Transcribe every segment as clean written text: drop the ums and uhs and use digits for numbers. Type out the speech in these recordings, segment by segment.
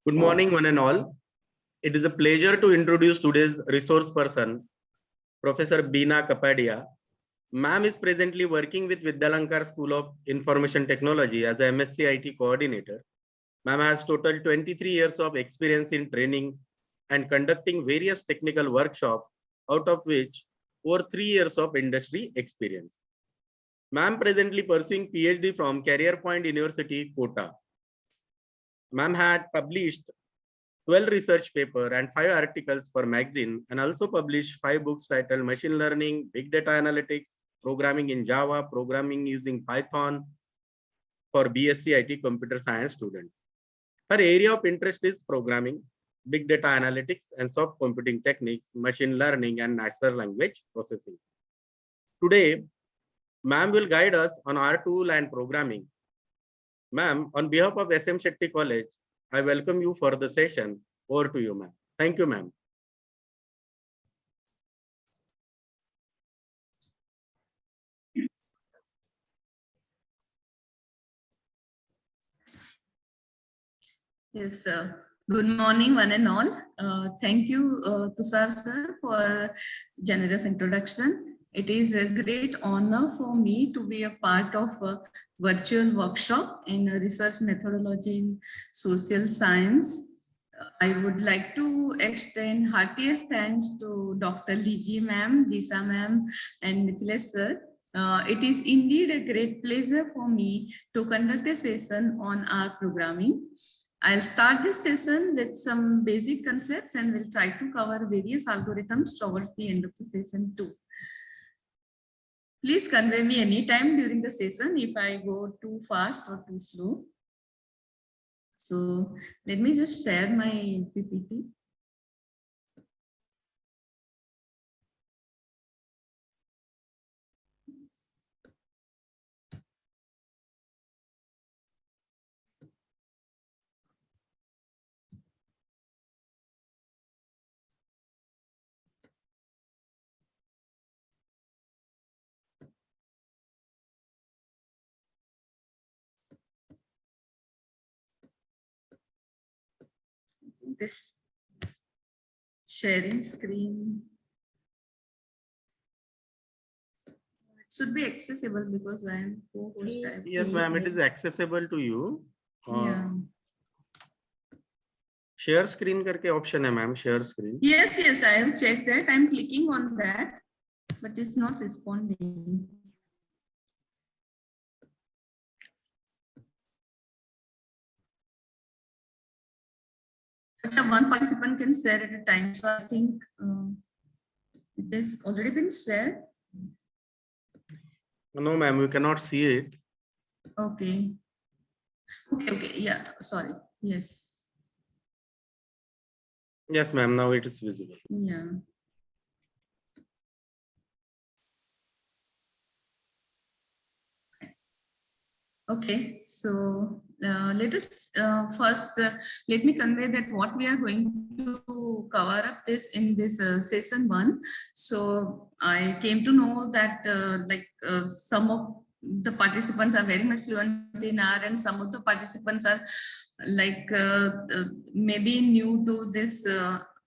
Good morning, one and all. It is a pleasure to introduce today's resource person, Professor Beena Kapadia. Ma'am is presently working with Vidyalankar School of Information Technology as a MSc IT coordinator. Ma'am has total 23 years of experience in training and conducting various technical workshops, out of which over 3 years of industry experience. Ma'am presently pursuing PhD from Career Point University, Kota. Ma'am had published 12 research papers and 5 articles for magazine, and also published 5 books titled Machine Learning, Big Data Analytics, Programming in Java, Programming using Python for BSc IT Computer Science students. Her area of interest is programming, big data analytics and soft computing techniques, machine learning and natural language processing. Today, ma'am will guide us on R tool and programming. Ma'am, on behalf of SM Shetty College, I welcome you for the session. Over to you, ma'am. Thank you, ma'am. Yes, sir. Good morning, one and all. Thank you, Tushar sir, for generous introduction. It is a great honor for me to be a part of a virtual workshop in research methodology in social science. I would like to extend heartiest thanks to Dr. Liji ma'am, Disa ma'am, and Mithilesh sir. It is indeed a great pleasure for me to conduct a session on R programming. I'll start this session with some basic concepts and we'll try to cover various algorithms towards the end of the session too. Please convey me anytime during the session if I go too fast or too slow. So let me just share my PPT. This sharing screen should be accessible because I am co-host. Yes, ma'am, it is accessible to you. Yeah. Share screen करके option है, ma'am. Share screen. Yes, I have checked that. I'm clicking on that, but it's not responding. So one participant can share at a time. So I think it has already been shared. No, ma'am, you cannot see it. Okay. Yeah, sorry. Yes. Yes, ma'am, now it is visible. Yeah. Okay, so let us first let me convey that what we are going to cover up this in this session 1. So I came to know that some of the participants are very much fluent in R and some of the participants are like maybe new to this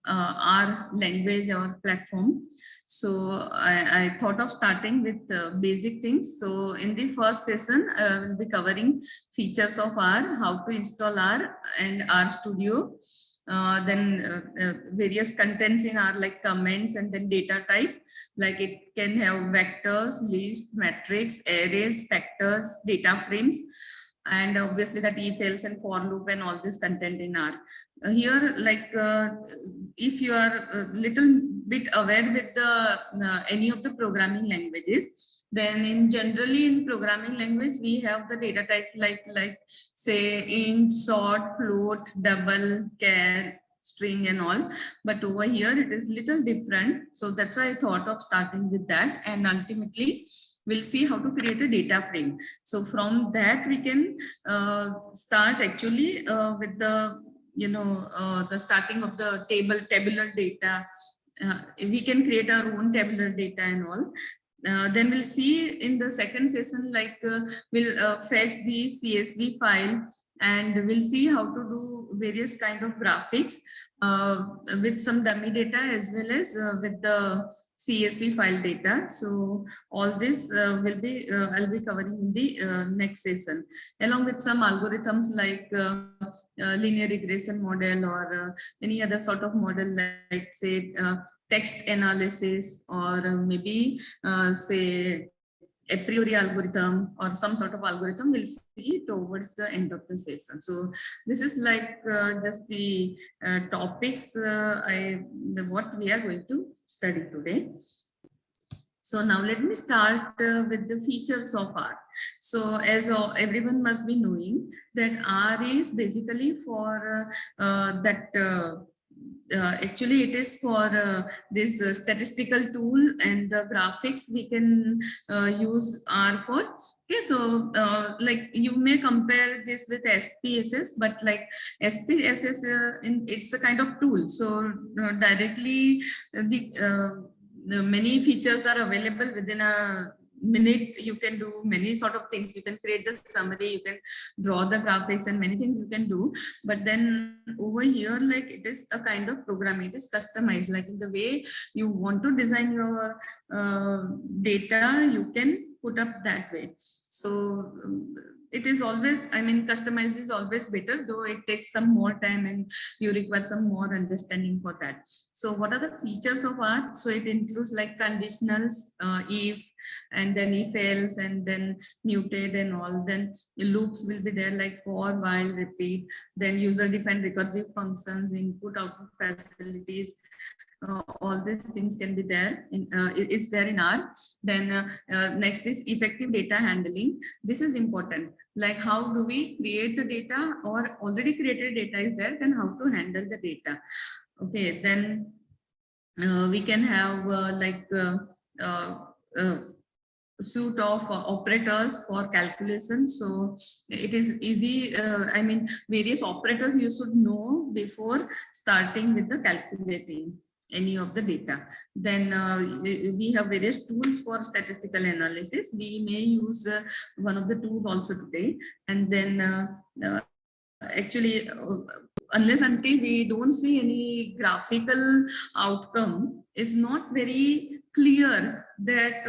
R language or platform. So I thought of starting with basic things. So in the first session, we'll be covering features of R, how to install R and R Studio. Then various contents in R like comments and then data types, like it can have vectors, lists, matrix, arrays, factors, data frames, and obviously that if else and for loop and all this content in R. Here, like if you are a little bit aware with the any of the programming languages, then generally in programming language we have the data types like say int, sort, float, double, char, string and all, but over here it is little different. So that's why I thought of starting with that, and ultimately we'll see how to create a data frame. So from that we can start actually with the the starting of the tabular data. We can create our own tabular data and all. Then we'll see in the second session, like we'll fetch the CSV file and we'll see how to do various kind of graphics with some dummy data as well as with the CSV file data. So all this will be I'll be covering in the next session, along with some algorithms like linear regression model or any other sort of model like say text analysis or maybe say a priori algorithm or some sort of algorithm. We'll see towards the end of the session. So this is like just the topics what we are going to study today. So now let me start with the features of R. So as everyone must be knowing that R is basically for actually it is for this statistical tool, and the graphics we can use R for. Okay, so like you may compare this with SPSS, but like SPSS it's a kind of tool. So directly many features are available within a minute. You can do many sort of things. You can create the summary, you can draw the graphics, and many things you can do. But then over here, like it is a kind of program, it is customized, like in the way you want to design your data, you can put up that way. So it is always, I mean, customized is always better, though it takes some more time and you require some more understanding for that. So what are the features of R? So it includes like conditionals, if, and then if else, and then mutate and all. Then loops will be there like for, while, repeat. Then user defined recursive functions, input output facilities. All these things can be there in is there in R. Then next is effective data handling. This is important, like how do we create the data, or already created data is there, then how to handle the data. Okay, then we can have suite of operators for calculation. So it is easy, I mean, various operators you should know before starting with the calculating any of the data. Then we have various tools for statistical analysis. We may use one of the tools also today. And then actually unless until we don't see any graphical outcome, it's not very clear that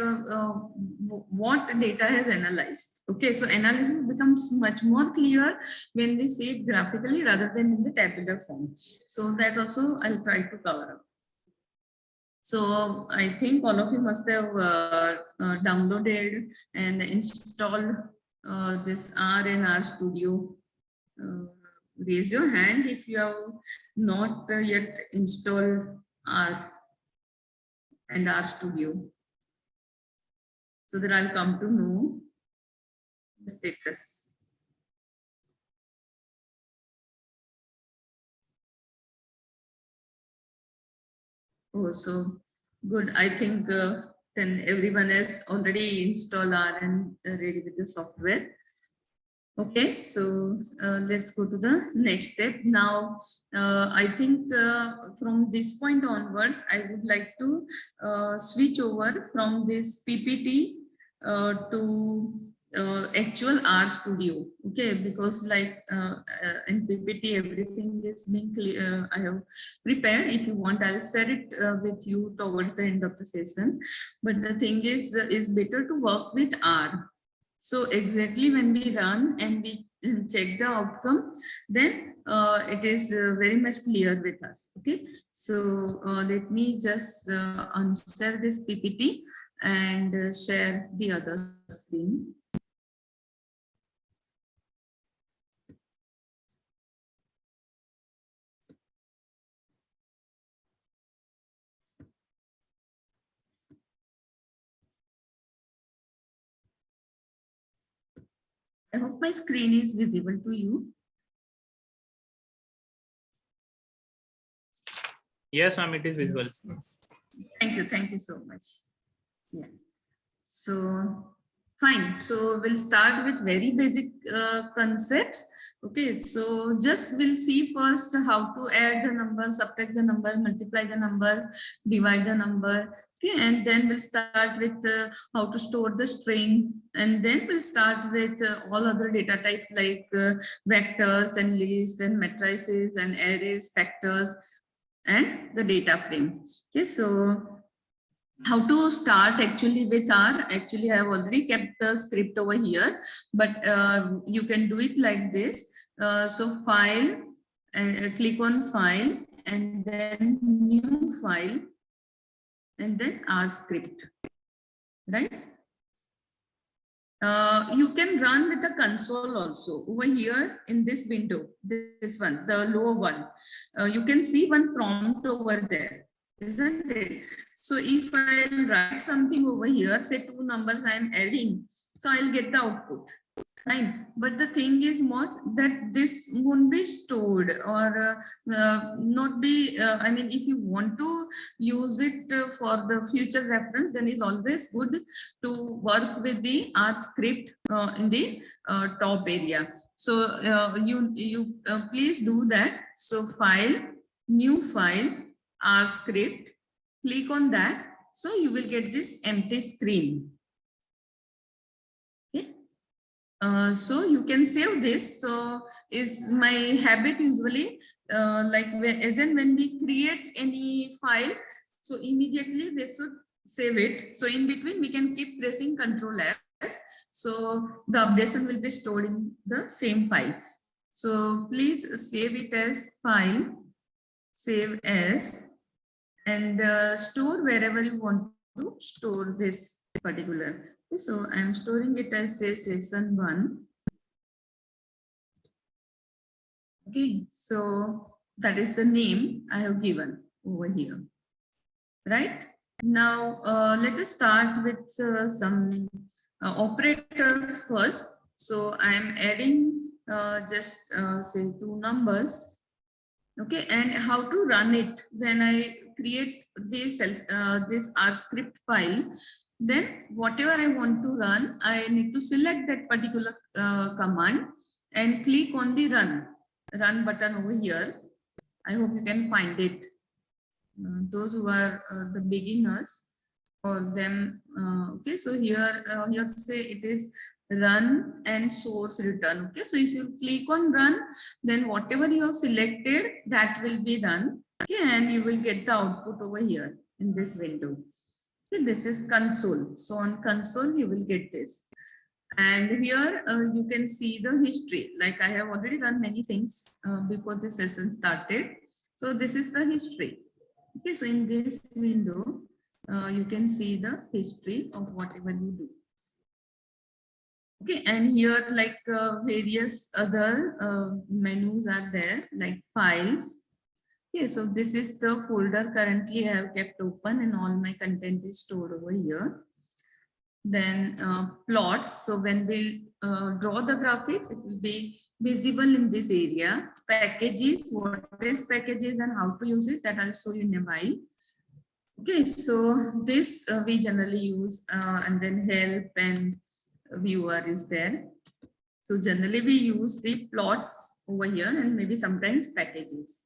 what data has analyzed. Okay, so analysis becomes much more clear when we see it graphically rather than in the tabular form. So that also I'll try to cover up. So I think all of you must have downloaded and installed this R and R Studio. Raise your hand if you have not yet installed R and R Studio, so that I'll come to know the status. Oh, so good. I think then everyone has already installed R and ready with the software. Okay, so let's go to the next step. Now, I think from this point onwards, I would like to switch over from this PPT to actual R Studio. Okay, because like in PPT, everything is being clear. I have prepared. If you want, I'll share it with you towards the end of the session. But the thing is better to work with R. So exactly when we run and we check the outcome, then it is very much clear with us. Okay, so let me just unshare this PPT and share the other screen. I hope my screen is visible to you. Yes, ma'am, it is visible. Yes. Thank you so much. Yeah. So fine. So we'll start with very basic concepts. Okay, so just we'll see first how to add the number, subtract the number, multiply the number, divide the number, Okay, and then we'll start with how to store the string, and then we'll start with all other data types like vectors and lists and matrices and arrays, factors, and the data frame. Okay, so how to start actually with actually I have already kept the script over here, but you can do it like this. So file, click on file, and then new file, and then R script, right? You can run with the console also over here in this window, this one, the lower one. You can see one prompt over there, isn't it? So if I write something over here, say 2 numbers I am adding, so I'll get the output. Fine, but the thing is what that this won't be stored or not be. I mean, if you want to use it for the future reference, then it's always good to work with the R script in the top area. So you please do that. So file, new file, R script. Click on that. So you will get this empty screen. So you can save this. So is my habit usually like as in when we create any file, so immediately they should save it. So in between we can keep pressing Ctrl S. So the updation will be stored in the same file. So please save it as file, save as, and store wherever you want to store this particular. So I'm storing it as say session 1. Okay, so that is the name I have given over here. Right now, let us start with some operators first. So I am adding just say 2 numbers. Okay, and how to run it when I create this R script file. Then whatever I want to run, I need to select that particular command and click on the run button over here. I hope you can find it. Those who are the beginners, for them. Okay, so here here say it is run and source return. Okay, so if you click on run, then whatever you have selected, that will be done. Okay, and you will get the output over here in this window. Okay, this is console. So on console, you will get this. And here you can see the history. Like I have already done many things before the session started. So this is the history. Okay, so in this window, you can see the history of whatever you do. Okay, and here like various other menus are there, like files. Okay, so this is the folder currently I have kept open and all my content is stored over here. Then plots. So when we draw the graphics, it will be visible in this area. Packages, what is packages and how to use it, that I'll show you in a while. Okay, so this we generally use and then help and viewer is there. So generally we use the plots over here and maybe sometimes packages.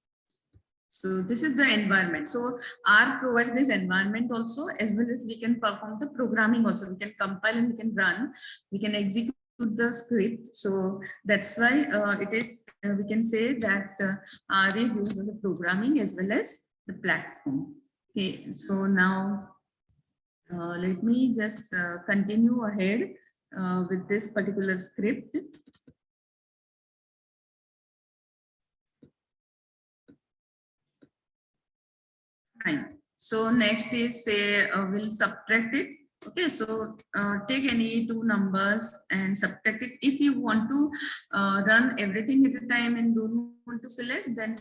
So this is the environment. So R provides this environment also, as well as we can perform the programming also. We can compile and we can run, we can execute the script. So that's why it is, we can say that R is used for the programming as well as the platform. Okay, so now let me just continue ahead with this particular script. Fine. So next is say we'll subtract it. Okay, so take any 2 numbers and subtract it. If you want to run everything at a time and don't want to select, then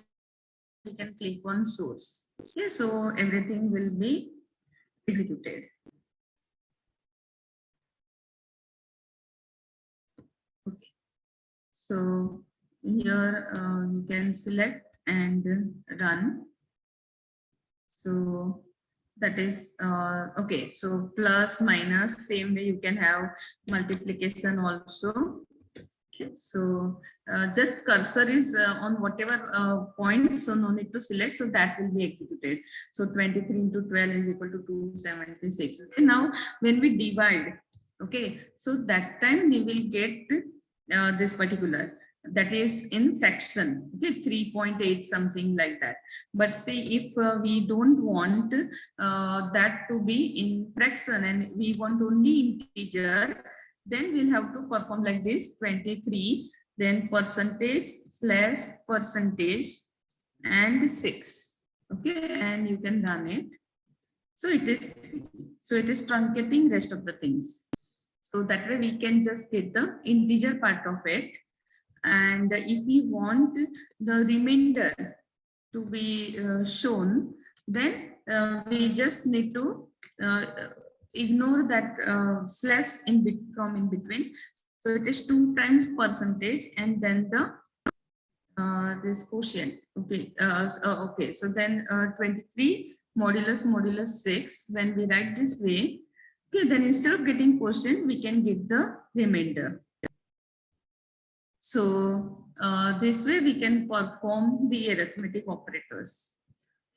you can click on source. Okay, so everything will be executed. Okay, so here you can select and run. So that is okay. So plus minus, same way you can have multiplication also. So just cursor is on whatever point, so no need to select, so that will be executed. So 23 into 12 is equal to 276. Okay, now when we divide, okay, so that time we will get this particular, that is in fraction, okay, 3.8 something like that. But see, if we don't want that to be in fraction and we want only integer, then we'll have to perform like this: 23, then percentage slash percentage and 6. Okay, and you can run it. So it is 3. So it is truncating rest of the things. So that way we can just get the integer part of it. And if we want the remainder to be shown, then we just need to ignore that slash from in between. So it is 2 times percentage and then the this quotient. Okay. Okay. So then 23 modulus 6. When we write this way, okay, then instead of getting quotient, we can get the remainder. So this way we can perform the arithmetic operators.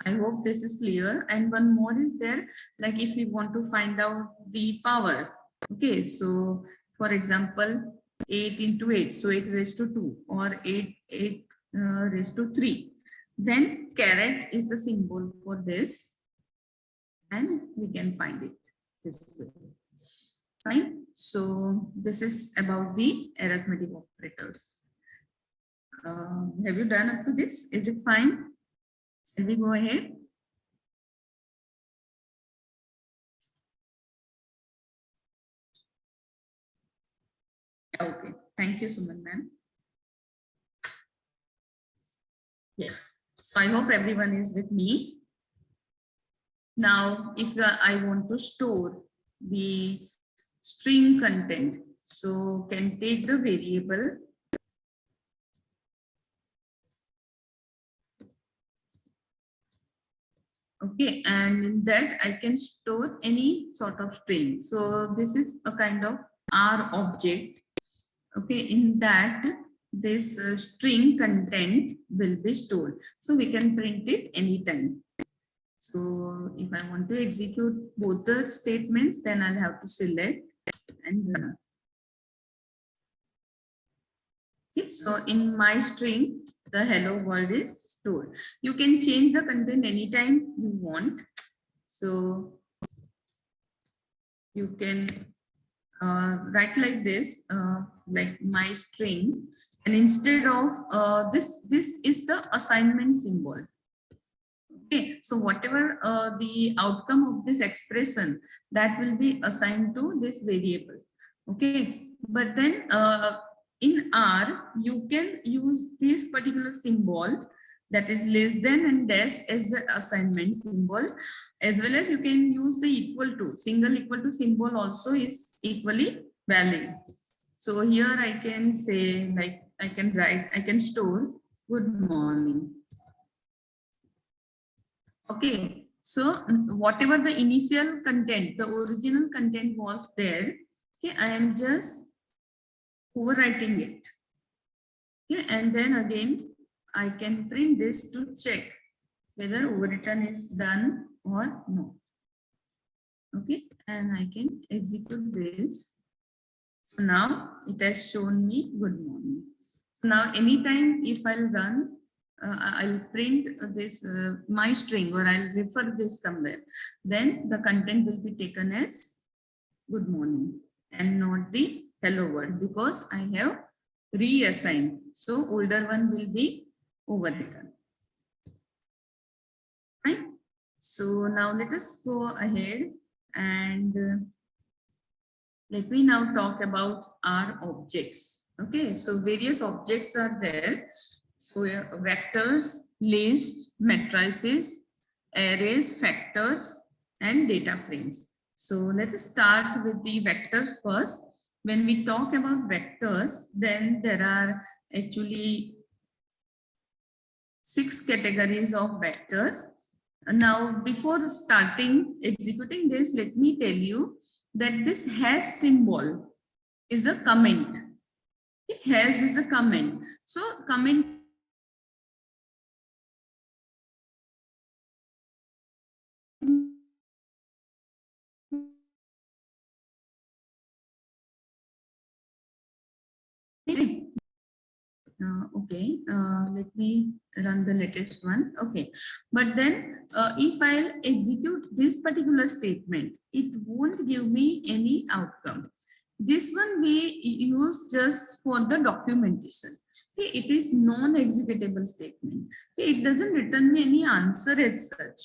I hope this is clear. And one more is there, like if we want to find out the power. Okay, so for example, 8 into 8, so 8 raised to 2, or 8 raised to 3. Then caret is the symbol for this, and we can find it this way. Fine. So this is about the arithmetic operators. Have you done up to this? Is it fine? Shall we go ahead? Okay. Thank you, Suman ma'am. Yeah. So I hope everyone is with me. Now, if I want to store the string content, so can take the variable okay, and in that I can store any sort of string. So this is a kind of R object. Okay, in that this string content will be stored. So we can print it anytime. So if I want to execute both the statements, then I'll have to select and run. Okay, so in my string, the hello world is stored. You can change the content anytime you want. So you can write like this, like my string, and instead of this is the assignment symbol. Okay, so whatever the outcome of this expression, that will be assigned to this variable. Okay, but then in R, you can use this particular symbol, that is less than and dash, as the assignment symbol, as well as you can use the equal to, single equal to symbol also is equally valid. So here I can say, like I can store good morning. Okay, so whatever the initial content, the original content was there, okay, I am just overwriting it. Okay, and then again, I can print this to check whether overwritten is done or not. Okay, and I can execute this. So now it has shown me good morning. So now anytime if I'll run, I'll print this my string, or I'll refer this somewhere, then the content will be taken as good morning and not the hello world, because I have reassigned. So older one will be overwritten. Right? So now let us go ahead and let me now talk about our objects. Okay, so various objects are there. So vectors, lists, matrices, arrays, factors, and data frames. So let us start with the vectors first. When we talk about vectors, then there are actually 6 categories of vectors. Now, before starting executing this, let me tell you that this hash symbol is a comment. Has is a comment. So comment okay, let me run the latest one. Okay, but then if I'll execute this particular statement, it won't give me any outcome. This one we use just for the documentation. Okay, it is non-executable statement. Okay, it doesn't return me any answer as such.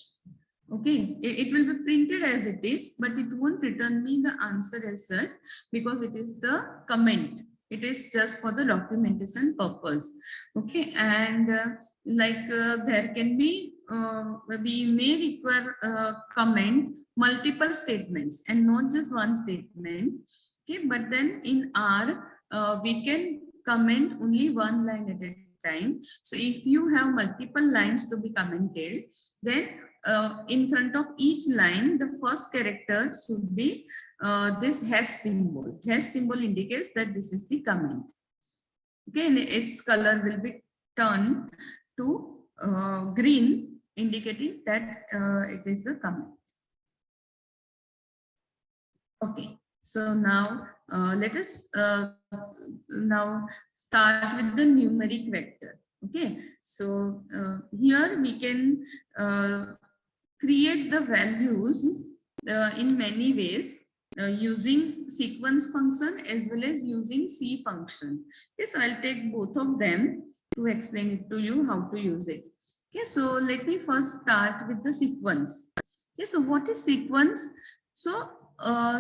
Okay, it will be printed as it is, but it won't return me the answer as such because it is the comment. It is just for the documentation purpose. Okay, and there can be we may require comment multiple statements and not just one statement. Okay, but then in R we can comment only one line at a time. So if you have multiple lines to be commented, then in front of each line, the first character should be this hash symbol. Hash symbol indicates that this is the comment. Okay, and its color will be turned to green, indicating that it is a comment. Okay, so now let us now start with the numeric vector. Okay, so here we can create the values in many ways using sequence function as well as using C function. Okay, so I'll take both of them to explain it to you how to use it. Okay, so let me first start with the sequence. Okay, so what is sequence? So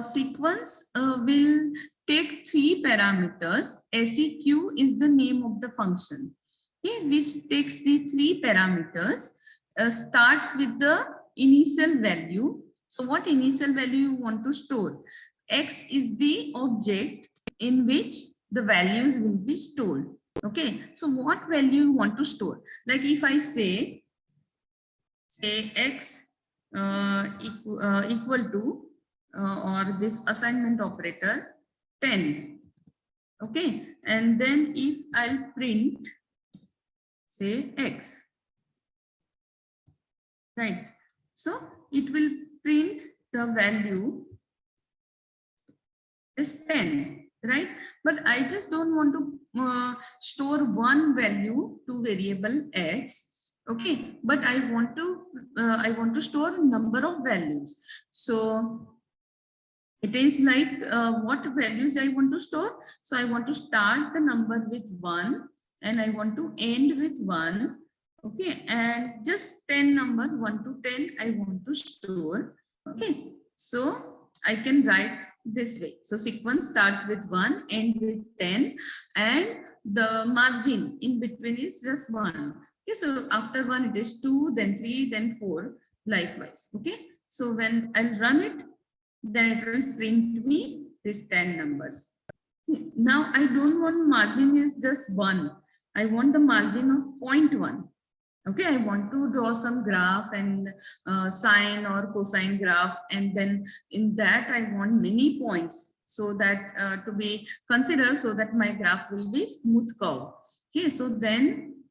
sequence will take three parameters. SEQ is the name of the function, okay, which takes the three parameters, starts with the initial value. So what initial value you want to store? X is the object in which the values will be stored. Okay, so what value you want to store? Like if I say X equal to or this assignment operator 10. Okay, and then if I'll print say X, right? So it will print the value as 10, right? But I just don't want to store one value to variable X. Okay, but I want to store number of values. So it is like what values I want to store. So I want to start the number with 1 and I want to end with 1. Okay, and just 10 numbers 1 to 10 I want to store. Okay, so I can write this way. So sequence start with 1, end with 10, and the margin in between is just 1. Okay, so after 1 it is 2, then 3, then 4, likewise. Okay, so when I'll run it, then it will print me these 10 numbers. Now I don't want margin is just 1. I want the margin of 0.1. Okay, I want to draw some graph and sine or cosine graph, and then in that I want many points so that to be considered so that my graph will be smooth curve. Okay, so then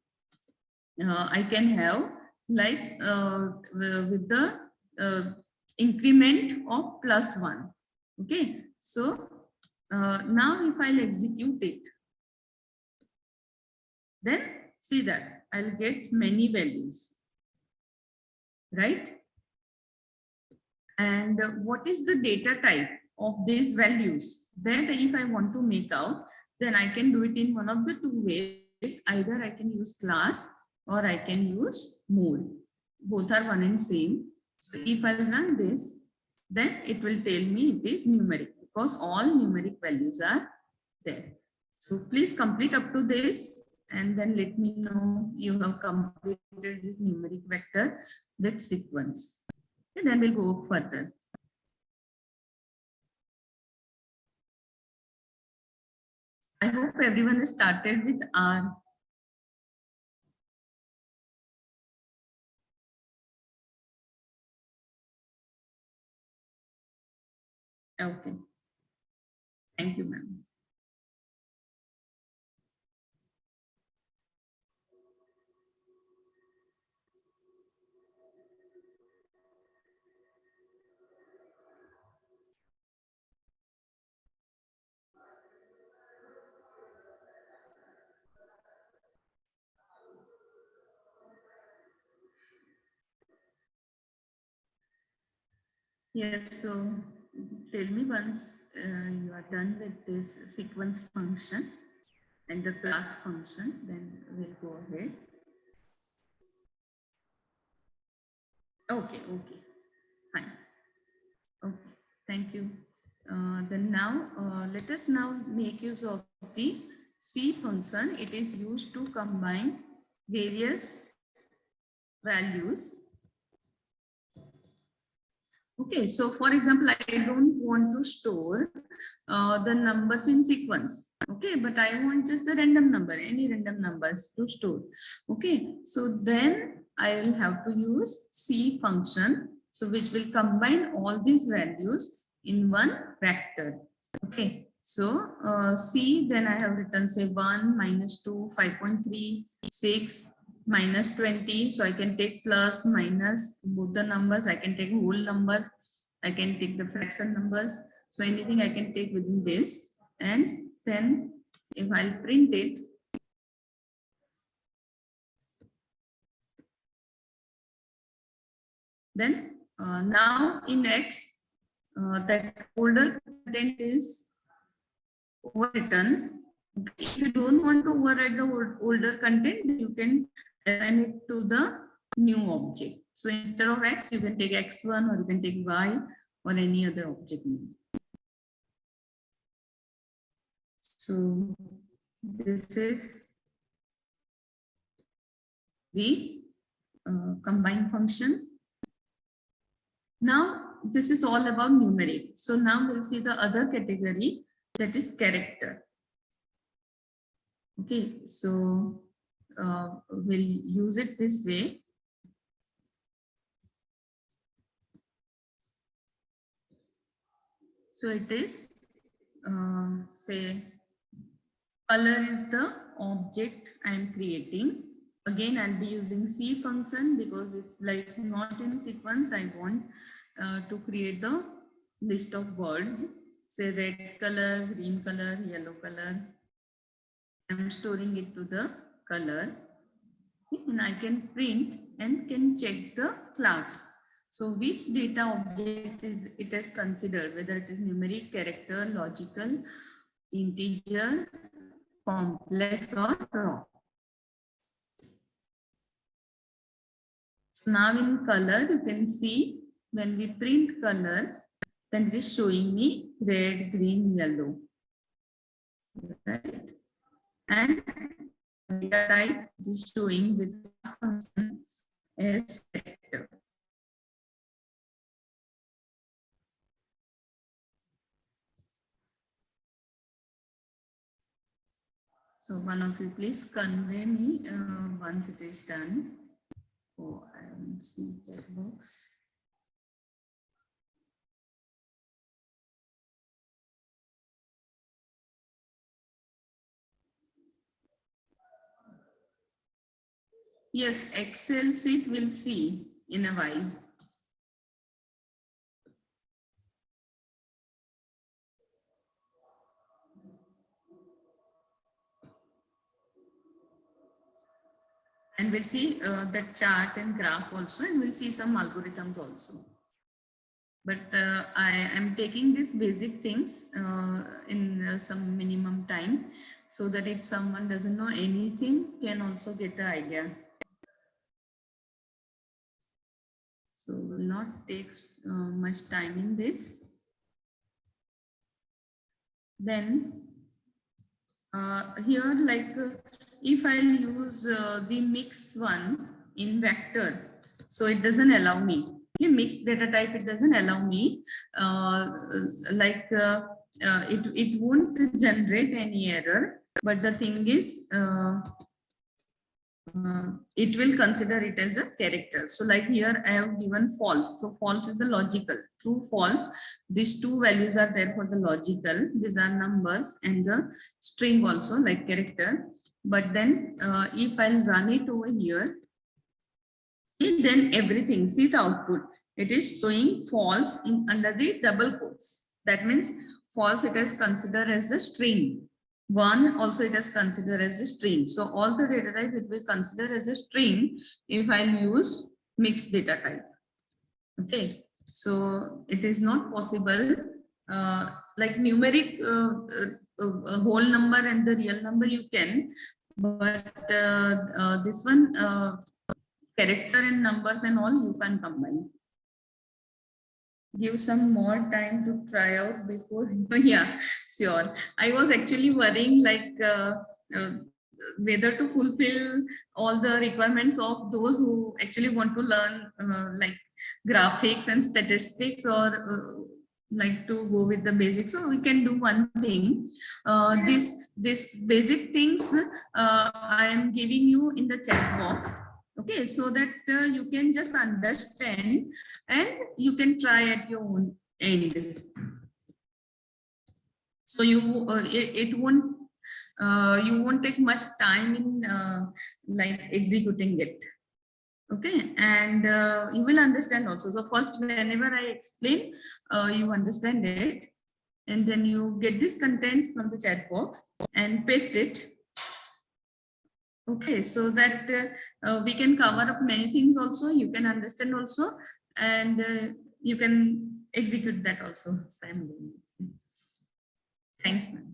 I can have like with the increment of +1. Okay, so now if I'll execute it, then see that I'll get many values, right? And what is the data type of these values? That if I want to make out, then I can do it in one of the two ways. Either I can use class or I can use mode. Both are one and same. So if I run this, then it will tell me it is numeric because all numeric values are there. So please complete up to this and then let me know you have completed this numeric vector with sequence. And then we'll go further. I hope everyone has started with R. Okay. Thank you, ma'am. Yes, so tell me once you are done with this sequence function and the class function, then we'll go ahead. Okay, okay, fine. Okay, thank you. Then now let us now make use of the C function. It is used to combine various values. Okay, so for example, I don't want to store the numbers in sequence. Okay, but I want just the random number, any random numbers to store. Okay, so then I will have to use C function, so which will combine all these values in one vector. Okay, so C, then I have written say 1, -2, 5.3, 6, -20. So I can take plus, minus, both the numbers. I can take whole numbers. I can take the fraction numbers. So anything I can take within this. And then if I'll print it, then now in X, that older content is overwritten. If you don't want to overwrite the older content, you can assign it to the new object. So instead of X, you can take X1 or you can take Y or any other object name. So this is the combine function. Now this is all about numeric. So now we'll see the other category, that is character. Okay, so we'll use it this way. So it is say color is the object I am creating. Again, I'll be using C function because it's like not in sequence. I want to create the list of words, say red color, green color, yellow color. I'm storing it to the color. And I can print and can check the class. So which data object it is considered, whether it is numeric, character, logical, integer, complex or raw. So now in color, you can see when we print color, then it is showing me red, green, yellow. Right? And data type is showing with function as character. So one of you please convey me once it is done. Oh, I haven't seen that box. Yes, Excel sheet we'll see in a while. And we'll see the chart and graph also, and we'll see some algorithms also. But I am taking these basic things in some minimum time, so that if someone doesn't know anything, can also get the idea. So will not take much time in this. Then here, like if I use the mix one in vector, so it doesn't allow me. Okay, mixed data type, it doesn't allow me. It won't generate any error, but the thing is, it will consider it as a character. So like here I have given false. So false is the logical. True, false. These two values are there for the logical. These are numbers, and the string also like character. But then if I'll run it over here, and then everything, see the output. It is showing false in under the double quotes. That means false it is considered as a string. One also it is considered as a string. So all the data type it will consider as a string if I use mixed data type. Okay. So it is not possible like numeric whole number and the real number you can, but this one character and numbers and all you can combine. Give some more time to try out before. Yeah, sure. I was actually worrying like whether to fulfill all the requirements of those who actually want to learn like graphics and statistics, or like to go with the basics. So we can do one thing. This basic things I am giving you in the chat box. Okay, so that you can just understand and you can try at your own end. So you it won't you won't take much time in like executing it. Okay, and you will understand also. So first, whenever I explain, you understand it, and then you get this content from the chat box and paste it. Okay, so that we can cover up many things also, you can understand also, and you can execute that also simultaneously. Thanks, ma'am.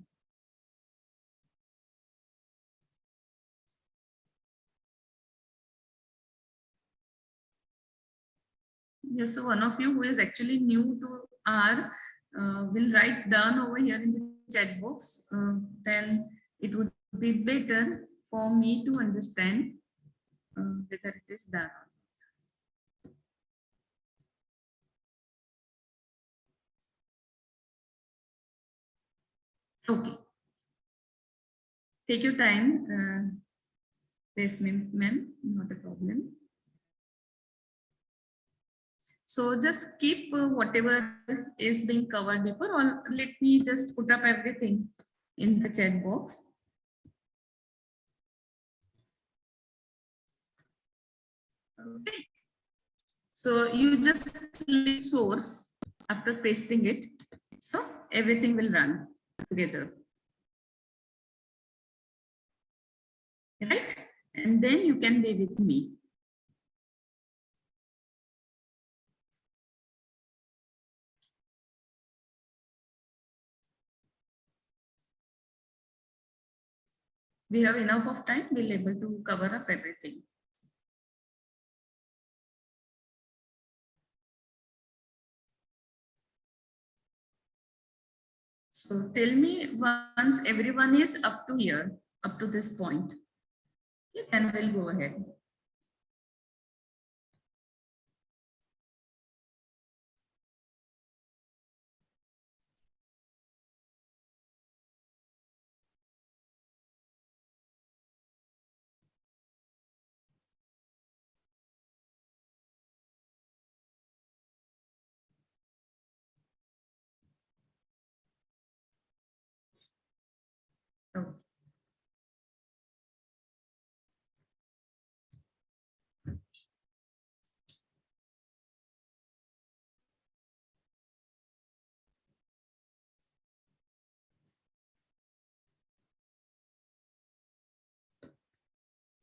Yes, so one of you who is actually new to R will write down over here in the chat box. Then it would be better for me to understand whether it is done. Okay. Take your time. Yes, ma'am, not a problem. So just keep whatever is being covered before, or let me just put up everything in the chat box. Okay. So you just click source after pasting it. So everything will run together. Right? And then you can be with me. We have enough of time, we'll able to cover up everything. So tell me once everyone is up to here, up to this point, okay, then we'll go ahead. Oh.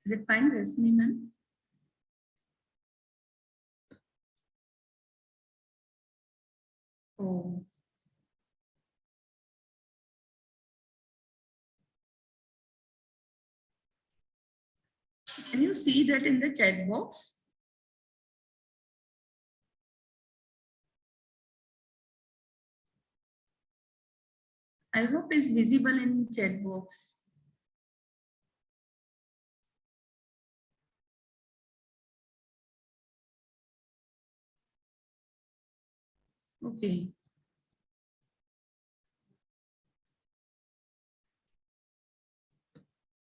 Is it fine, Resmi ma'am? Oh. Can you see that in the chat box? I hope it's visible in chat box. Okay.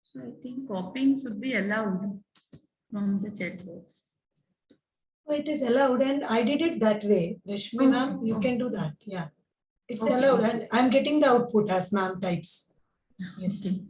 So I think copying should be allowed from the chat box. Oh, it is allowed, and I did it that way. Rashmi ma'am, you can do that. Yeah. It's Okay. allowed, and I'm getting the output as ma'am types. Yes. Okay.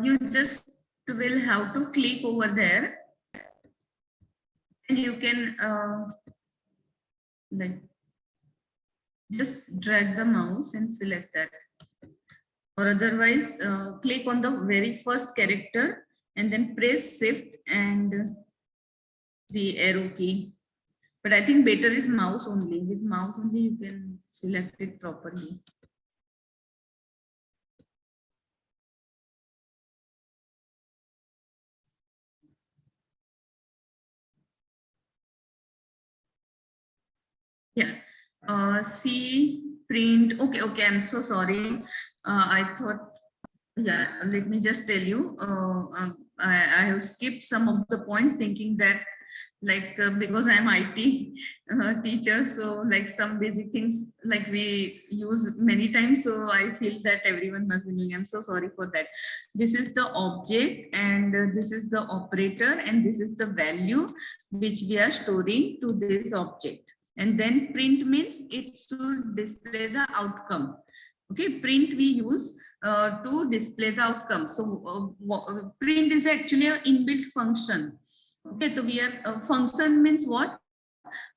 You just will have to click over there. you can like just drag the mouse and select that, or otherwise click on the very first character and then press shift and the arrow key. But I think better is mouse only. With mouse only you can select it properly. Yeah. C print. Okay. I'm so sorry. I thought, yeah, let me just tell you. I have skipped some of the points thinking that like because I'm IT teacher, so like some basic things like we use many times, so I feel that everyone must be doing. I'm so sorry for that. This is the object and this is the operator and this is the value which we are storing to this object. And then print means it should display the outcome. Okay, print we use to display the outcome. So print is actually an inbuilt function. Okay, so we are function means what?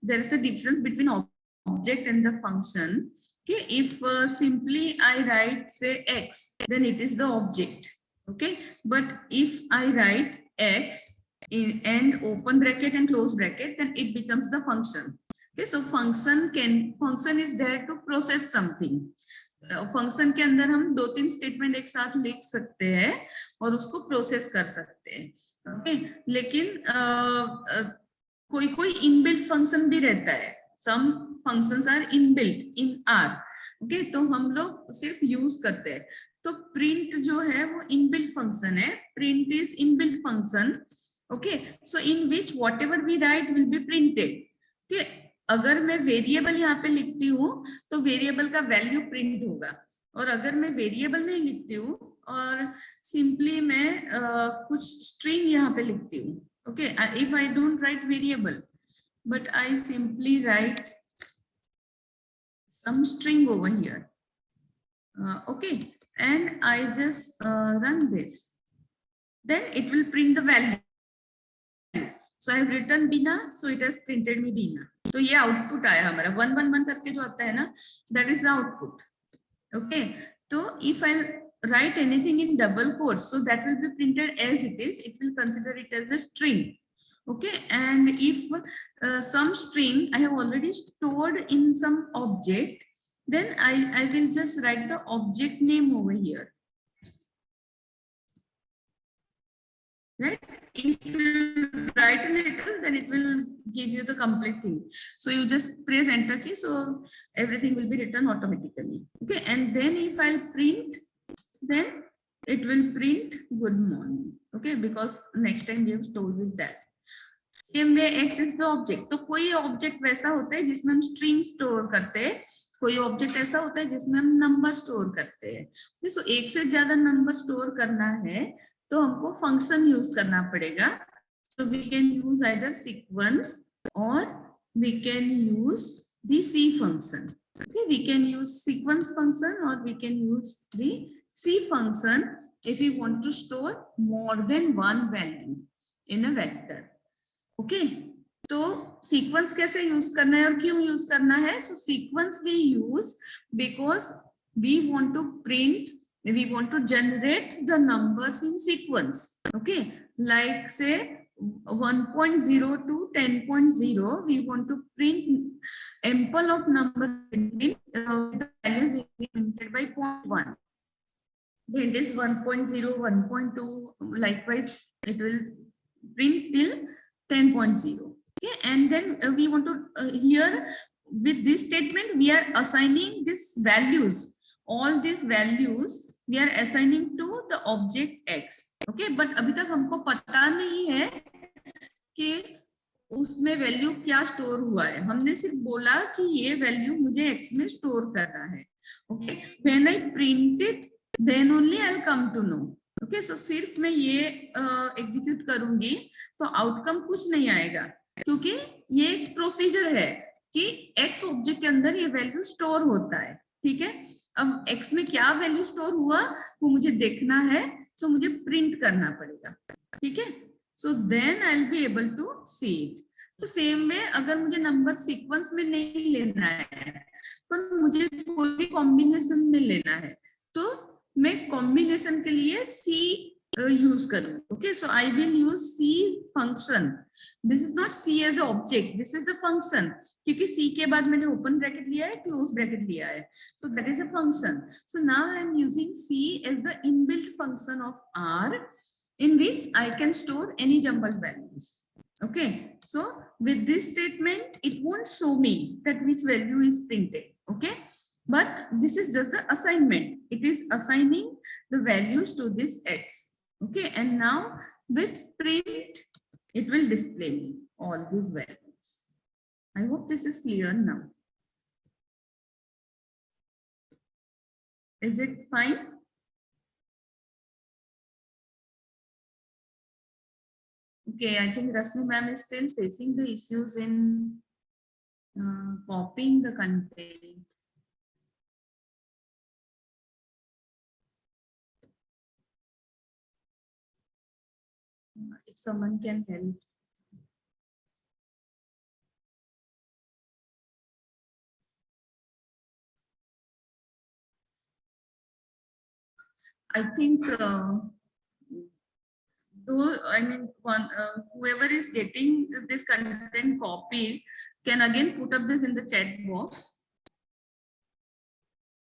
There is a difference between object and the function. Okay, if simply I write say x, then it is the object. Okay, but if I write x in and open bracket and close bracket, then it becomes the function. Okay, so function is there to process something. Function के अंदर हम 2-3 statement एक साथ लिख सकते हैं और उसको प्रोसेस कर सकते हैं. ओके, लेकिन कोई इनबिल्ट फंक्शन भी रहता है. Some functions are inbuilt in R. Okay, तो हम लोग सिर्फ यूज करते हैं. तो प्रिंट जो है वो इनबिल्ट फंक्शन है. Print is inbuilt function. Okay, so in which whatever we write will be printed. Okay, अगर मैं वेरिएबल यहाँ पे लिखती हूँ तो वेरिएबल का वैल्यू प्रिंट होगा, और अगर मैं वेरिएबल नहीं लिखती हूँ और सिंपली मैं कुछ स्ट्रिंग यहाँ पे लिखती हूँ. Okay, if I don't write variable but I simply write some string over here, okay, and I just run this, then it will print the value. So I have written Bina, so it has printed me Bina. तो ये output आया हमारा 111 करके जो आता है ना, that is the output. Okay, तो if I write anything in double quotes, so that will be printed as it is. It will consider it as a string. Okay, and if some string I have already stored in some object, then I will just write the object name over here. Right? If you write a little, then it will give you the complete thing. So you just press enter key, so everything will be written automatically. Okay, and then if I print, then it will print good morning. Okay, because next time we have stored with that. Same way x is the object. तो कोई object वैसा होता है जिसमें हम string store करते हैं, कोई ऑब्जेक्ट ऐसा होता है जिसमें हम नंबर स्टोर करते हैं. सो एक से ज्यादा नंबर स्टोर करना है तो हमको फंक्शन यूज करना पड़ेगा. So we can use either sequence और we can use the C function. Okay, we can use sequence function or we can use the C function if we want to store more than one value in a vector. Okay, तो sequence कैसे use करना है और क्यों use करना है? So sequence we use because we want to print, we want to generate the numbers in sequence. Okay, like say 1.0 to 10.0 we want to print ample of numbers between the values incremented by 0.1. then it is 1.0, 1.2, likewise it will print till 10.0. Okay, and then we want to here with this statement we are assigning these values, all these values we are assigning to the object x. Okay, but अभी तक हमको पता नहीं है कि उसमें value क्या store हुआ है. हमने सिर्फ बोला कि ये वैल्यू मुझे x में स्टोर करना है. Okay, when I print it then only I'll come to know. Okay, so सिर्फ मैं ये एग्जीक्यूट करूंगी तो आउटकम कुछ नहीं आएगा, क्योंकि ये एक प्रोसीजर है कि एक्स ऑब्जेक्ट के अंदर ये वैल्यू स्टोर होता है. ठीक है, अब एक्स में क्या वैल्यू स्टोर हुआ वो मुझे देखना है तो मुझे प्रिंट करना पड़ेगा. ठीक है, so then I will be able to see it. तो सेम वे अगर मुझे नंबर सीक्वेंस में नहीं लेना है पर मुझे कोई भी कॉम्बिनेशन में लेना है तो मैं कॉम्बिनेशन के लिए सी यूज करूँ. Okay, so I will use C function. This is not C as object, this is the function, क्योंकि सी के बाद मैंने ओपन ब्रैकेट लिया है, क्लोज ब्रैकेट लिया है, so that is a function. So now I am using C as the inbuilt function of R in which I can store any jumbled values. Okay, so with this statement it won't show me that which value is printed. Okay, but this is just the assignment. It is assigning the values to this X. Okay, and now with print it will display me all these values. I hope this is clear now. Is it fine? Okay, I think Rasmi ma'am is still facing the issues in copying the content. If someone can help. I think whoever is getting this content copied can again put up this in the chat box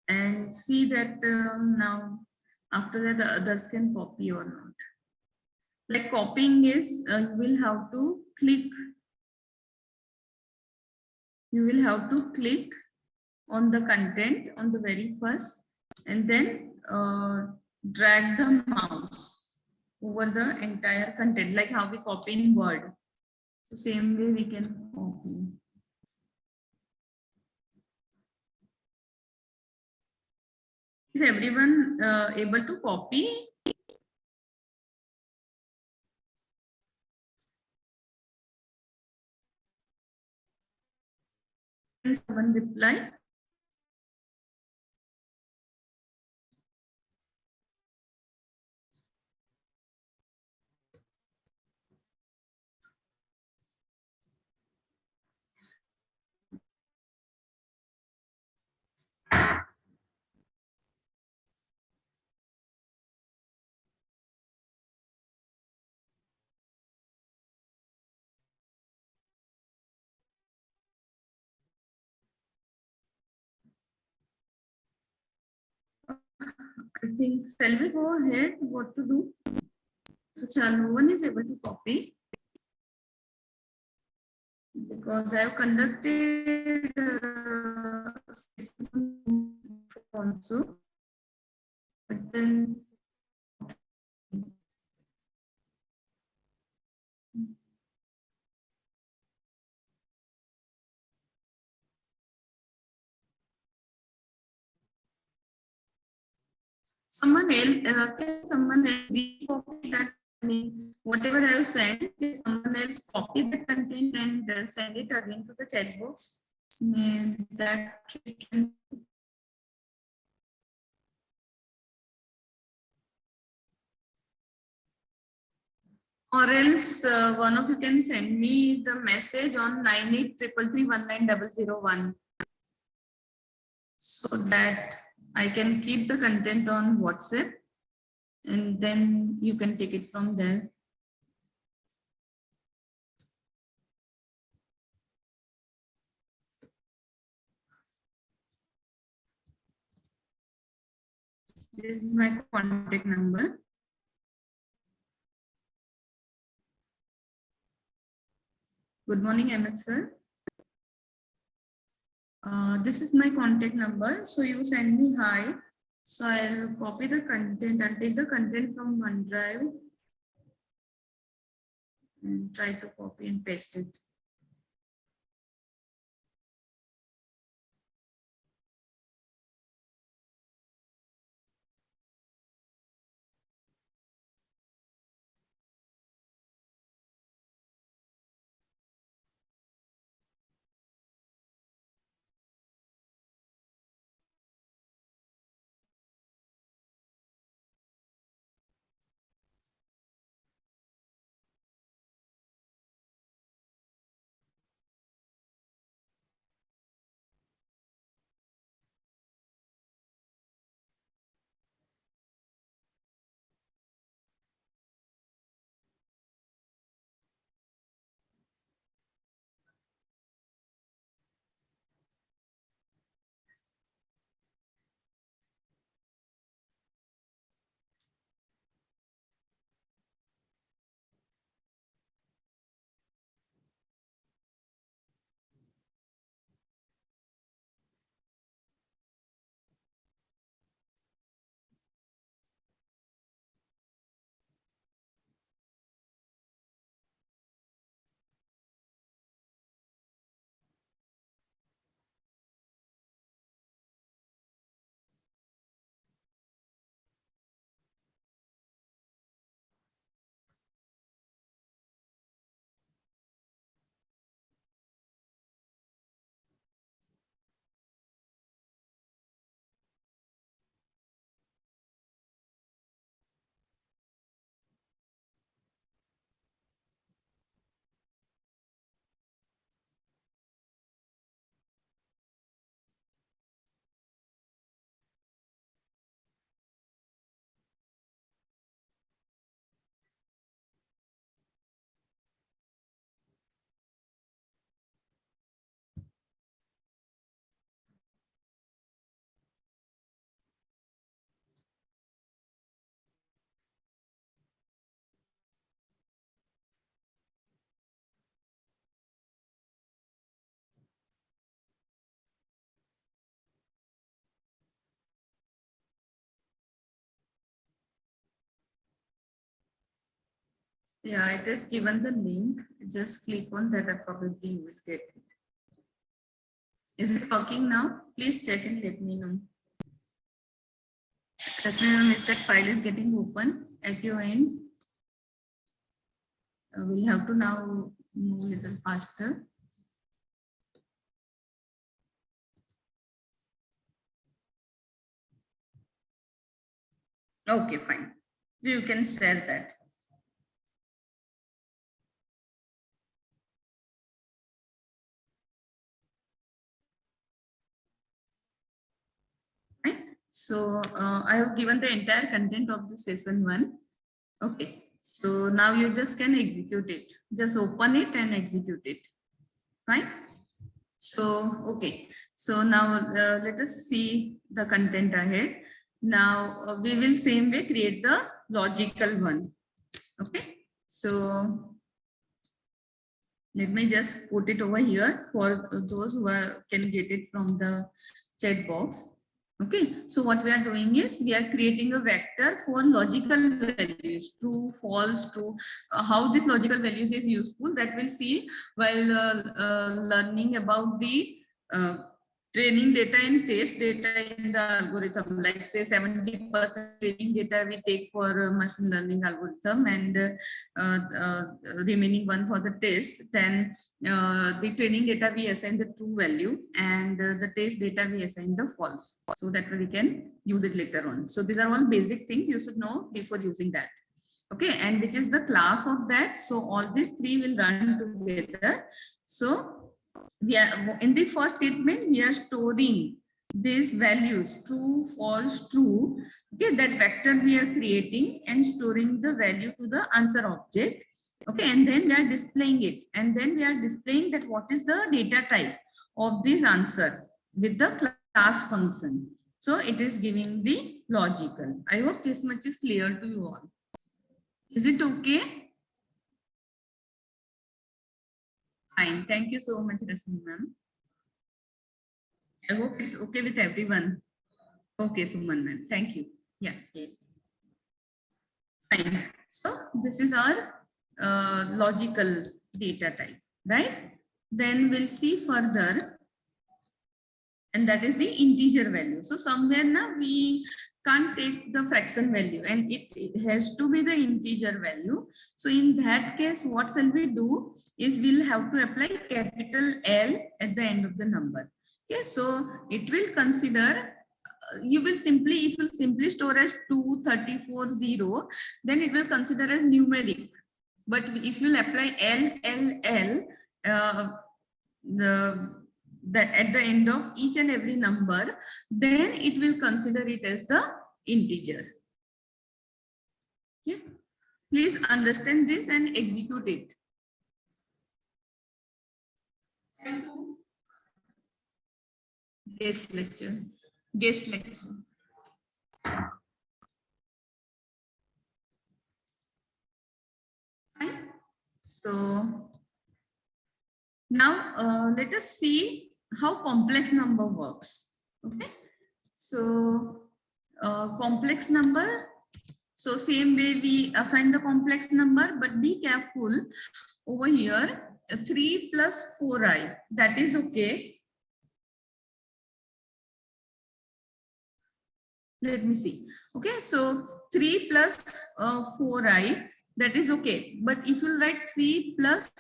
and see that now after that the others can copy or not. Like copying is you will have to click on the content on the very first and then drag the mouse over the entire content, like how we copy in Word. So same way we can copy. Is everyone able to copy? Can someone reply? I think, shall we go ahead? What to do? No one is able to copy because I have conducted also, but then someone else, can someone else copy that? I mean, whatever I have sent, can someone else copy the content and send it again to the chat box? And that we can. Or else one of you can send me the message on 9833319001 so that I can keep the content on WhatsApp and then you can take it from there. This is my contact number. Good morning, Ahmed sir. This is my contact number. So you send me hi. So I'll copy the content. I'll take the content from OneDrive and try to copy and paste it. Yeah, it is given the link. Just click on that and probably you will get it. Is it working now? Please check and let me know. Just remember, if that file is getting open at your end. We'll have to now move a little faster. Okay, fine. You can share that. Right. So I have given the entire content of the session 1. Okay. So now you just can execute it. Just open it and execute it. Fine. So, okay. So now let us see the content ahead. Now we will same way create the logical one. Okay. So let me just put it over here for those who can get it from the chat box. Okay, so what we are doing is we are creating a vector for logical values, true, false, true. How this logical values is useful, that we'll see while learning about the training data and test data in the algorithm. Like say 70% training data we take for machine learning algorithm and remaining one for the test. Then the training data we assign the true value and the test data we assign the false, so that we can use it later on. So these are all basic things you should know before using that. Okay, and which is the class of that. So all these three will run together. So we are in the first statement, we are storing these values true, false, true. Okay, that vector we are creating and storing the value to the answer object. Okay, and then we are displaying it, and then we are displaying that what is the data type of this answer with the class function. So it is giving the logical. I hope this much is clear to you all. Is it okay? Fine. Thank you so much, Rasmi ma'am. I hope it's okay with everyone. Okay, Suman ma'am. Thank you. Yeah. Fine. So this is our logical data type, right? Then we'll see further, and that is the integer value. So somewhere now we can't take the fraction value, and it has to be the integer value. So in that case, what shall we do is we'll have to apply capital L at the end of the number. Okay, so it will consider, you will simply, if you simply store as 234 0, then it will consider as numeric. But if you apply that at the end of each and every number, then it will consider it as the integer. Okay. Please understand this and execute it. Guest lecture. Fine. So now let us see how complex number works. Okay. So complex number. So same way we assign the complex number, but be careful over here. 3 plus 4i, that is okay. Let me see. Okay, so 3 plus 4i, that is okay. But if you write 3 plus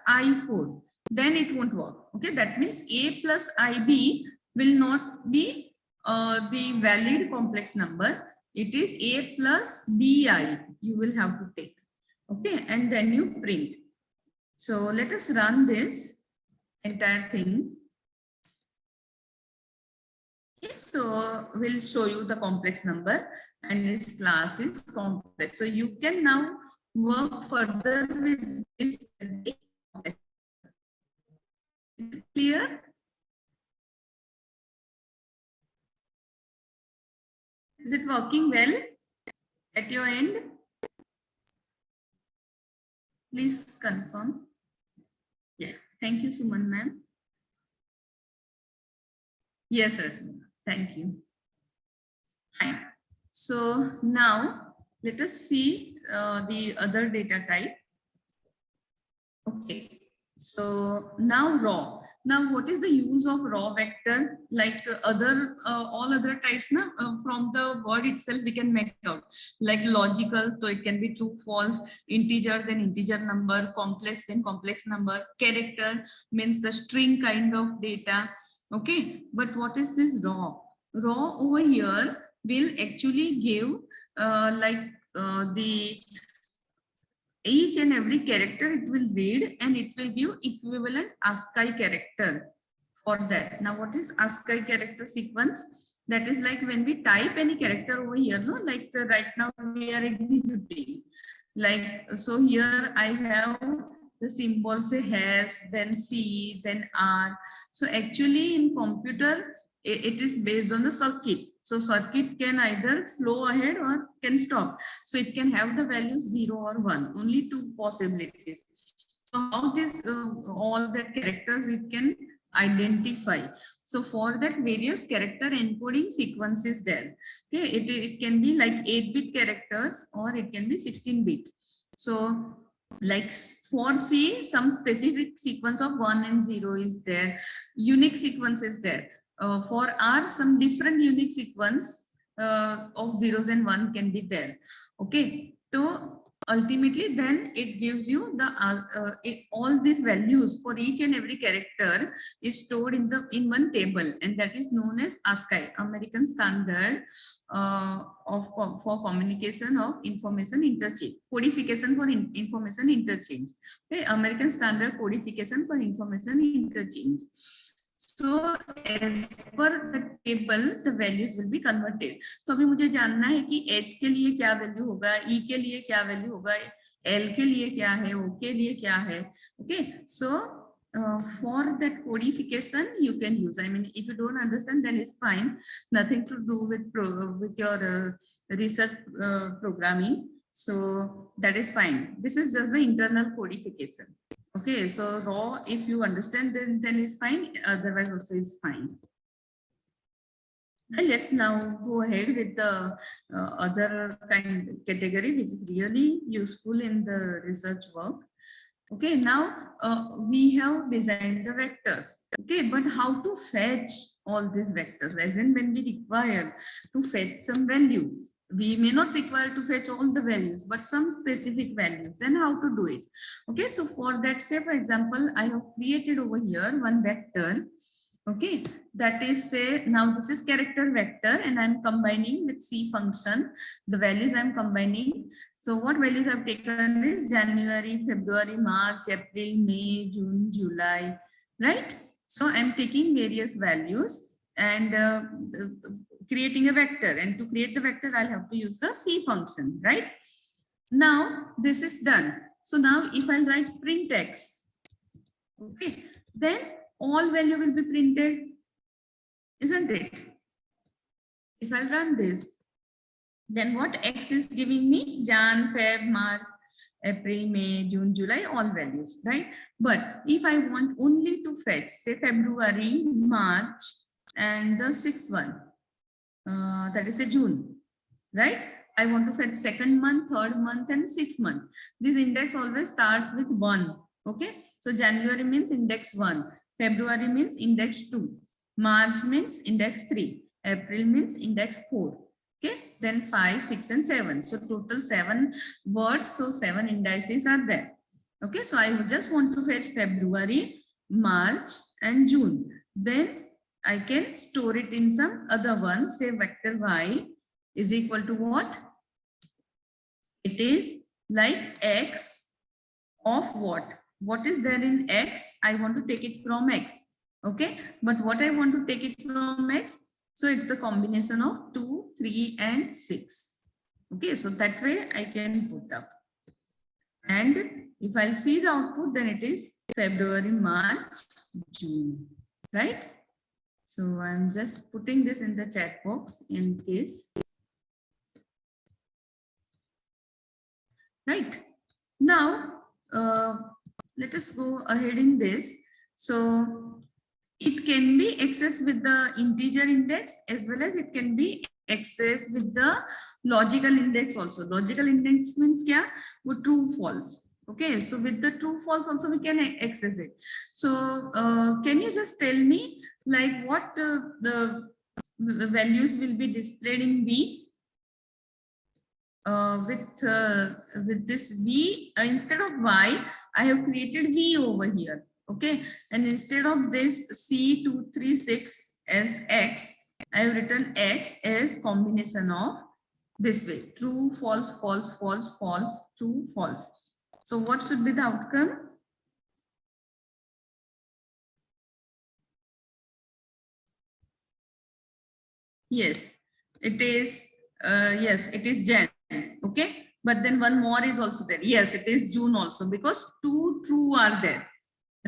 i4, then it won't work. Okay, that means a plus ib will not be the valid complex number. It is a plus bi you will have to take. Okay, and then you print. So let us run this entire thing. Okay, so we'll show you the complex number and its class is complex. So you can now work further with this. Is it clear? Is it working well at your end? Please confirm. Yeah, thank you, Suman ma'am. Yes, thank you. Fine. So now let us see the other data type. Okay, so now raw. Now, what is the use of raw vector? Like all other types, now from the word itself we can make out. Like logical, so it can be true, false, integer, then integer number, complex, then complex number. Character means the string kind of data. Okay, but what is this raw? Raw over here will actually give the each and every character it will read and it will give equivalent ASCII character for that. Now, what is ASCII character sequence? That is like when we type any character over here, no, like right now we are executing. Like, so here I have the symbol say has, then C, then R. So actually in computer, it is based on the circuit. So circuit can either flow ahead or can stop. So it can have the values 0 or 1, only two possibilities. So how this all that characters it can identify. So for that various character encoding sequence is there. Okay, it can be like 8-bit characters or it can be 16-bit. So like for C, some specific sequence of 1 and 0 is there. Unique sequence is there. For R, some different unique sequence of zeros and 1 can be there. Okay, so ultimately then it gives you the all these values for each and every character is stored in one table, and that is known as ASCII, American Standard for communication of information interchange, codification for information interchange. Okay, American Standard codification for information interchange. So as per the table, the values will be converted. तो अभी मुझे जानना है कि H के लिए क्या value होगा, E के लिए क्या वैल्यू होगा, L के लिए क्या है, O के लिए क्या है. Okay, so for that codification you can use. I mean, if you don't understand, then it's fine. Nothing to do with your research programming. So that is fine. This is just the internal codification. Okay, so raw, if you understand, then it's fine. Otherwise, also is fine. And let's now go ahead with the other kind category, which is really useful in the research work. Okay, now we have designed the vectors. Okay, but how to fetch all these vectors? As in when we require to fetch some value, we may not require to fetch all the values, but some specific values. Then how to do it? Okay, so for that, say for example, I have created over here one vector. Okay, that is say now this is character vector and I'm combining with C function. The values I'm combining. So what values I've taken is January, February, March, April, May, June, July, right? So I'm taking various values and creating a vector, and to create the vector I'll have to use the C function, right? Now this is done. So now if I write print X, okay, then all value will be printed, isn't it? If I run this, then what X is giving me? Jan, Feb, March, April, May, June, July, all values, right? But if I want only to fetch, say February, March, and the sixth one, that is a June, right? I want to fetch second month, third month, and sixth month. This index always start with 1. Okay, so January means index 1, February means index 2, March means index 3, April means index 4. Okay, then 5, 6, and 7. So total 7 words. So 7 indices are there. Okay, so I just want to fetch February, March, and June. Then I can store it in some other one. Say vector Y is equal to what? It is like X of what? What is there in X? I want to take it from X. Okay, but what I want to take it from X? So it's a combination of 2, 3, and 6. Okay, so that way I can put up. And if I see the output, then it is February, March, June, right? So I'm just putting this in the chat box in case. Right. Now, let us go ahead in this. So it can be accessed with the integer index as well as it can be accessed with the logical index also. Logical index means kya? वो true false. Okay, so with the true false also we can access it. So can you just tell me like what the values will be displayed in V? With this V, instead of Y, I have created V over here. Okay, and instead of this C236 as X, I have written X as combination of this way: true, false, false, false, false, true, false. So what should be the outcome? Yes, it is. Yes, it is Jan. Okay, but then one more is also there. Yes, it is June also, because two true are there,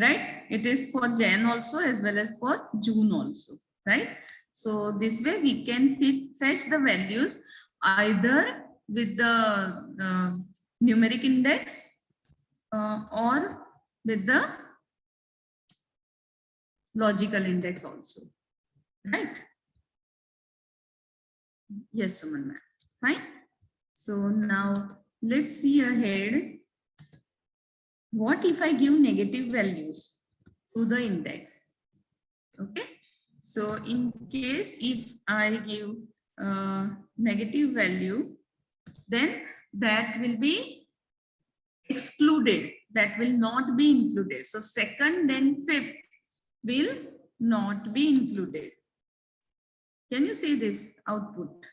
right? It is for Jan also as well as for June also, right? So this way we can fetch the values either with the numeric index or with the logical index also, right? Yes, Suman ma'am. Fine. So now let's see ahead. What if I give negative values to the index? Okay. So in case if I give negative value, then that will be excluded. That will not be included. So second and fifth will not be included. Can you see this output?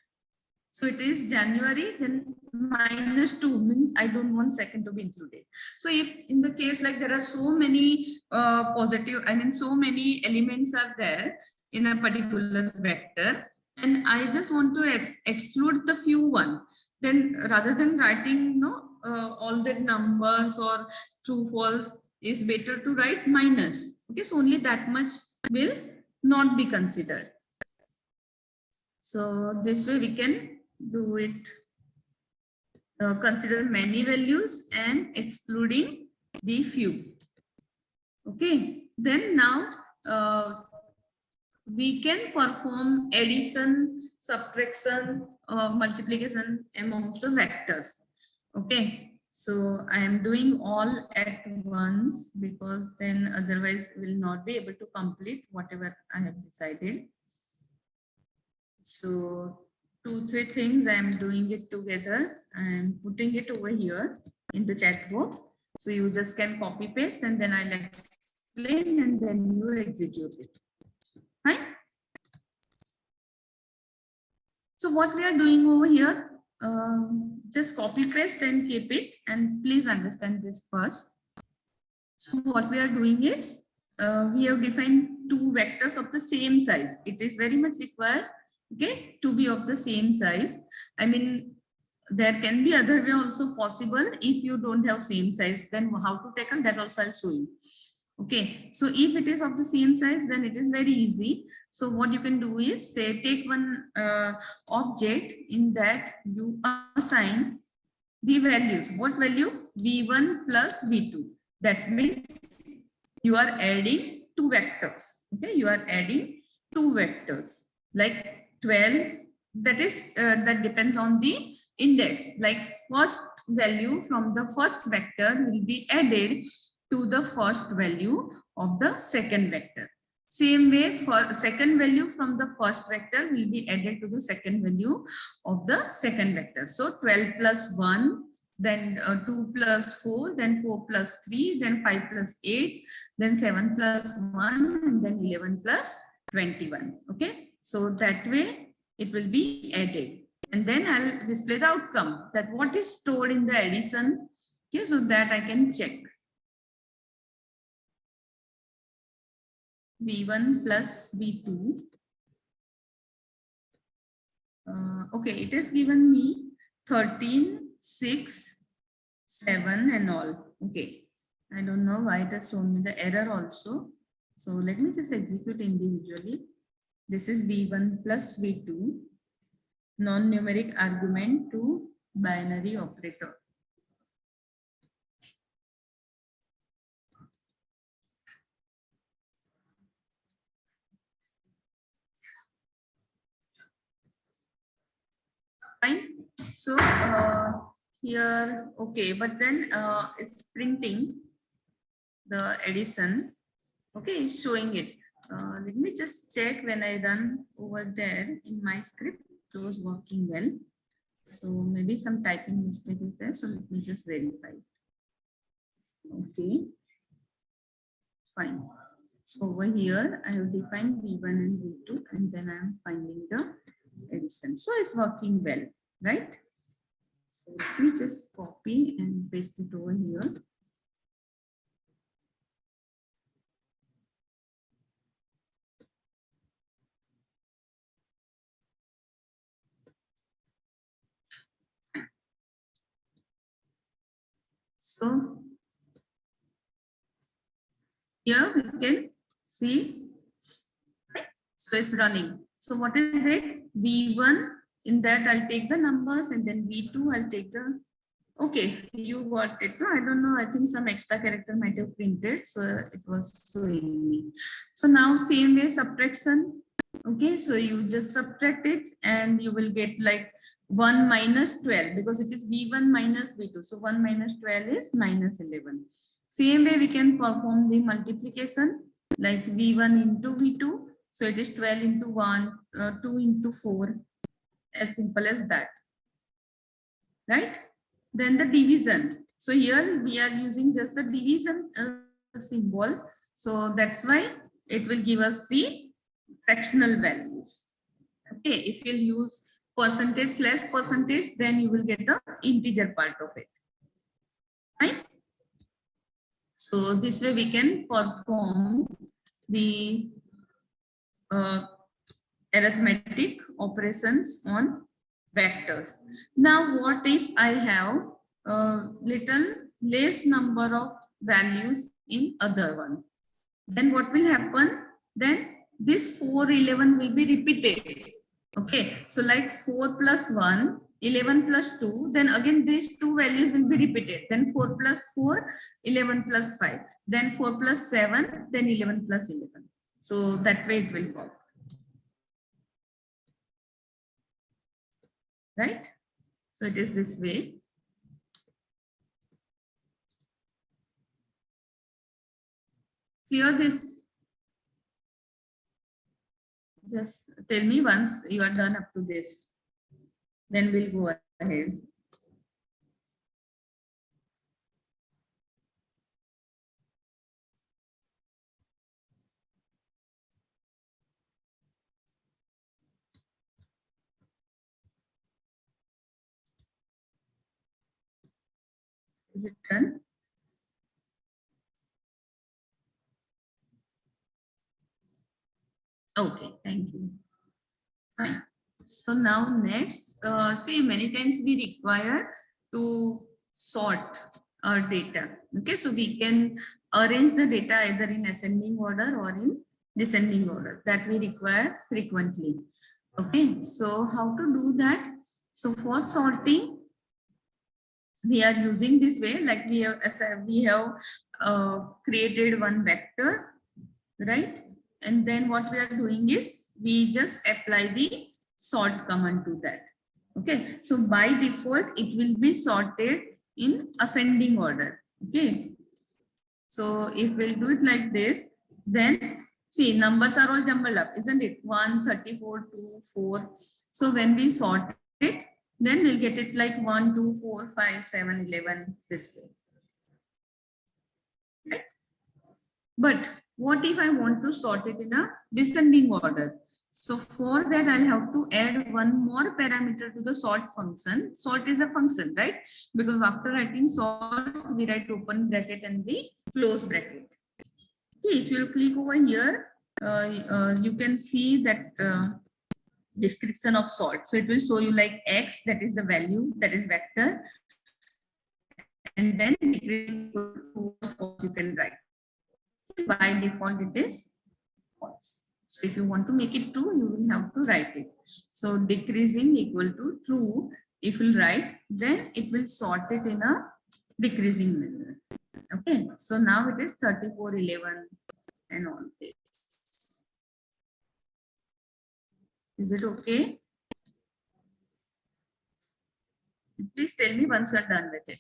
So it is January, then -2 means I don't want second to be included. So if in the case like there are so many positive, I mean so many elements are there in a particular vector, and I just want to exclude the few one, then rather than writing all the numbers or true false, is better to write minus. Okay, so only that much will not be considered. So this way we can do it, consider many values and excluding the few. Okay, then now we can perform addition, subtraction, multiplication amongst the vectors. Okay, so I am doing all at once because then otherwise we will not be able to complete whatever I have decided. So 2-3 things I am doing it together and putting it over here in the chat box. So you just can copy paste and then I'll explain and then you execute it. Right? So what we are doing over here, just copy paste and keep it, and please understand this first. So what we are doing is we have defined two vectors of the same size. It is very much required, okay, to be of the same size. I mean, there can be other way also possible. If you don't have same size, then how to tackle that also I'll show you. Okay, so if it is of the same size, then it is very easy. So what you can do is say take one object, in that you assign the values. What value? V1 plus V2. That means you are adding two vectors. Okay, you are adding two vectors like 12. That is that depends on the index. Like first value from the first vector will be added to the first value of the second vector. Same way, for second value from the first vector will be added to the second value of the second vector. So 12 plus 1, then 2 plus 4, then 4 plus 3, then 5 plus 8, then 7 plus 1, and then 11 plus 21. Okay, so that way it will be added. And then I'll display the outcome, that what is stored in the addition. Okay, so that I can check. V1 plus V2. Okay, it has given me 13, 6, 7 and all. Okay, I don't know why it has shown me the error also. So let me just execute individually. This is V1 plus V2, non-numeric argument to binary operator. Fine. So here, okay, but then it's printing the addition. Okay, it's showing it. Let me just check when I run over there in my script. It was working well. So maybe some typing mistake is there. So let me just verify. Okay, fine. So over here, I have defined V1 and V2, and then I'm finding the addition. So it's working well, right? So let me just copy and paste it over here. So here we can see, so it's running. So what is it? V1, in that I'll take the numbers, and then V2, I'll take the, okay, you got it. No, I don't know. I think some extra character might have printed. So it was showing me. So now same way subtraction. Okay, so you just subtract it and you will get like 1 minus 12 because it is V1 minus V2. So 1 minus 12 is minus 11. Same way we can perform the multiplication like V1 into V2. So it is 12 into 1, 2 into 4, as simple as that, right? Then the division. So here we are using just the division symbol. So that's why it will give us the fractional values. Okay, if you use percentage slash percentage, then you will get the integer part of it, right? So this way we can perform the arithmetic operations on vectors. Now, what if I have a little less number of values in other one? Then what will happen? Then this 4, 11 will be repeated. Okay, so like 4 plus 1, 11 plus 2, then again these two values will be repeated. Then 4 plus 4, 11 plus 5, then 4 plus 7, then 11 plus 11. So that way it will work. Right? So it is this way. Clear this? Just tell me once you are done up to this. Then we'll go ahead. Is it done? Okay, thank you. Fine. So now next, see, many times we require to sort our data. Okay, so we can arrange the data either in ascending order or in descending order, that we require frequently. Okay, so how to do that? So for sorting, we are using this way, like we have created one vector, right? And then what we are doing is we just apply the sort command to that. Okay, so by default it will be sorted in ascending order. Okay, so if we'll do it like this, then see, numbers are all jumbled up, isn't it? 1, 34, 2, 4. So when we sort it, then we'll get it like 1, 2, 4, 5, 7, 11 this way. Right? But what if I want to sort it in a descending order? So for that, I'll have to add one more parameter to the sort function. Sort is a function, right? Because after writing sort, we write open bracket and the close bracket. Okay, if you click over here, you can see that description of sort. So it will show you like X, that is the value, that is vector. And then you can write. By default, it is false. So if you want to make it true, you will have to write it. So decreasing equal to true. If you write, then it will sort it in a decreasing manner. Okay. So now it is 34, 11 and all this. Is it okay? Please tell me once you're done with it.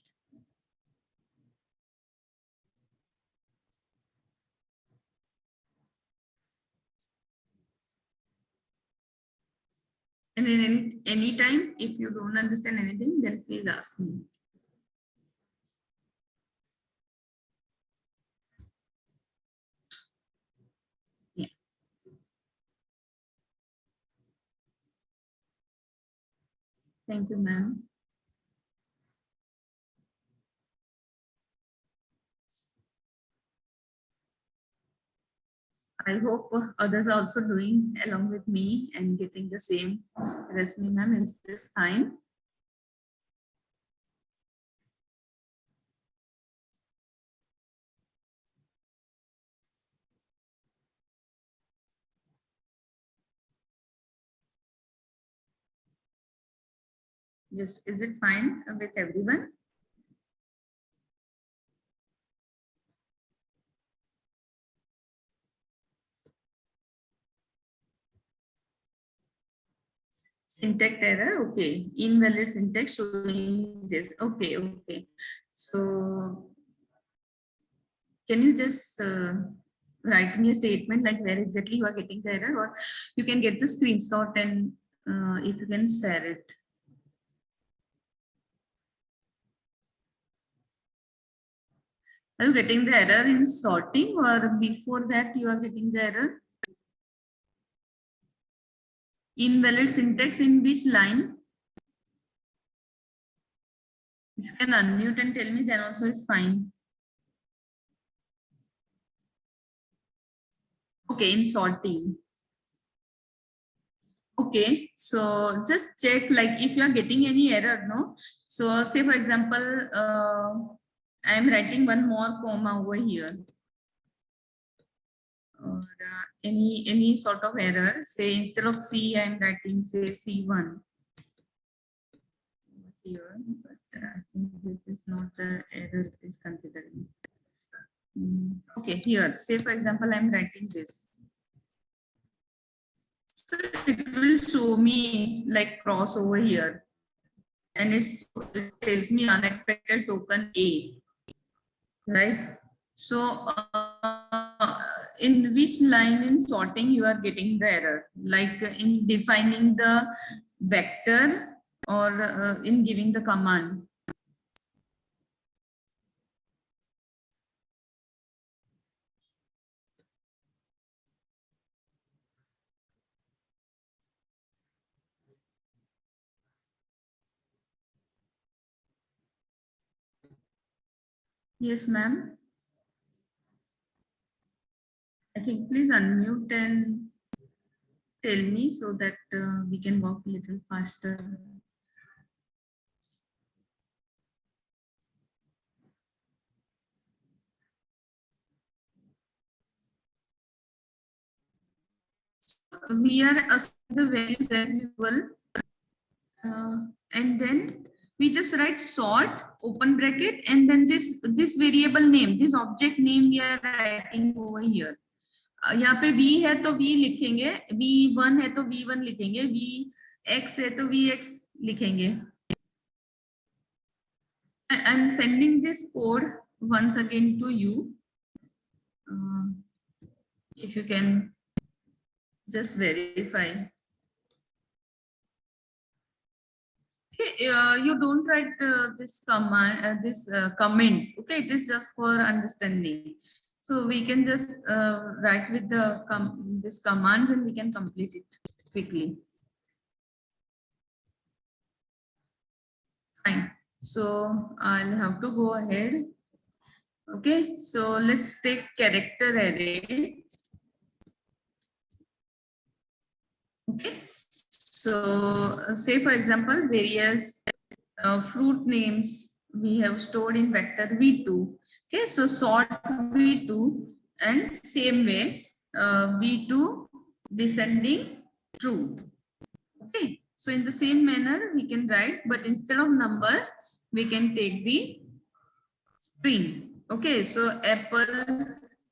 And in any time, if you don't understand anything, then please ask me. Yeah. Thank you, ma'am. I hope others are also doing along with me and getting the same. Rasmi ma'am, is this fine? Yes, is it fine with everyone? Syntax error, okay. Invalid syntax showing this. Okay, okay. So can you just write me a statement like where exactly you are getting the error, or you can get the screenshot and if you can share it. Are you getting the error in sorting, or before that you are getting the error? Invalid syntax in which line? If you can unmute and tell me, then also is fine. Okay, in sorting. Okay, so just check like if you are getting any error, no? So say for example, I am writing one more comma over here. Or any sort of error. Say instead of C, I am writing say C1 here, but I think this is not the error it is considering. Okay, here, say for example, I am writing this. So it will show me like cross over here, and it tells me unexpected token A, right? So in which line in sorting you are getting the error, like in defining the vector or in giving the command? Yes, ma'am. I think please unmute and tell me so that we can walk a little faster. We are assigning the values as usual, and then we just write sort open bracket, and then this variable name, this object name we are writing over here. यहाँ पे v है तो v लिखेंगे, v1 है तो v1 लिखेंगे, vx है तो vx लिखेंगे. I'm sending this code once again to you. If you can just verify. Okay, you don't write this command, comments. Okay, it is just for understanding. So we can just write with the this commands and we can complete it quickly. Fine. So I'll have to go ahead. Okay, so let's take character array. Okay, so say for example, various fruit names we have stored in vector v2. Okay, so sort v2, and same way v2 descending true. Okay, so in the same manner we can write, but instead of numbers we can take the string. Okay, so apple,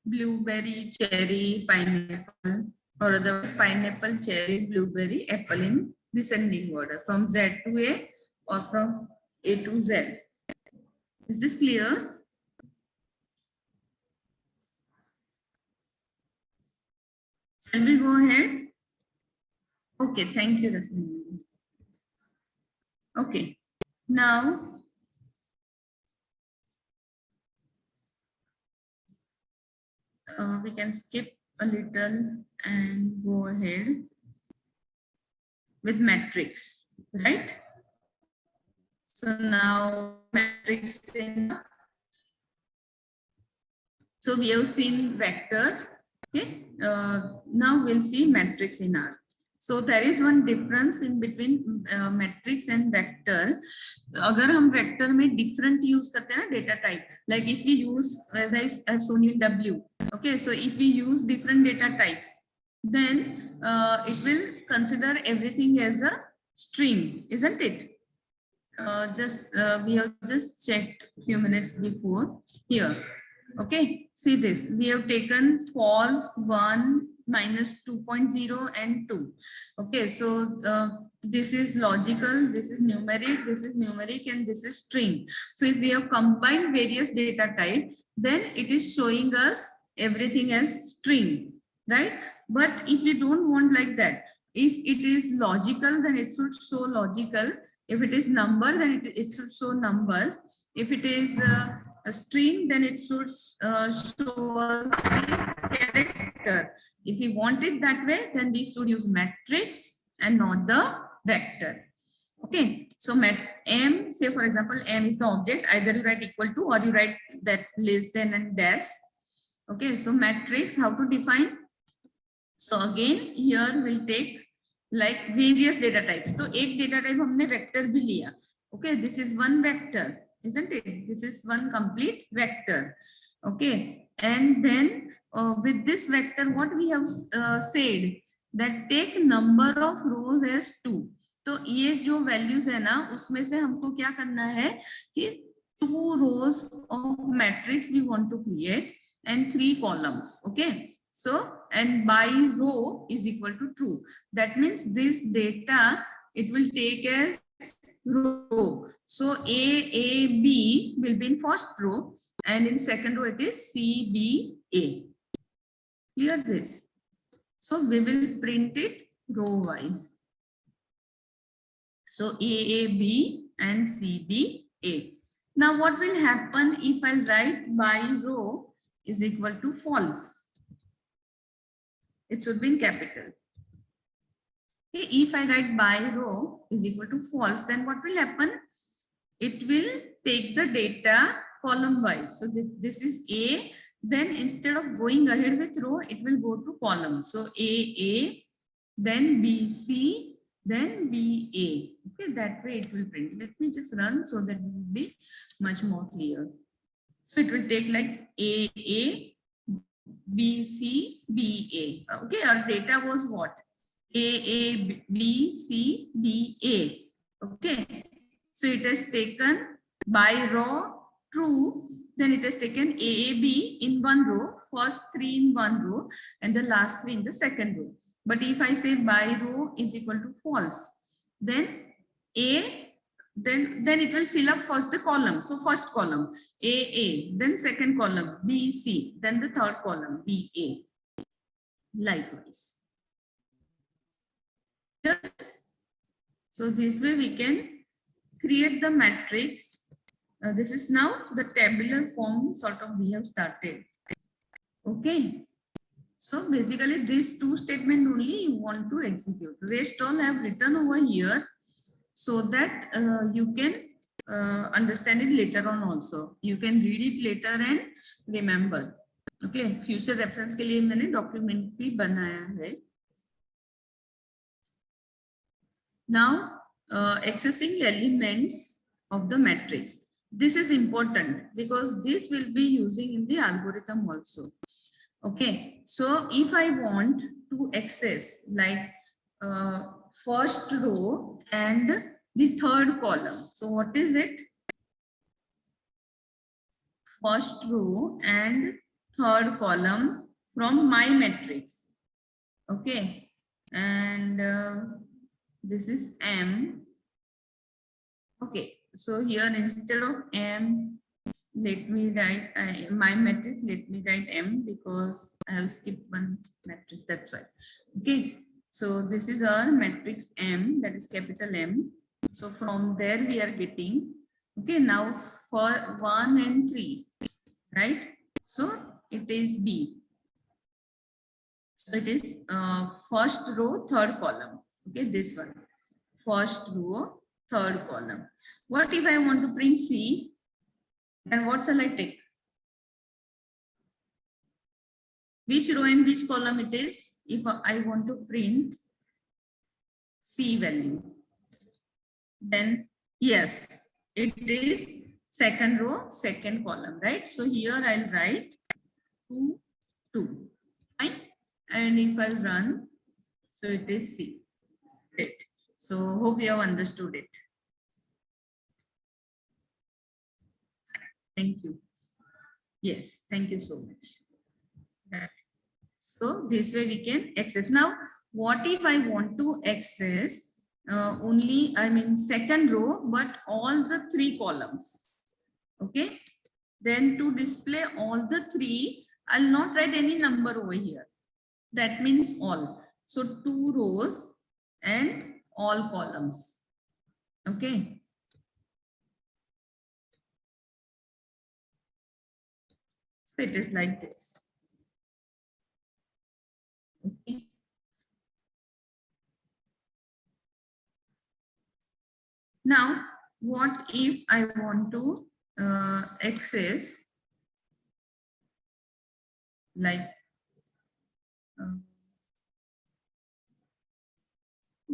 blueberry, cherry, pineapple, or otherwise pineapple, cherry, blueberry, apple in descending order from Z to A or from A to Z. Is this clear? Shall we go ahead? Okay, thank you, Rasmi. Okay, now we can skip a little and go ahead with matrix, right? So now matrix in. So we have seen vectors. Okay, now we'll see matrix in R. So there is one difference in between matrix and vector. अगर हम vector में different use करते हैं ना data type, like if we use, as I have shown you in W, okay, so if we use different data types, then it will consider everything as a string, isn't it? We have just checked a few minutes before here. Okay, see this. We have taken false, 1, minus 2.0 and 2. Okay, so this is logical, this is numeric, and this is string. So if we have combined various data type, then it is showing us everything as string, right? But if you don't want like that, if it is logical, then it should show logical. If it is number, then it should show numbers. If it is a string, then it should show us the character. If we want it that way, then we should use matrix and not the vector. Okay, so M, say for example, M is the object, either you write equal to or you write that less than and dash. Okay, so matrix, how to define? So again, here we'll take like various data types. So एक data type हमने vector भी लिया. Okay, this is one vector, isn't it? This is one complete vector. Okay, and then with this vector, what we have said that take number of rows as 2. तो ये जो values है ना, उसमें से हमको क्या करना है कि 2 rows of matrix we want to create and 3 columns. Okay. So, and by row is equal to true. That means this data, it will take as row. So A, B will be in first row and in second row it is C, B, A. Clear this? So we will print it row wise. So A, B and C, B, A. Now what will happen if I write by row is equal to false? It should be in capital. Okay, if I write by row is equal to false, then what will happen? It will take the data column wise. So this is A. Then instead of going ahead with row, it will go to column. So A, then B, C, then B, A. Okay, that way it will print. Let me just run so that it will be much more clear. So it will take like A, B, C, B, A. Okay, our data was what? A, B, C, B, A. Okay, so it has taken by row true, then it has taken A, B in one row, first 3 in one row, and the last 3 in the second row. But if I say by row is equal to false, then A, then it will fill up first the column. So first column A, then second column B, C, then the third column B, A. Likewise. Yes. So this way we can create the matrix. This is now the tabular form sort of we have started. Okay. So basically these 2 statements only you want to execute. Rest all I have written over here so that you can understand it later on also. You can read it later and remember. Okay, future reference के लिए मैंने document भी बनाया है. Now, accessing elements of the matrix. This is important because this will be using in the algorithm also. Okay, so if I want to access like first row and the third column. So what is it? First row and third column from my matrix. Okay, and this is M. Okay, so here instead of M, let me write my matrix, let me write M because I have skipped one matrix, that's why. Okay, so this is our matrix M, that is capital M. So from there we are getting, okay, now for 1 and 3, right? So it is B. So it is first row, third column. Okay, this one. First row, third column. What if I want to print C? Then what shall I take? Which row and which column it is? If I want to print C value, then yes, it is second row, second column, right? So here I'll write 2, 2, fine. And if I run, so it is C. Great. So hope you have understood it. Thank you. Yes, thank you so much. So this way we can access. Now, what if I want to access only, I mean, second row, but all the 3 columns? Okay. Then to display all the 3, I'll not write any number over here. That means all. So 2 rows and all columns. Okay. So it is like this. Okay. Now, what if I want to access like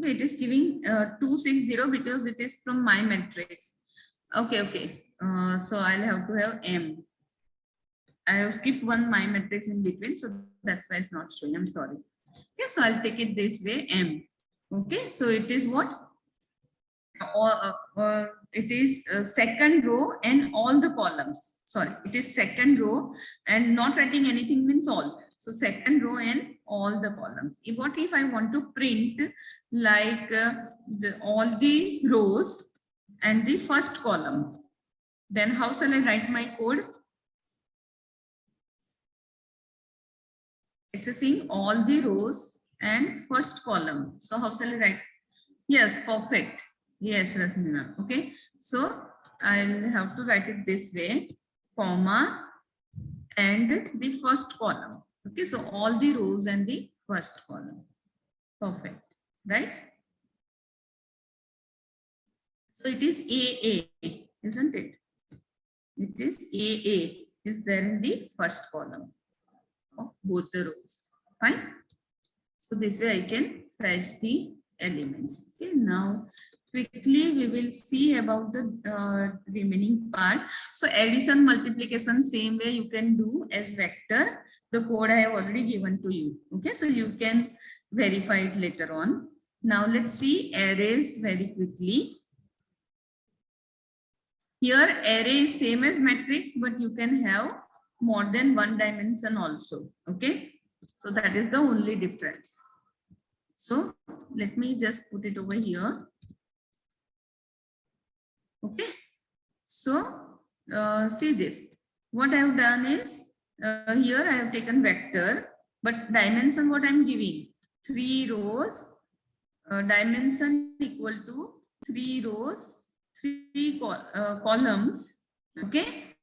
it is giving 260 because it is from my matrix. Okay, okay. So I'll have to have M. I have skipped one my matrix in between, so that's why it's not showing. I'm sorry. Okay, so I'll take it this way, M. Okay, so it is what? It is second row and all the columns. Sorry, it is second row and not writing anything means all. So second row and all the columns. What if I want to print like all the rows and the first column? Then how shall I write my code? Accessing all the rows and first column. So how shall I write? Yes, perfect. Yes, Rasmina. Okay. So I'll have to write it this way, comma, and the first column. Okay. So all the rows and the first column. Perfect. Right? So it is AA, isn't it? It is AA is there in the first column of both the rows. Fine. So this way I can fetch the elements. Okay. Now quickly we will see about the remaining part. So addition, multiplication, same way you can do as vector. The code I have already given to you. Okay. So you can verify it later on. Now let's see arrays very quickly. Here array is same as matrix, but you can have more than one dimension also. Okay. So that is the only difference. So let me just put it over here. Okay. So see this. What I have done is here I have taken vector, but dimension what I am giving 3 rows, dimension equal to 3 rows, 3 columns. Okay,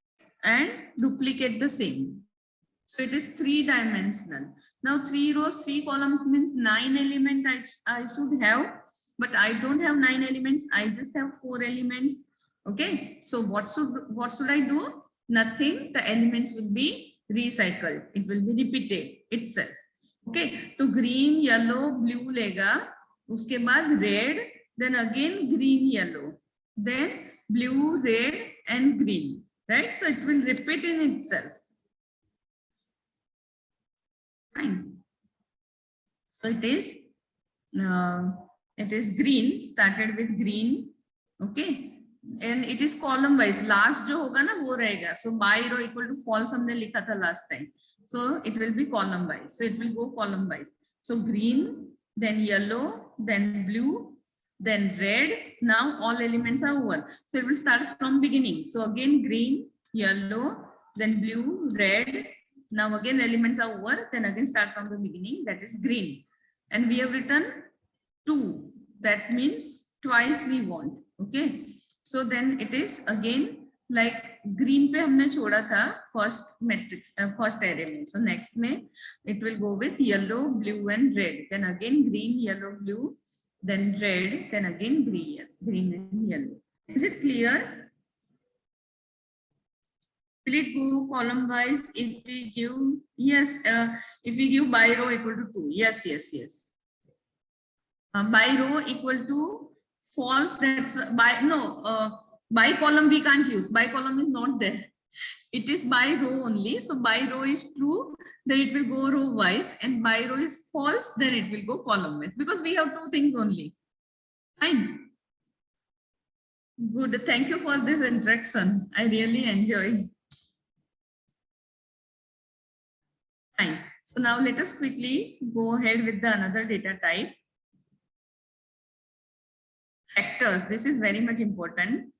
and duplicate the same. So it is 3 dimensional. Now 3 rows, 3 columns means 9 elements I should have, but I don't have 9 elements. I just have 4 elements. Okay. So what should I do? Nothing. The elements will be recycled. It will be repeated itself. Okay. So green, yellow, blue lega. Uske baad red. Then again green, yellow. Then blue, red, and green. Right. So it will repeat in itself. Fine. So it is green, started with green. Okay, and it is column wise. Last जो होगा ना वो रहेगा. So by row equal to false हमने लिखा था last time. So it will be column wise. So it will go column wise. So green, then yellow, then blue, then red. Now all elements are over. So it will start from beginning. So again green, yellow, then blue, red. Now again elements are over, then again start from the beginning, that is green. And we have written 2. That means twice we want. Okay. So then it is again like green पे हमने छोड़ा था first matrix, first array में. So next में it will go with yellow, blue and red. Then again green, yellow, blue, then red, then again green and yellow. Is it clear? Will it go column wise if we give, yes, if we give by row equal to 2? Yes, yes, yes. By row equal to false, that's by, no, by column we can't use. By column is not there. It is by row only. So by row is true, then it will go row wise, and by row is false, then it will go column wise, because we have 2 things only. Fine. Good. Thank you for this introduction. I really enjoy. Fine. So now let us quickly go ahead with the another data type. Factors. This is very much important.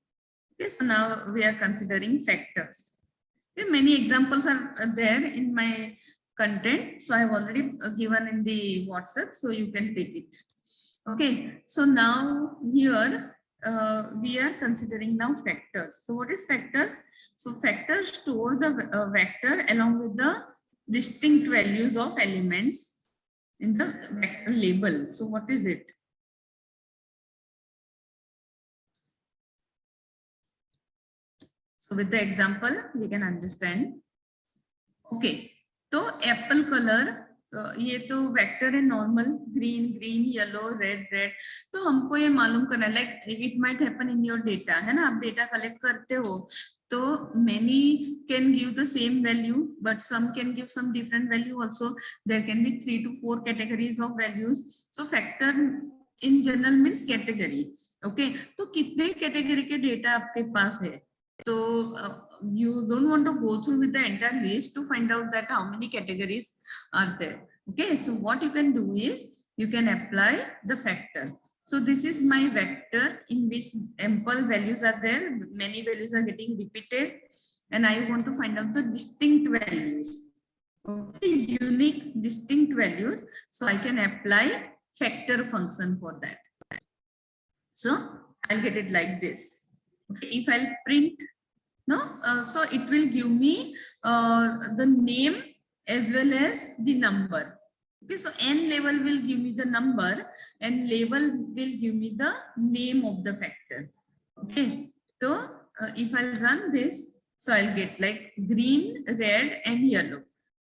Okay, so now we are considering factors. Okay, many examples are there in my content. So I have already given in the WhatsApp, so you can take it. Okay, so now here we are considering now factors. So what is factors? So factors store the vector along with the distinct values of elements in the vector label. So what is it? So with the example, we can understand. Okay, so apple color, ये तो vector है normal, green green, yellow, red red. तो हमको ये मालूम करना है, like it might happen in your data, है ना, आप डेटा कलेक्ट करते हो, तो many can give the same value, but some can give some different value also. There can be 3 to 4 categories of values. So factor in general means category. Okay, तो कितने category के data आपके पास है? So you don't want to go through with the entire list to find out that how many categories are there. Okay, so what you can do is you can apply the factor. So this is my vector in which ample values are there. Many values are getting repeated, and I want to find out the distinct values. Okay, unique distinct values. So I can apply factor function for that. So I'll get it like this. Okay, if I'll print, so it will give me the name as well as the number. Okay, so n level will give me the number and label will give me the name of the factor. Okay, so if I'll run this, so I'll get like green, red and yellow.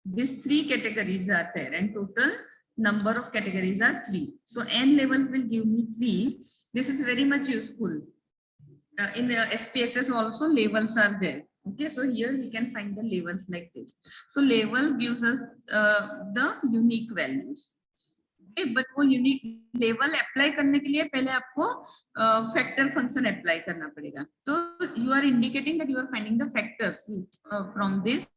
These 3 categories are there and total number of categories are 3. So n levels will give me 3. This is very much useful. In the SPSS also labels are there. Okay, so here we can find the labels like this. So label gives us the unique values. Okay, but वो unique label apply करने के लिए पहले आपको factor function apply करना पड़ेगा. So you are indicating that you are finding the factors from this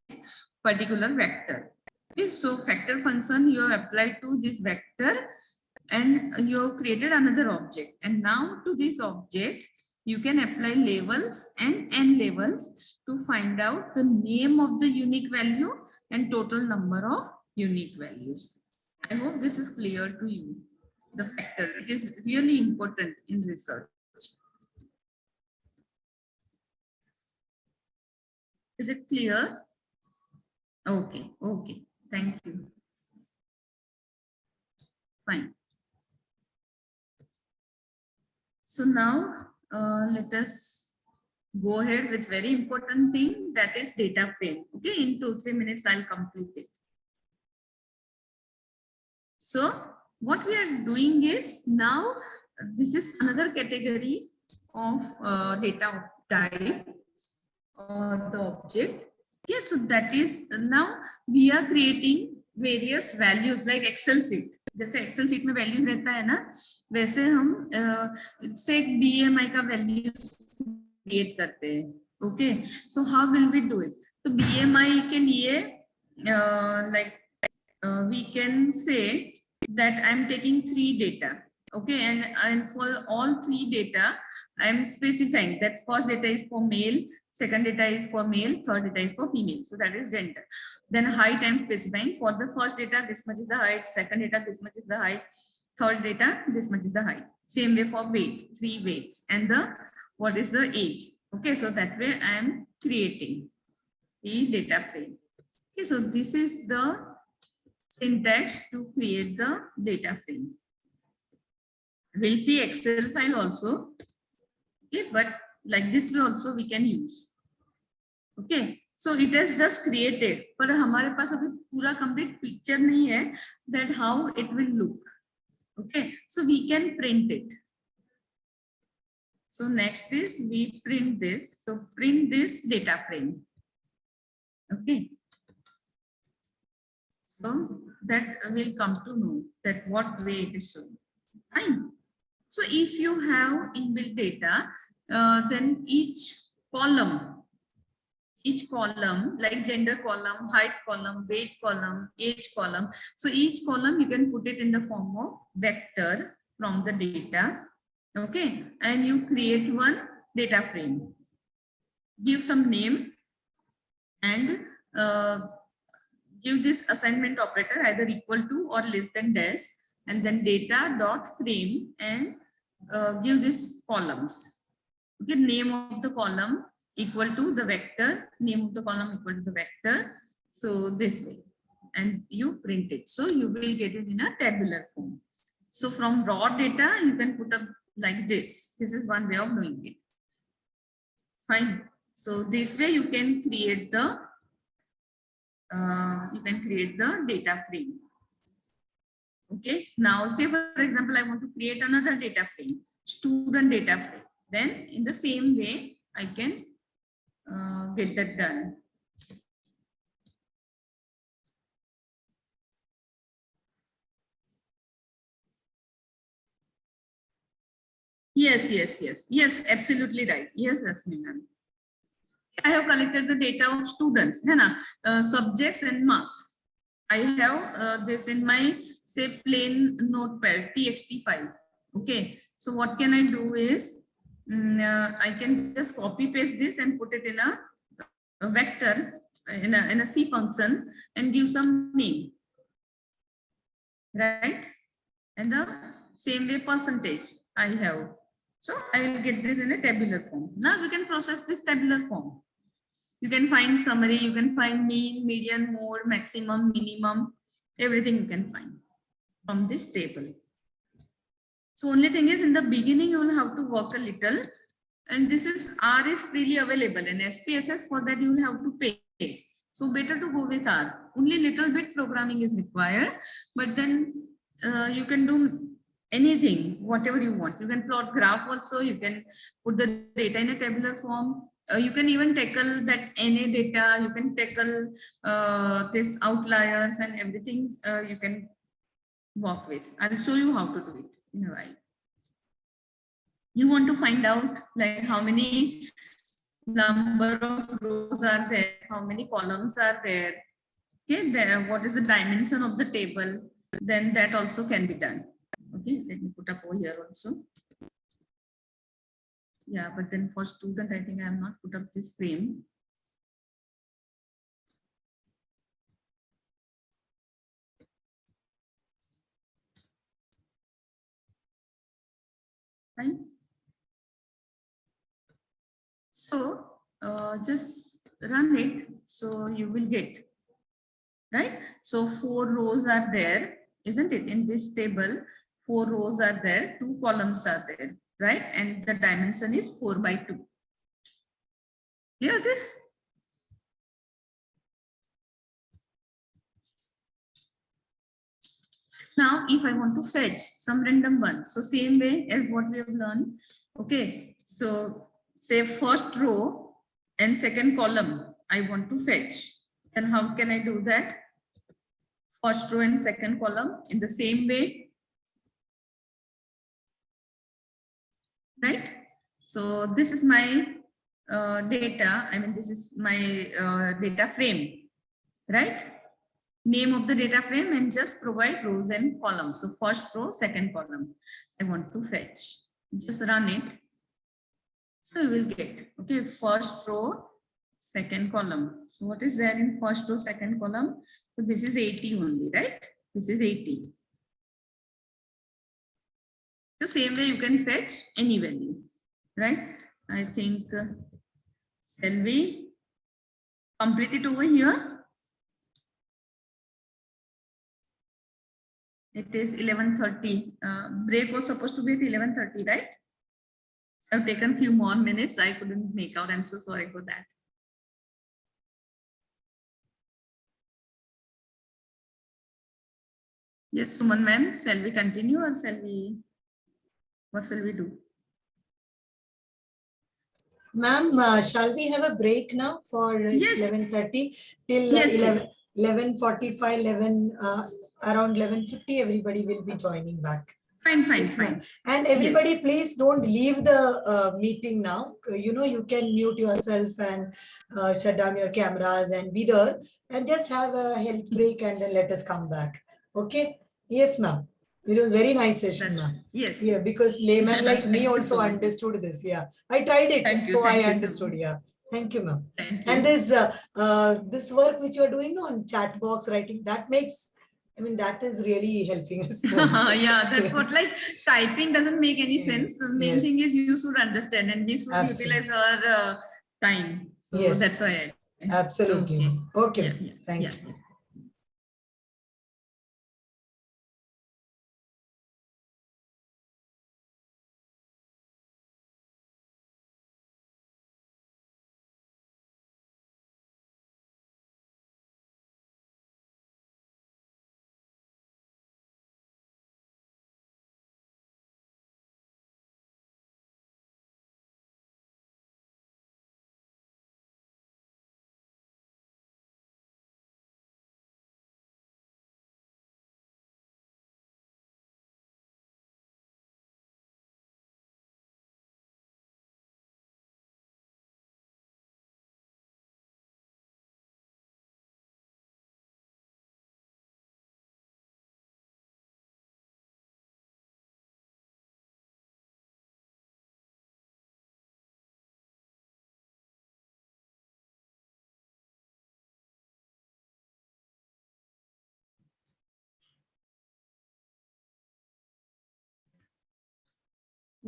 particular vector. Okay, so factor function you have applied to this vector and you have created another object. And now to this object, you can apply labels and n labels to find out the name of the unique value and total number of unique values. I hope this is clear to you. The factor, it is really important in research. Is it clear? Okay, okay. Thank you. Fine. So now let us go ahead with very important thing, that is data frame. Okay, in 2-3 minutes I'll complete it. So what we are doing is now this is another category of data type or the object. Yeah, so that is now we are creating various values like Excel sheet. जैसे Excel sheet में values रहता है ना, वैसे हम से एक BMI का values create करते हैं. Okay, so how will we do it? तो BMI के लिए like we can say that I'm taking 3 data. Okay, and for all three data, I am specifying that first data is for male, second data is for male, third data is for female. So that is gender. Then height I am specifying for the first data, this much is the height, second data, this much is the height, third data, this much is the height. Same way for weight, 3 weights, and the what is the age. Okay, so that way I am creating the data frame. Okay, so this is the syntax to create the data frame. We'll see Excel file also. Okay, but like this way also we can use. Okay, so it has just created, but हमारे पास अभी पूरा complete picture नहीं है that how it will look. Okay, so we can print it. So next is we print this. So print this data frame. Okay. So that we'll come to know that what way it is shown. Fine. So if you have inbuilt data, then each column like gender column, height column, weight column, age column. So each column you can put it in the form of vector from the data. Okay, and you create one data frame. Give some name and give this assignment operator either equal to or less than dash, and then data dot frame, and give this columns. Okay, name of the column equal to the vector, name of the column equal to the vector. So this way, and you print it. So you will get it in a tabular form. So from raw data, you can put up like this. This is one way of doing it. Fine. So this way you can create the data frame. Okay. Now say for example, I want to create another data frame, student data frame. Then in the same way, I can get that done. Yes, absolutely right. Yes, Rasmi ma'am. I have collected the data of students, subjects and marks. I have this in my say plain notepad txt file. Okay, so what can I do is I can just copy paste this and put it in a vector in a C function and give some name, right? And the same way percentage I have. So I will get this in a tabular form. Now we can process this tabular form. You can find summary, you can find mean, median, mode, maximum, minimum, everything you can find from this table. So only thing is in the beginning you will have to work a little, and this is R is freely available, and SPSS for that you will have to pay. So better to go with R. Only little bit programming is required, but then you can do anything, whatever you want. You can plot graph also, you can put the data in a tabular form. You can even tackle that NA data, you can tackle this outliers and everything you can work with. I'll show you how to do it in a while. You want to find out like how many number of rows are there, how many columns are there, okay, what is the dimension of the table, then that also can be done. Okay, let me put up over here also. Yeah, but then for student, I think I have not put up this frame. Fine. So just run it. So you will get, right? So 4 rows are there, isn't it? In this table, 4 rows are there, 2 columns are there, right? And the dimension is 4 by 2. Clear this? Now, if I want to fetch some random one, so same way as what we have learned. Okay, so say first row and second column, I want to fetch. Then how can I do that? First row and second column in the same way, right? So this is my data. I mean, this is my data frame, right? name of the data frame and just provide rows and columns. So first row, second column. I want to fetch. Just run it. So you will get, okay, first row, second column. So what is there in first row, second column? So this is 80 only, right? This is 80. The same way you can fetch any value, right? I think, shall we complete it over here? It is 11:30. Break was supposed to be at 11:30, right? I've taken few more minutes. I couldn't make out. I'm so sorry for that. Yes, Suman ma'am, shall we continue or shall we, what shall we do? Ma'am, shall we have a break now for Yes. 11:30 till Yes, 11:45, around 11:50, everybody will be joining back. Fine, fine, Yes, ma'am. fine. And everybody, please don't leave the meeting now. You can mute yourself and shut down your cameras and be there and just have a health break and then let us come back. Okay? Yes, ma'am. It was very nice session, ma'am. Yes. Yeah, because layman like Thank me you also so much. understood this. Yeah, I tried it, Thank you, so thank I you so understood. much. Yeah, thank you, ma'am. Thank you. And this work which you are doing on chat box writing, that makes, I mean, that is really helping us. So. Yeah, that's what, like, typing doesn't make any Yeah, sense. The main thing yes. is you should understand and we should Absolutely. utilize our time. So Yes. that's why Absolutely. Okay. ma'am. Okay, Yeah, ma'am. yeah, Thank yeah. you.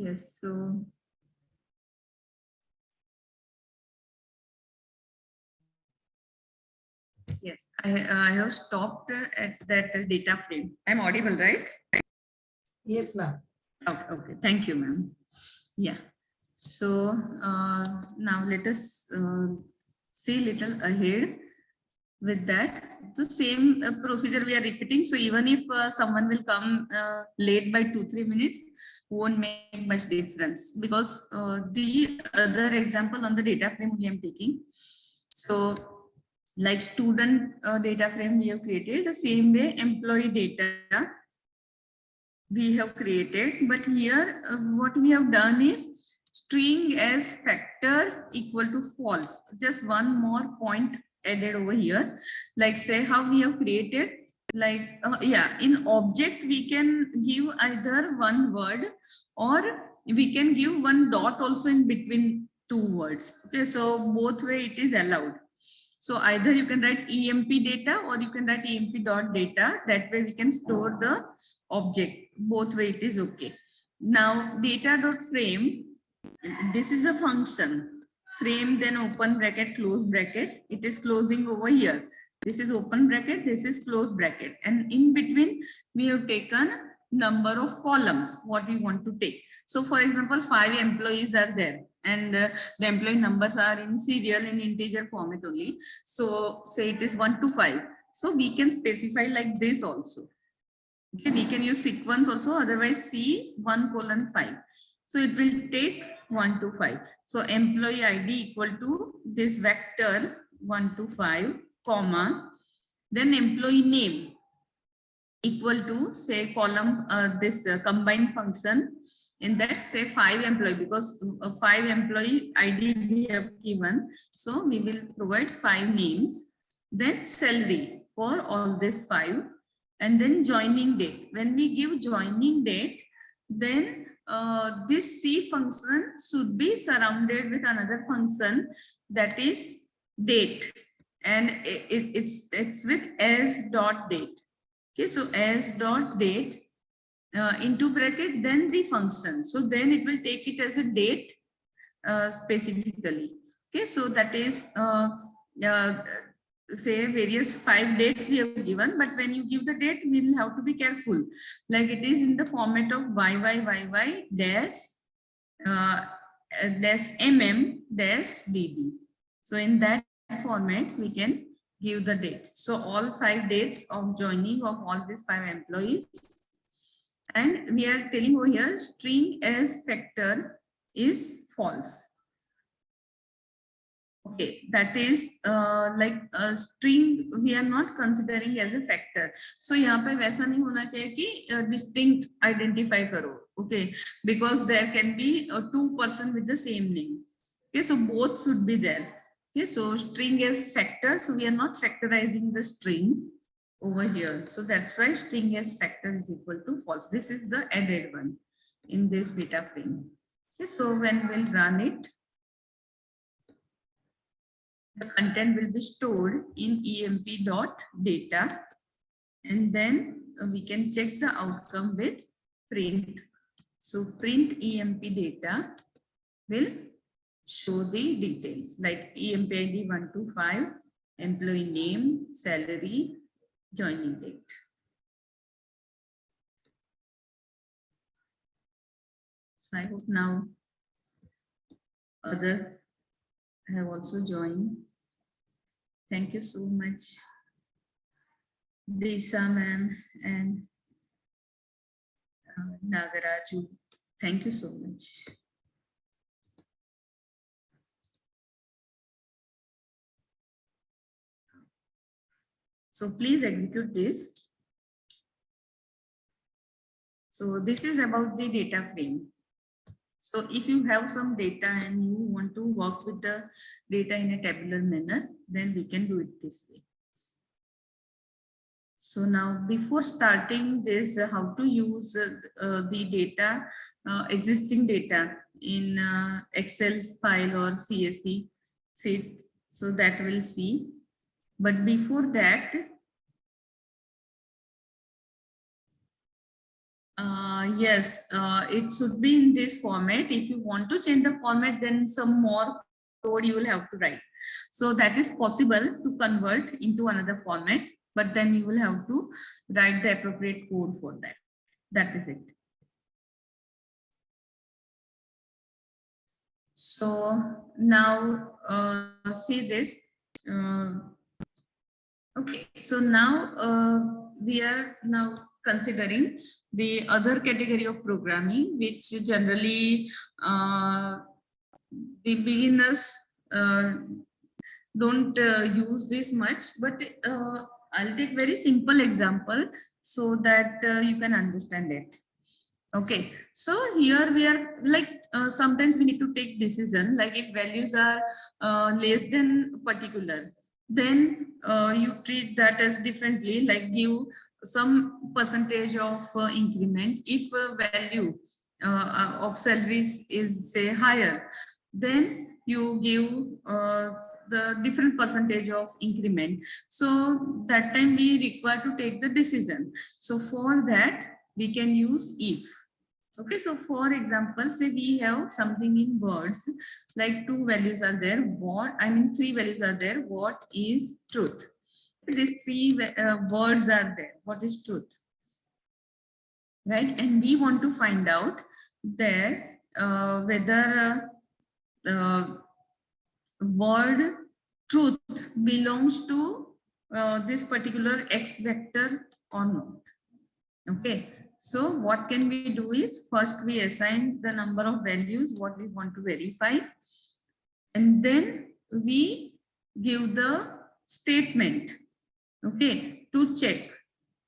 Yes, so yes, I have stopped at that data frame. I'm audible, right? Yes, ma'am. Okay, okay. Thank you, ma'am. Yeah. So now let us see little ahead with that. The same procedure we are repeating. So even if someone will come late by 2-3 minutes, won't make much difference, because the other example on the data frame we am taking. So like student data frame we have created, the same way employee data we have created, but here what we have done is string as factor equal to false. Just one more point added over here, like say how we have created, like yeah, in object we can give either one word or we can give one dot also in between two words. Okay, so both way it is allowed. So either you can write emp data or you can write emp dot data. That way we can store the object. Both way it is okay. Now data dot frame, this is a function. Frame, then open bracket, close bracket. It is closing over here. This is open bracket, this is close bracket. And in between we have taken number of columns, what we want to take. So for example, 5 employees are there and the employee numbers are in serial in integer format only. So say it is 1 to 5. So we can specify like this also. Okay, we can use sequence also, otherwise C1:5. So it will take 1 to 5. So employee ID equal to this vector 1 to 5, comma, then employee name equal to say column this combined function, in that say 5 employee, because 5 employee ID we have given, so we will provide 5 names. Then salary for all these 5. And then joining date. When we give joining date, then this C function should be surrounded with another function that is date, and it's with as dot date. Okay, so as dot date into bracket, then the function. So then it will take it as a date specifically. Okay, so that is say various 5 dates we have given, but when you give the date, we will have to be careful. Like it is in the format of YY dash dash dash DD. So in that format, we can give the date. So all 5 dates of joining of all these 5 employees. And we are telling over here string as factor is false. Okay, that is like a string we are not considering as a factor. So यहाँ पे वैसा नहीं होना चाहिए कि distinct identify करो. Okay, because there can be 2 person with the same name. Okay, so both should be there. Okay, so string as factor. So we are not factorizing the string over here. So that's why string as factor is equal to false. This is the added one in this data frame. Okay, so when we'll run it, the content will be stored in emp.data, and then we can check the outcome with print. So print emp data will show the details like emp id 125, employee name, salary, joining date. So I hope now others have also joined. Thank you so much, Disa ma'am and Nagaraju. Thank you so much. So please execute this. So this is about the data frame. So if you have some data and you want to work with the data in a tabular manner, then we can do it this way. So now before starting this, how to use the data, existing data in Excel file or CSV sheet, so that we'll see. But before that, yes, it should be in this format. If you want to change the format, then some more code you will have to write. So that is possible to convert into another format, but then you will have to write the appropriate code for that. That is it. So now see this. Okay, so now we are now considering the other category of programming, which generally the beginners don't use this much, but I'll take very simple example so that you can understand it. Okay, so here we are like sometimes we need to take decision, like if values are less than particular, then you treat that as differently, like give some percentage of increment. If a value of salaries is say higher, then you give the different percentage of increment. So that time we require to take the decision. So for that we can use if. Okay, so for example, say we have something in words, like 2 values are there. What, I mean 3 values are there. What is truth? These 3 words are there. What is truth? Right, and we want to find out that whether word truth belongs to this particular X vector or not. Okay, so what can we do is first we assign the number of values what we want to verify, and then we give the statement, okay, to check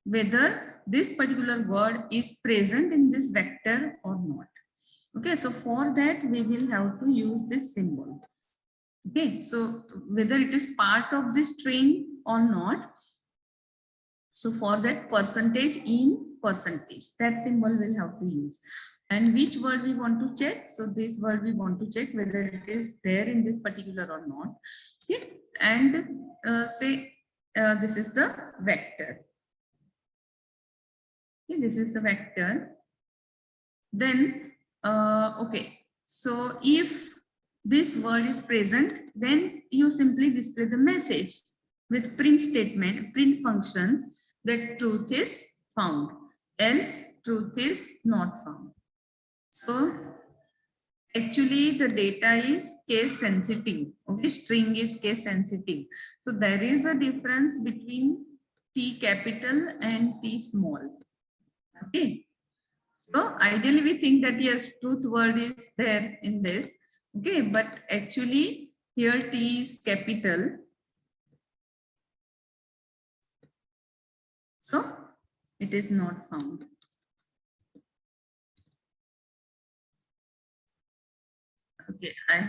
whether this particular word is present in this vector or not. Okay, so for that we will have to use this symbol. Okay, so whether it is part of this string or not, So for that, percentage in percentage, that symbol we'll have to use. And which word we want to check? So this word we want to check whether it is there in this particular or not. Okay, and say this is the vector. Okay, this is the vector. Then okay, so if this word is present, then you simply display the message with print statement, print function, that truth is found, else truth is not found. So actually the data is case sensitive. Okay, string is case sensitive. So there is a difference between T capital and T small. Okay. So ideally we think that yes, truth word is there in this. Okay, but actually here T is capital. So it is not found. Okay, I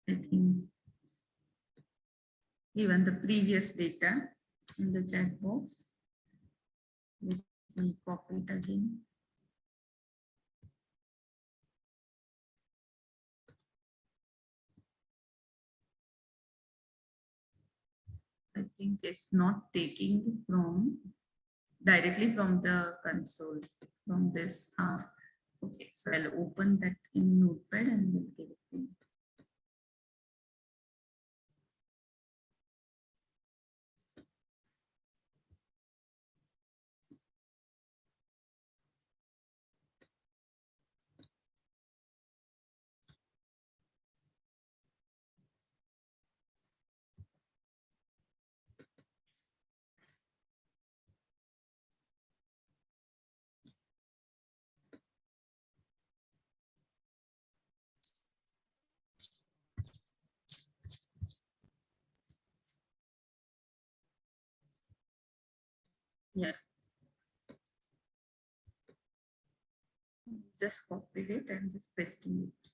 think given the previous data in the chat box. Let me copy it again. I think it's not taking from directly from the console from this. Okay, so I'll open that in Notepad and we'll give it to you. Yeah. Just copied it and just pasting it.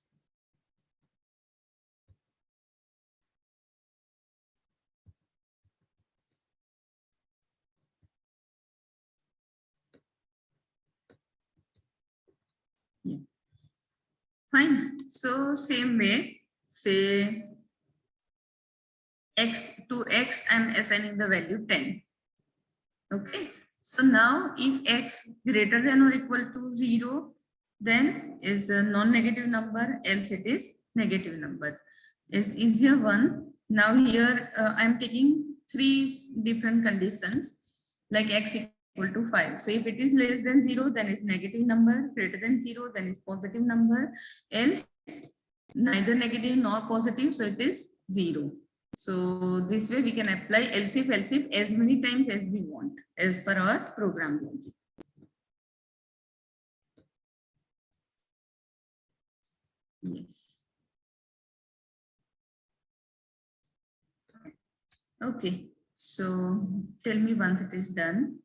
Yeah. Fine. So same way, say x to x, I'm assigning the value 10. Okay. So now if x greater than or equal to 0, then is a non-negative number, else it is negative number. Is easier one. Now here I'm taking 3 different conditions like x equal to 5. So if it is less than 0, then it's negative number, greater than 0, then it's positive number, else neither negative nor positive, so it is 0. So this way we can apply else if as many times as we want as per our program logic. Yes. Okay. So tell me once it is done.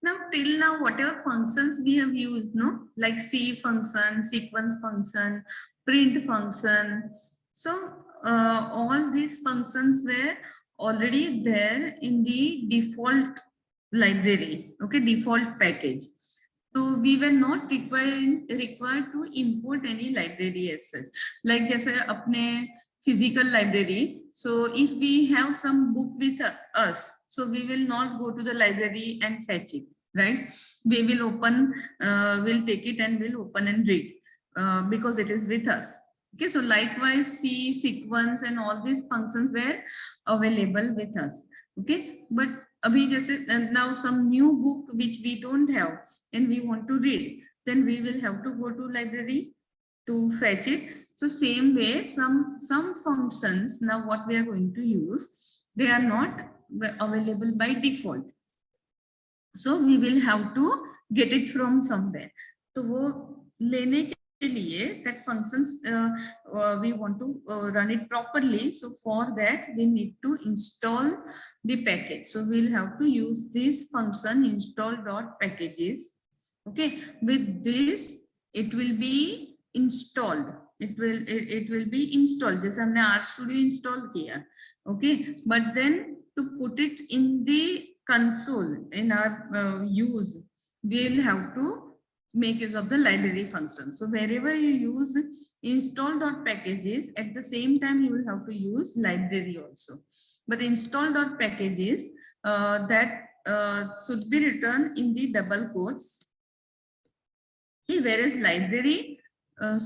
Now, till now, whatever functions we have used, no, like C function, sequence function, print function. So all these functions were already there in the default library, okay, default package. So we were not required to import any library as such. Like जैसे अपने physical library. So if we have some book with us, so we will not go to the library and fetch it, right? We will open, we'll take it and we'll open and read because it is with us. Okay, so likewise, C, sequence and all these functions were available with us. Okay, but abhi jaise, now some new book which we don't have and we want to read, then we will have to go to library to fetch it. So same way, some functions now what we are going to use, they are not available by default. So we will have to get it from somewhere. So वो लेने लिए that functions we want to run it properly. So for that we need to install the package. So we'll have to use this function install.packages. Okay, with this it will be installed. It will be installed. जैसे हमने RStudio install किया. Okay, but then to put it in the console in our use, we'll have to make use of the library function. So wherever you use install.packages, at the same time you will have to use library also. But install.packages that should be written in the double quotes, okay, whereas library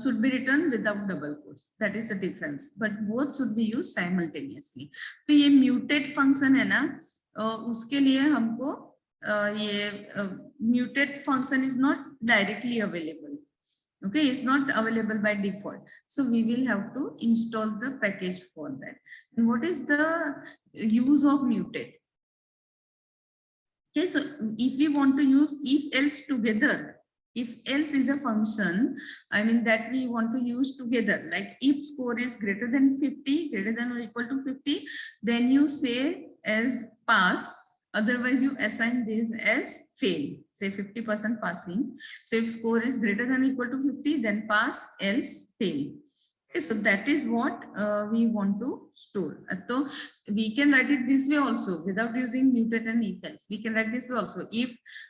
should be written without double quotes. That is the difference. But both should be used simultaneously. तो ये mutate function है ना, उसके लिए हमको ये mutate function is not directly available. Okay, it's not available by default. So we will have to install the package for that. And what is the use of mutate? Okay, so if we want to use if else together, if else is a function, I mean that we want to use together, like if score is greater than 50, greater than or equal to 50, then you say as pass, otherwise you assign this as fail, say 50% passing. So if score is greater than or equal to 50, then pass, else fail. Okay, so that is what we want to store. So we can write it this way also without using mutate and if else. We can write this way also. If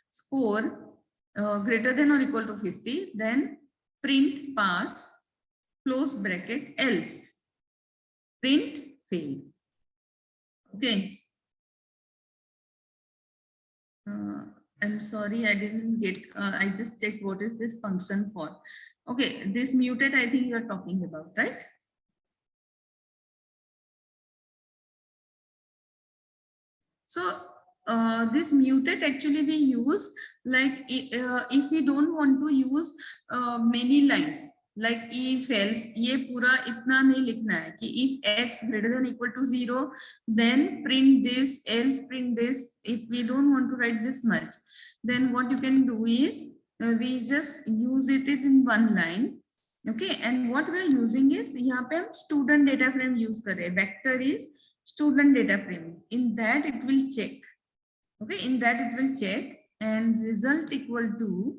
score greater than or equal to 50, then print pass, close bracket, else print fail. Okay. I'm sorry, I didn't get, I just checked what is this function for. Okay, this mutate, I think you're talking about, right? So this mutate actually we use like if we don't want to use many lines, like if else, ये पूरा इतना नहीं लिखना है कि if x greater than or equal to 0, then print this, else print this. If we don't want to write this much, then what you can do is we just use it in one line. Okay, and what we are using is यहाँ पे हम student data frame use कर रहे हैं. Vector is student data frame. In that it will check. Okay, in that it will check and result equal to,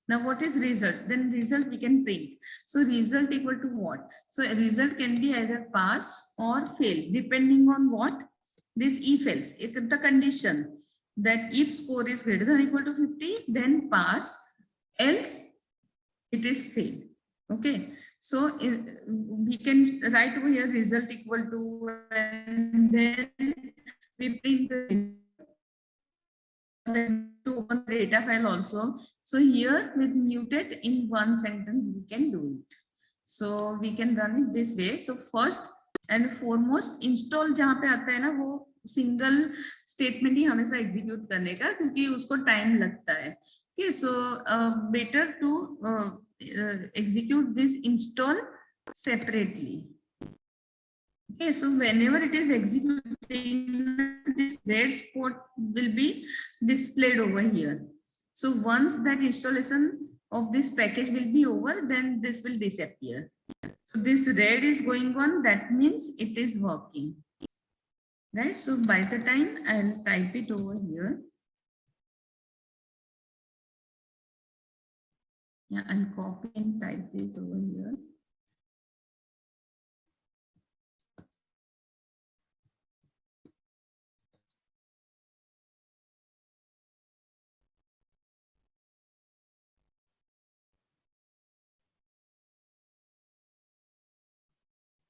now what is result? Then result we can print. So result equal to what? So a result can be either pass or fail depending on what? This if else. If the condition that if score is greater than or equal to 50, then pass, else it is fail. Okay, so we can write over here result equal to, and then we print the to open the data file also. So here with mutate in one sentence we can do it. So we can run it this way. So first and foremost install जहाँ पे आता है ना वो single statement ही हमेशा execute करने का, क्योंकि उसको time लगता है. Okay, so better to execute this install separately. Okay, so whenever it is executing, this red spot will be displayed over here. So once that installation of this package will be over, then this will disappear. So this red is going on, that means it is working. Right, so by the time I'll type it over here. Yeah, I'll copy and type this over here.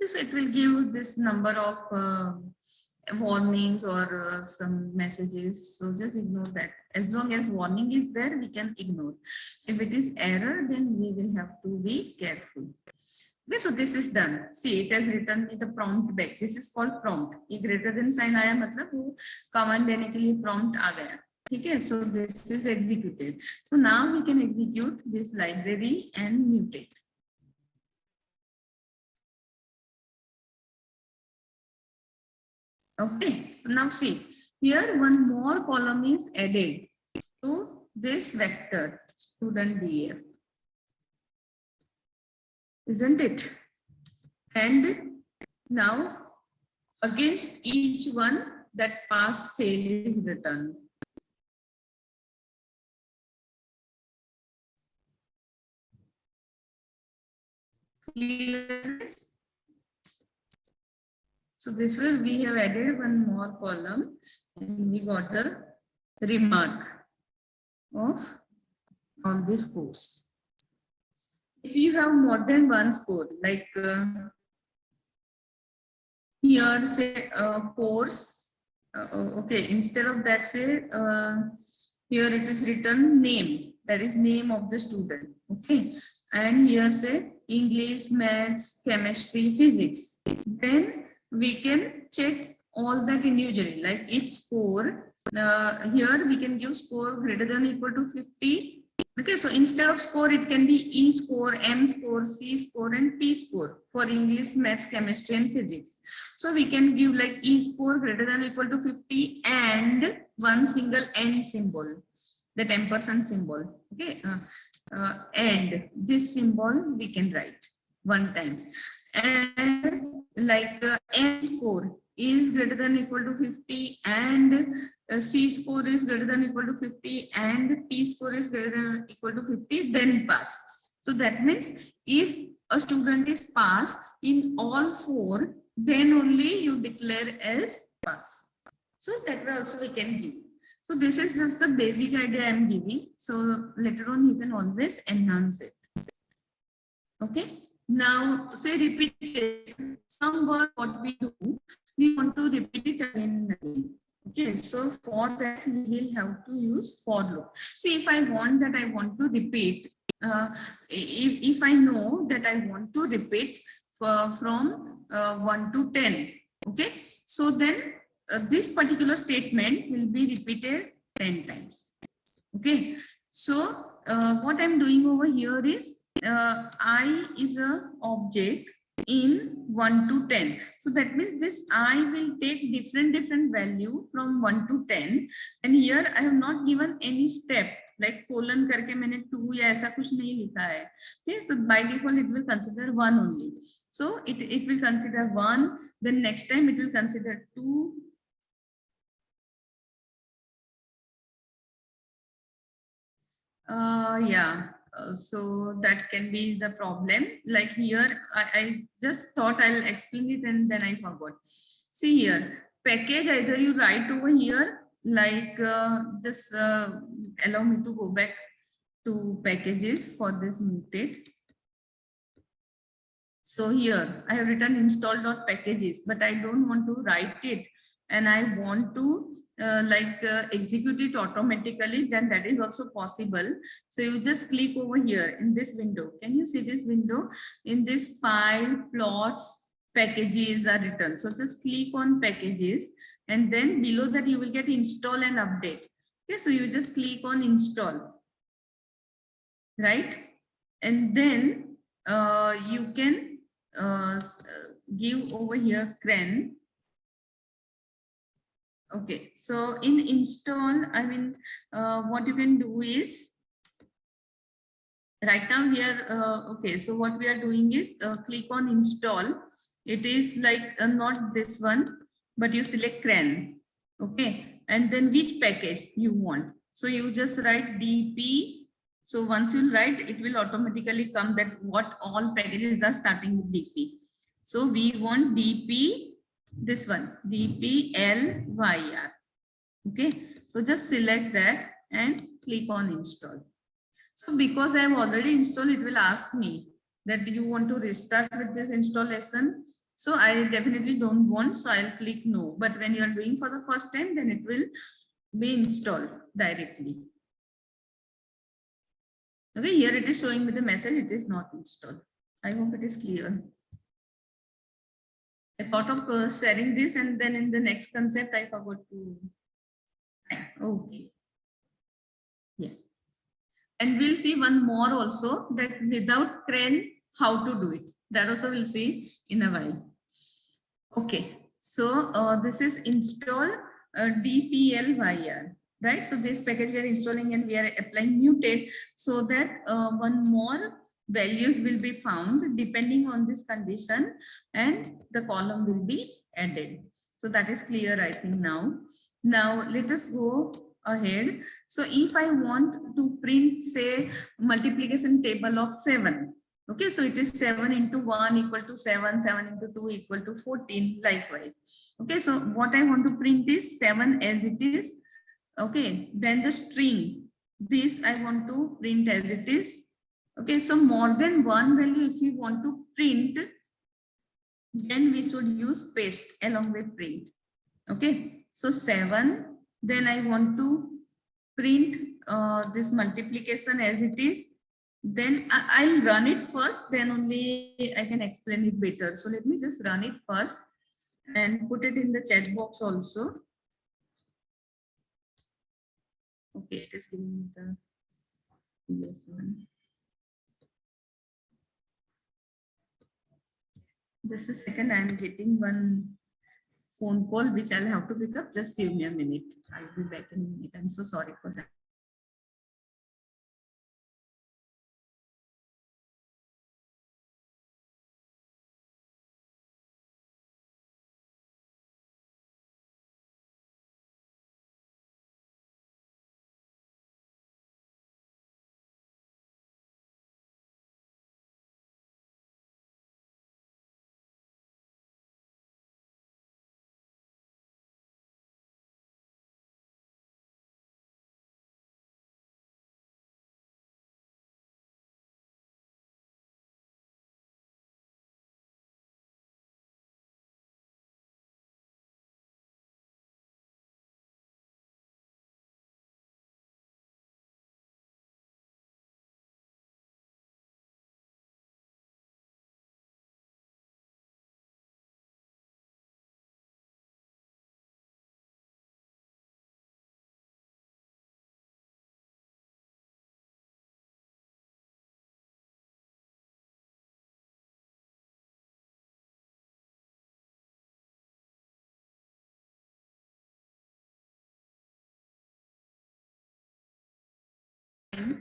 So it will give this number of warnings or some messages. So just ignore that. As long as warning is there, we can ignore. If it is error, then we will have to be careful. Okay, so this is done. See, it has written me the prompt back. This is called prompt. ये greater than sign आया मतलब वो command देने के लिए prompt आ गया. Okay, so this is executed. So now we can execute this library and mutate. Okay, so now see, here one more column is added to this vector student df. isn't it? And now against each one, that pass fail is written. Clearness. So this way we have added one more column and we got a remark of all this course. If you have more than one score, like here say course, okay, instead of that say here it is written name, that is name of the student, okay, and here say English, maths, chemistry, physics, then we can check all that individually, like each score. Here we can give score greater than or equal to 50. Okay, so instead of score, it can be E score, M score, C score, and P score for English, maths, chemistry, and physics. So we can give like E score greater than or equal to 50 and one single and symbol, that ampersand symbol. Okay, and this symbol we can write one time. And like M score is greater than or equal to 50 and C score is greater than or equal to 50 and P score is greater than or equal to 50, then pass. So that means if a student is pass in all four, then only you declare as pass. So that way also we can give. So this is just the basic idea I am giving. So later on you can always enhance it. Okay. Now say repeat it. Some word what we do, we want to repeat it again and again. Okay, so for that we will have to use for loop. See, if I want that I want to repeat, if I know that I want to repeat from 1 to 10, okay, so then this particular statement will be repeated 10 times. Okay, so what I'm doing over here is I is a object in 1 to 10. So that means this I will take different value from 1 to 10, and here I have not given any step like colon करके मैंने 2 या ऐसा कुछ नहीं लिखा है. Okay, so by default it will consider 1 only. So it will consider 1, then next time it will consider 2. Yeah. So that can be the problem. Like here, I just thought I'll explain it and then I forgot. See here, package, either you write over here, like just allow me to go back to packages for this mutate. So here I have written install.packages, but I don't want to write it and I want to execute it automatically, then that is also possible. So you just click over here in this window. Can you see this window? In this file, plots, packages are written. So just click on packages and then below that you will get install and update. Okay, so you just click on install, right? And then you can give over here cren. Okay, so in install, I mean, what you can do is right now here, okay, so what we are doing is click on install. It is like not this one, but you select cren, okay, and then which package you want. So you just write dp. So once you write, it will automatically come that what all packages are starting with dp. So we want dp. This one dplyr. Okay, so just select that and click on install. So because I have already installed, it will ask me that you want to restart with this installation. So I definitely don't want, so I'll click no. But when you are doing for the first time, then it will be installed directly. Okay, here it is showing me the message, it is not installed. I hope it is clear. I thought of sharing this and then in the next concept, I forgot to. Okay. Yeah. And we'll see one more also, that without cren, how to do it. That also we'll see in a while. Okay. So this is install dplyr, right? So this package we are installing and we are applying mutate so that one more values will be found depending on this condition, and the column will be added. So that is clear, I think now. Now let us go ahead. So if I want to print, say, multiplication table of 7. Okay, so it is 7 into 1 equal to 7, 7 into 2 equal to 14, likewise. Okay, so what I want to print is 7 as it is. Okay, then the string, this I want to print as it is. Okay, so more than one value if you want to print, then we should use paste along with print. Okay, so 7, then I want to print this multiplication as it is. Then I'll run it first, then only I can explain it better. So let me just run it first and put it in the chat box also. Okay, it is giving me the previous one. Just a second, I'm getting one phone call which I'll have to pick up. Just give me a minute. I'll be back in a minute. I'm so sorry for that.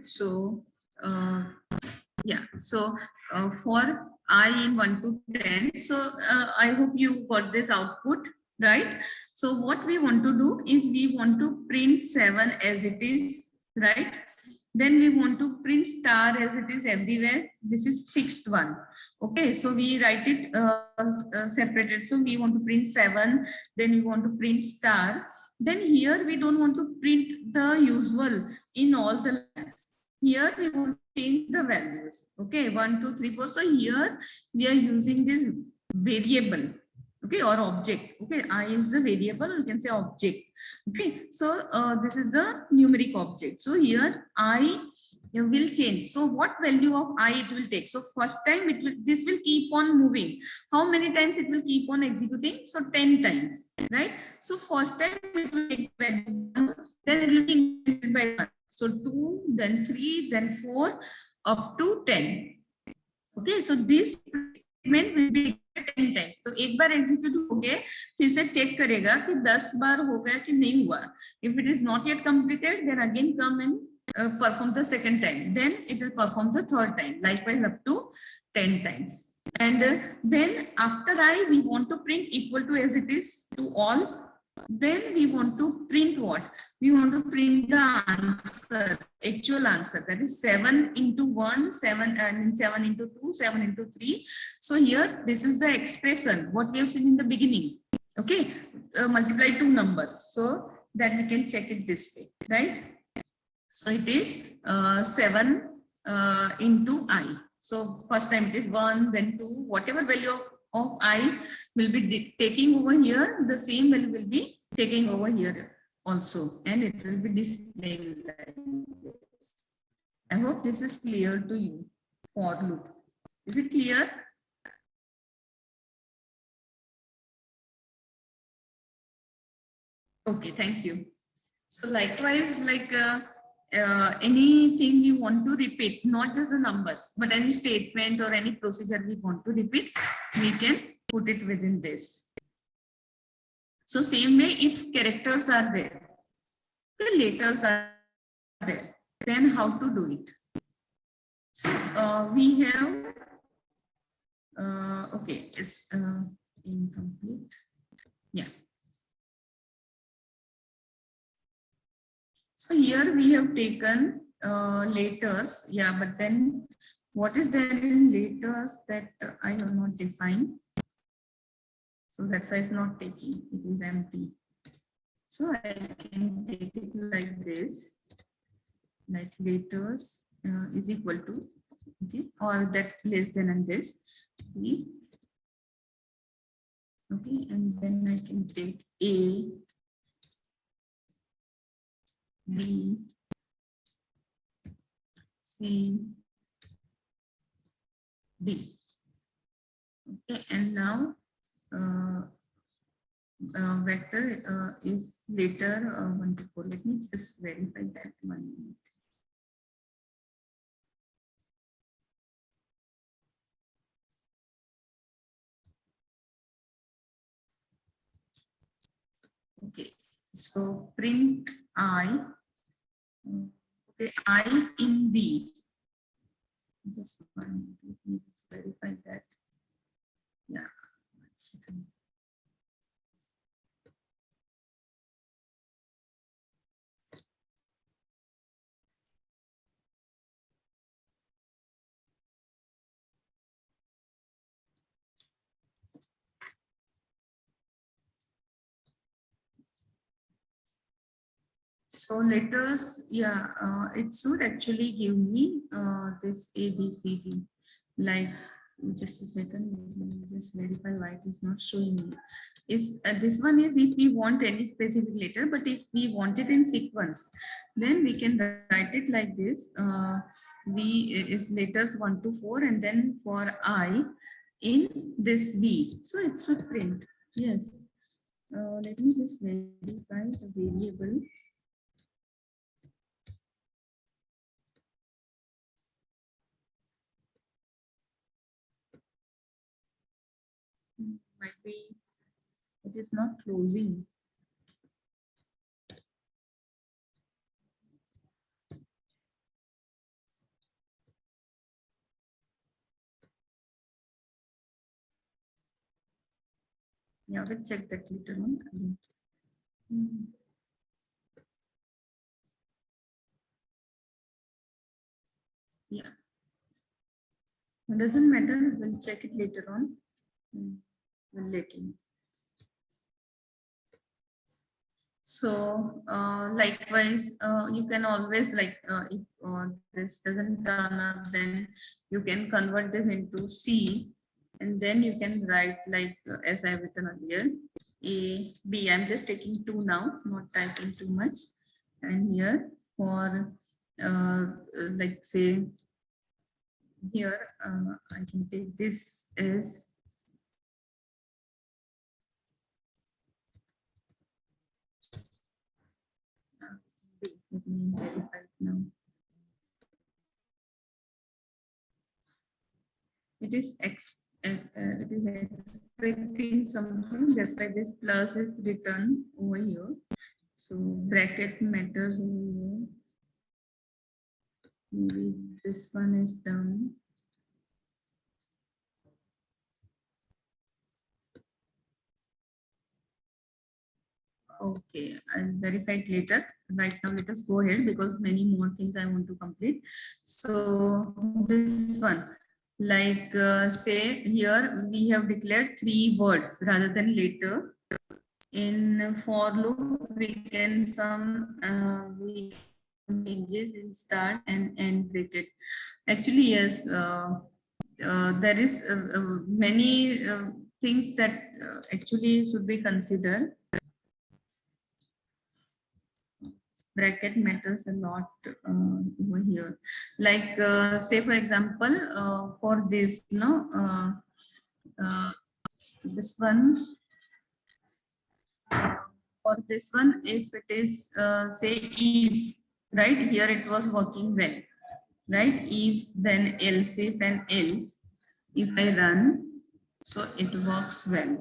So yeah, so for I in 1 to 10, so I hope you got this output, right? So what we want to do is we want to print 7 as it is, right? Then we want to print star as it is everywhere. This is fixed one. Okay, so we write it separated. So we want to print 7, then we want to print star. Then here we don't want to print the usual in all the lines. Here we want to change the values. Okay, 1, 2, 3, 4. So here we are using this variable, okay, or object. Okay, I is the variable, you can say object. Okay, so this is the numeric object. So here I will change. So what value of I it will take? So first time it will, this will keep on moving. How many times it will keep on executing? So 10 times, right? So first time it will take value, then it will be incremented by 1. So 2, then 3, then 4, up to 10. Okay, so this statement will be 10 times. तो एक बार execute हो गए, फिर से check करेगा कि 10 बार हो गया कि नहीं हुआ. If it is not yet completed, then again come and perform the second time. Then it will perform the third time. Likewise up to 10 times. And then after I, we want to print equal to as it is to all. Then we want to print what? We want to print the answer, actual answer, that is 7 into 1, 7 and 7 into 2, 7 into 3. So here this is the expression what we have seen in the beginning. Okay, multiply two numbers so that we can check it this way, right? So it is 7 into I. So first time it is 1, then 2, whatever value of I will be taking over here, the same value will be taking over here also, and it will be displaying like this. I hope this is clear to you. For loop, is it clear? Okay, thank you. So likewise, like anything we want to repeat, not just the numbers, but any statement or any procedure we want to repeat, we can put it within this. So same way, if characters are there, the letters are there, then how to do it? So we have, okay, it's incomplete. Yeah. So here we have taken letters. Yeah, but then what is there in letters that I have not defined? So that's why it's not taking, it is empty. So I can take it like this, like letters is equal to, okay, or that less than and this, okay, and then I can take A, B, C, D. Okay, and now vector is later 1 to 4. Let me just verify that 1 minute. Okay, so print I. Okay, I in B. Just 1 minute. Let me just verify that. Yeah. 1 second. So letters, yeah, it should actually give me this A, B, C, D. Like, just a second, let me just verify why it is not showing me. Is this one is if we want any specific letter, but if we want it in sequence, then we can write it like this. V is letters 1 to 4, and then for I in this V. So it should print. Yes. Let me just verify the variable. Might be it is not closing. Yeah, we'll check that later on. Yeah, it doesn't matter. We'll check it later on. We'll let you know. So likewise, you can always like if this doesn't turn up, then you can convert this into C, and then you can write like as I've written earlier, A, B. I'm just taking 2 now, not typing too much. And here for like say here I can take this as let me verify it now. It is it is expecting something. That's why this plus is written over here. So bracket matters over here. Maybe this one is done. Okay, I'll verify it later. Right now, let us go ahead because many more things I want to complete. So this one, like say here we have declared 3 words rather than letter. In for loop, we can we changes in start and end bracket. Actually, yes, there is many things that actually should be considered. Bracket matters a lot over here. Like say for example, for this, this one. For this one, if it is say if, right, here it was working well, right? If, then else, if and else. If I run, so it works well.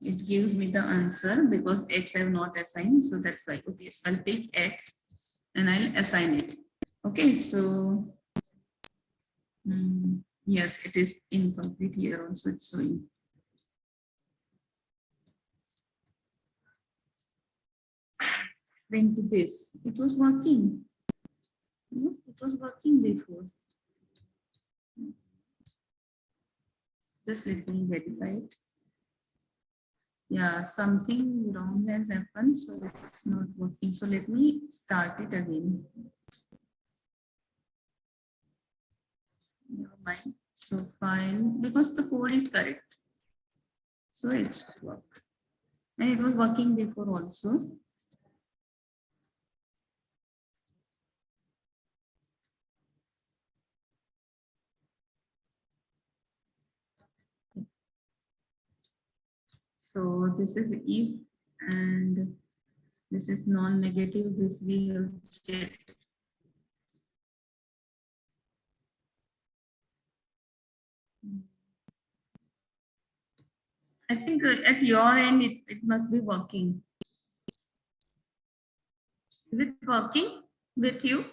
It gives me the answer because X I have not assigned. So that's why, okay, so I'll take X and I'll assign it. Okay, so Yes, it is incomplete here also, it's showing. Print this. It was working. No, it was working before. Just let me verify it. Yeah, something wrong has happened, so it's not working. So let me start it again. Never mind. So file, because the code is correct. So it's work. And it was working before also. So this is if, and this is non-negative, this we have checked. I think at your end, it must be working. Is it working with you?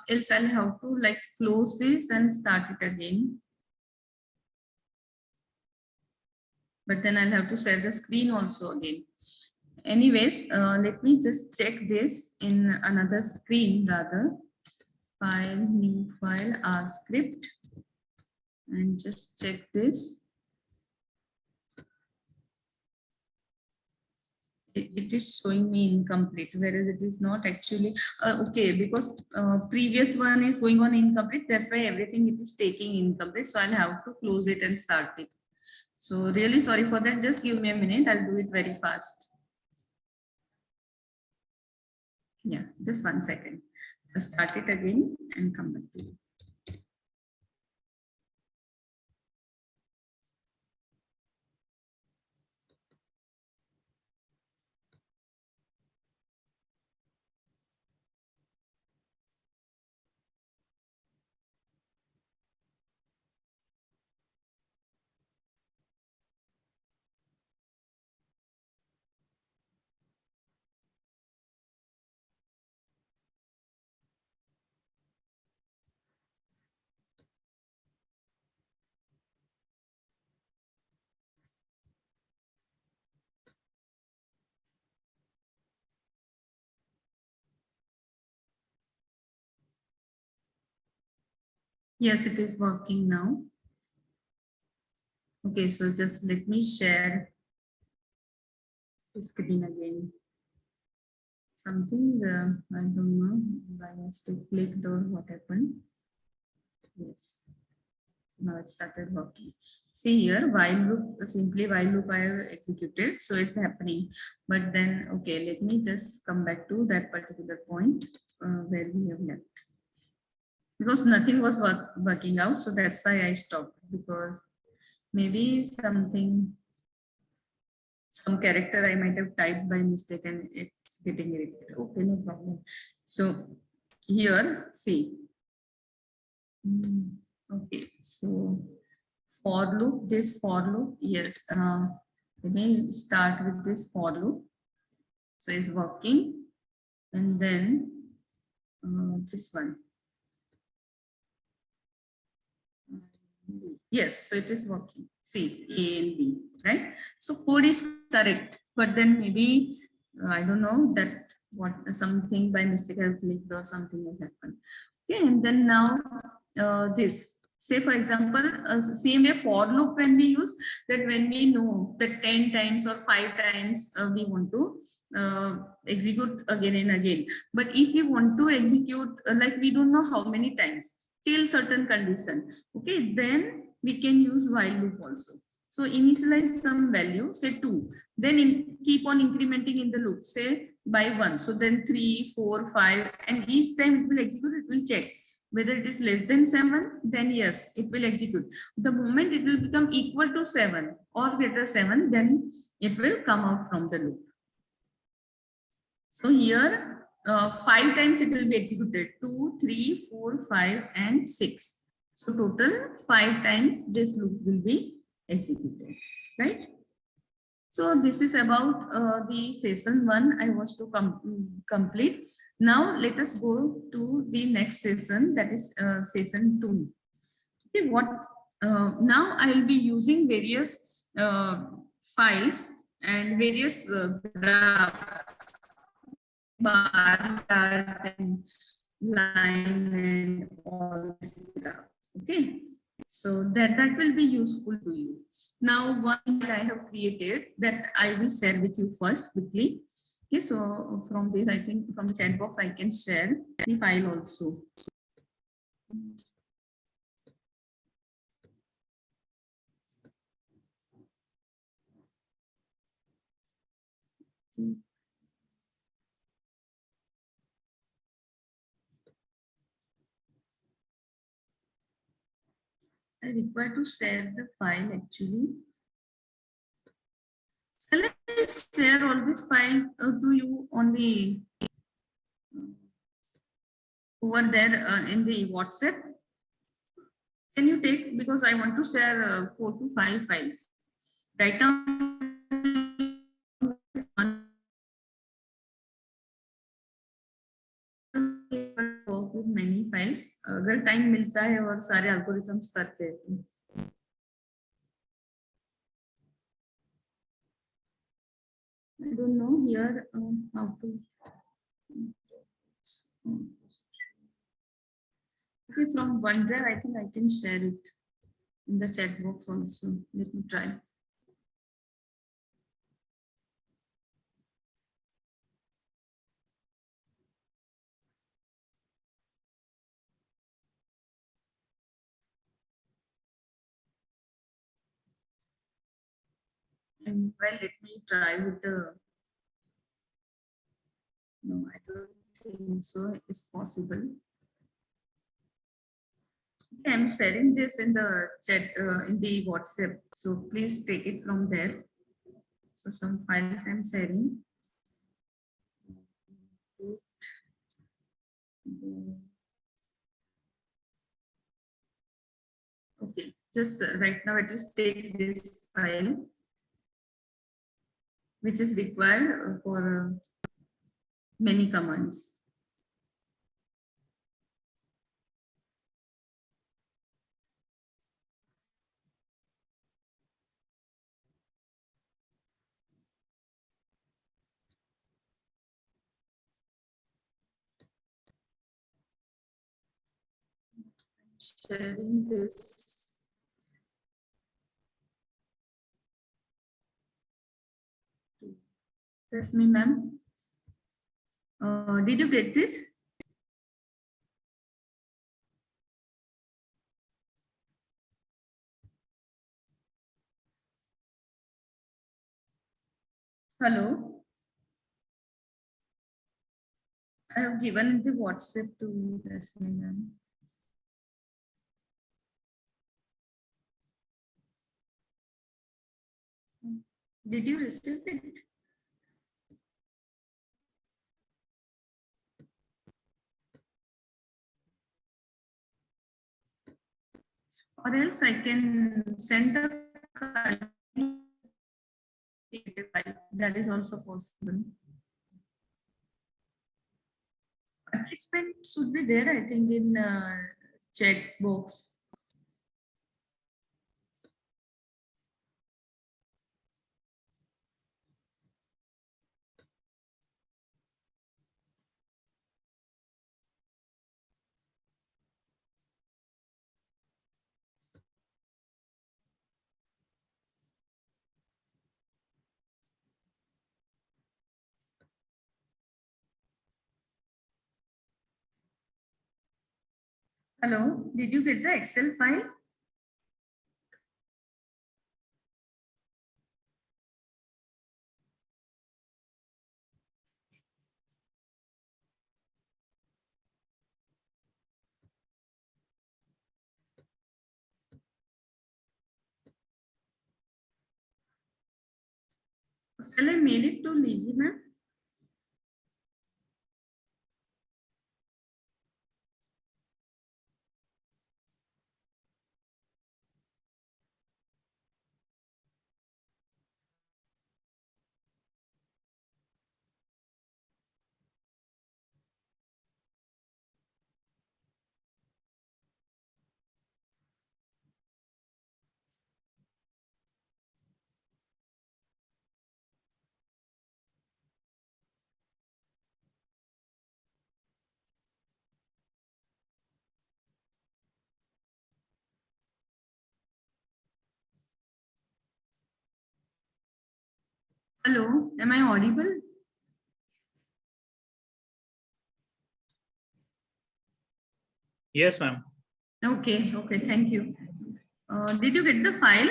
Else I'll have to like close this and start it again. But then I'll have to share the screen also again. Anyways, let me just check this in another screen rather. File, new file, R script, and just check this. It is showing me incomplete, whereas it is not actually okay, because previous one is going on incomplete. That's why everything it is taking incomplete. So I'll have to close it and start it. So really sorry for that. Just give me a minute. I'll do it very fast. Yeah, just 1 second. I'll start it again and come back to you. Yes, it is working now. Okay, so just let me share the screen again. Something, I don't know, by mistake clicked or what happened. Yes. So now it started working. See here, while loop, simply while loop I have executed. So it's happening. But then, okay, let me just come back to that particular point where we have left. Because nothing was working out. So that's why I stopped, because maybe some character I might have typed by mistake and it's getting irritated. Okay, no problem. So here, see. Okay, so for loop, this for loop, yes. Let me start with this for loop. So it's working, and then this one. Yes, so it is working. See, A and B, right? So code is correct, but then maybe I don't know that what something by mistake I clicked or something has happened. Okay, and then now this. Say for example, same way for loop when we use that, when we know that 10 times or 5 times we want to execute again and again. But if we want to execute like we don't know how many times till certain condition, okay, then we can use while loop also. So initialize some value, say 2, then keep on incrementing in the loop, say by 1. So then 3, 4, 5, and each time it will execute, it will check whether it is less than 7, then yes, it will execute. The moment it will become equal to 7 or greater 7, then it will come out from the loop. So here 5 times it will be executed, 2, 3, 4, 5, and 6. So total 5 times this loop will be executed, right? So this is about the session 1 I was to complete. Now let us go to the next session, that is session 2. Okay, what now I will be using various files and various graphs, bar chart and line and all this stuff. Okay, so that will be useful to you. Now one I have created that I will share with you first quickly. Okay, so from this I think from the chat box I can share the file also. I require to share the file actually. Shall I share all this file to you on the over there in the WhatsApp? Can you take, because I want to share 4 to 5 files right now. Work with many files. अगर time मिलता है और सारे algorithms करते हैं तो I don't know here how to. Okay, from OneDrive, I think I can share it in the chat box also. Let me try. And well, let me try with the. No, I don't think so. It's possible. Okay, I'm sharing this in the chat in the WhatsApp. So please take it from there. So some files I'm sharing. Okay, just right now I just take this file, which is required for many commands. Sharing this. That's me, ma'am. Did you get this? Hello. I have given the WhatsApp to you, that's me, ma'am. Did you receive it? Or else I can send the file. That is also possible. Participant should be there, I think, in chat box. Hello, did you get the Excel file? Shall I mail it to Lizzie, ma'am? Hello, am I audible? Yes, ma'am. Okay, okay, thank you. Did you get the file?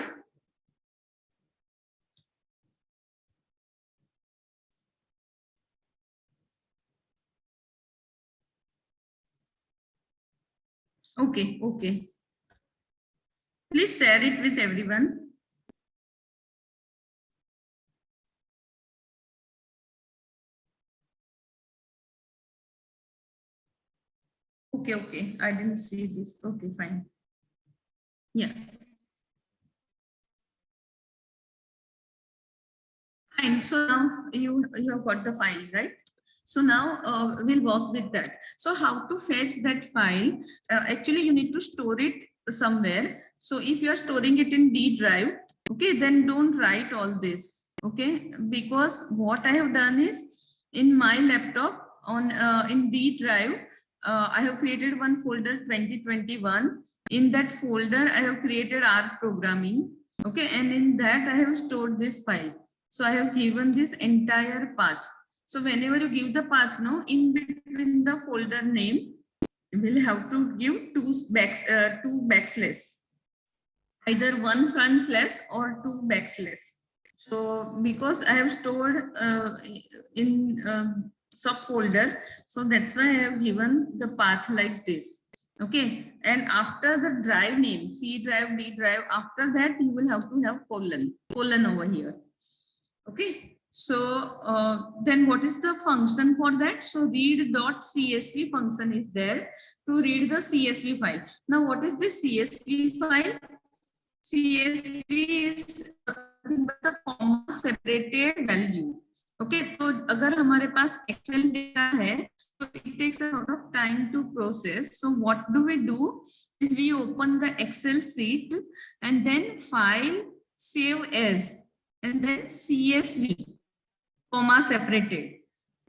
Okay, okay. Please share it with everyone. Okay, okay. I didn't see this. Okay, fine. Yeah. Fine. So now you have got the file, right? So now we'll work with that. So how to fetch that file? Actually, you need to store it somewhere. So if you are storing it in D drive, okay, then don't write all this, okay? Because what I have done is in my laptop on in D drive, I have created one folder 2021. In that folder, I have created R programming, okay, and in that I have stored this file. So I have given this entire path. So whenever you give the path, no, in between the folder name, you will have to give two backslash, either one front slash or two backslash. So because I have stored in subfolder, so that's why I have given the path like this. Okay, and after the drive name, C drive, D drive, after that you will have to have colon over here. Okay, so then what is the function for that? So read.csv function is there to read the CSV file. Now what is this CSV file? CSV is nothing but the comma separated value. Okay, तो अगर हमारे पास Excel data है, so it takes a lot of time to process. So what do? Is we open the Excel sheet and then file, save as, and then CSV, comma separated.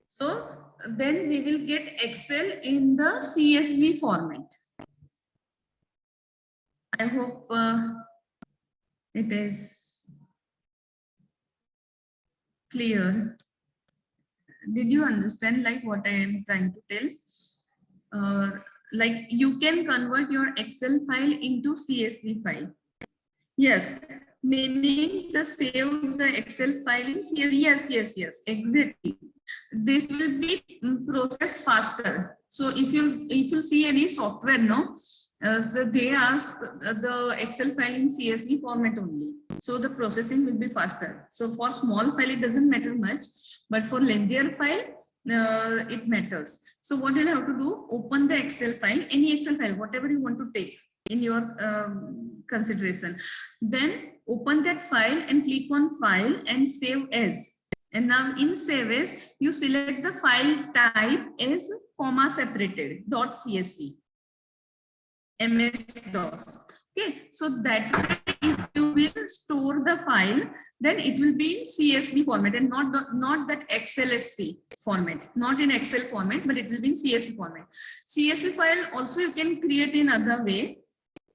So then we will get Excel in the CSV format. I hope it is clear. Did you understand like what I am trying to tell? Like you can convert your Excel file into CSV file. Yes, meaning the save the Excel file in CSV. Yes, exactly. This will be processed faster. So if you see any software, no, so they ask the Excel file in CSV format only. So the processing will be faster. So for small file, it doesn't matter much, but for lengthier file, it matters. So what you'll have to do, open the Excel file, any Excel file, whatever you want to take in your consideration. Then open that file and click on file and save as. And now in save as, you select the file type as comma separated .csv, MS-DOS. Okay, so that way if you will store the file, then it will be in CSV format and not that XLSC format, not in Excel format, but it will be in CSV format. CSV file also you can create in other way.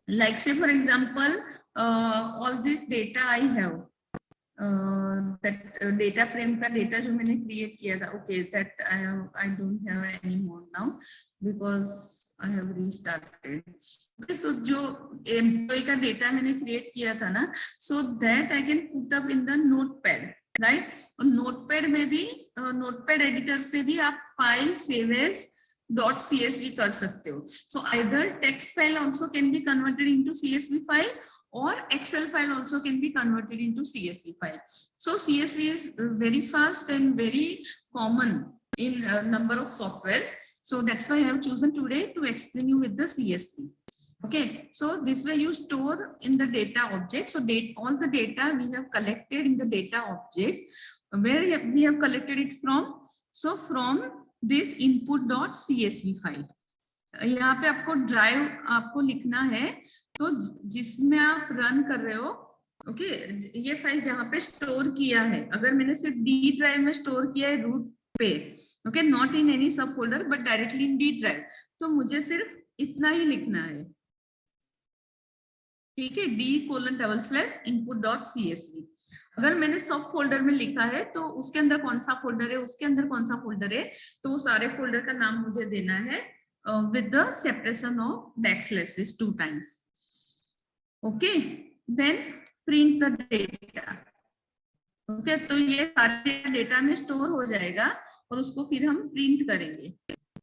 Like say for example, all this data I have, that data frame का data जो मैंने create किया था, okay, that I don't have anymore now because I have restarted. Okay, so जो employee का data मैंने create किया था ना, so that I can put up in the notepad, right? और notepad में भी notepad editor से भी आप file save as .csv कर सकते हो. So either text file also can be converted into CSV file or Excel file also can be converted into CSV file. So CSV is very fast and very common in a number of softwares. So that's why I have chosen today to explain you with the CSV. Okay, so this way you store in the data object. So all the data we have collected in the data object. Where we have collected it from? So from this input.csv file. यहाँ पे आपको drive आपको लिखना है, तो जिसमें आप run कर रहे हो, ओके, ये फाइल जहाँ पे स्टोर किया है, अगर मैंने सिर्फ डी ड्राइव में स्टोर किया है रूट पे, ओके, नॉट इन एनी सब folder but directly in D drive, तो मुझे सिर्फ इतना ही लिखना है, ठीक है, D:/input.csv. अगर मैंने सब फोल्डर में लिखा है तो उसके अंदर कौन सा फोल्डर है, उसके अंदर कौन सा फोल्डर है, तो वो सारे फोल्डर का नाम मुझे देना है with the separation of backslashes 2 times. Okay, then print the data. Okay, तो ये सारे डेटा में स्टोर हो जाएगा और उसको फिर हम प्रिंट करेंगे.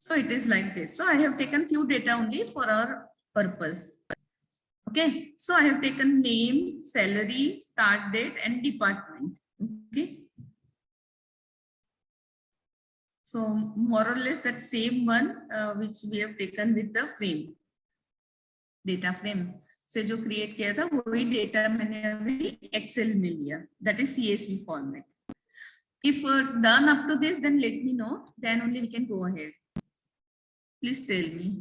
So it is like this. So I have taken few data only for our purpose. Okay, so I have taken name, salary, start date, and department. Okay, so more or less that same one which we have taken with the frame, data frame से जो create किया था वही data मैंने अभी Excel में लिया. That is CSV format. If done up to this, then let me know. Then only we can go ahead. Please tell me.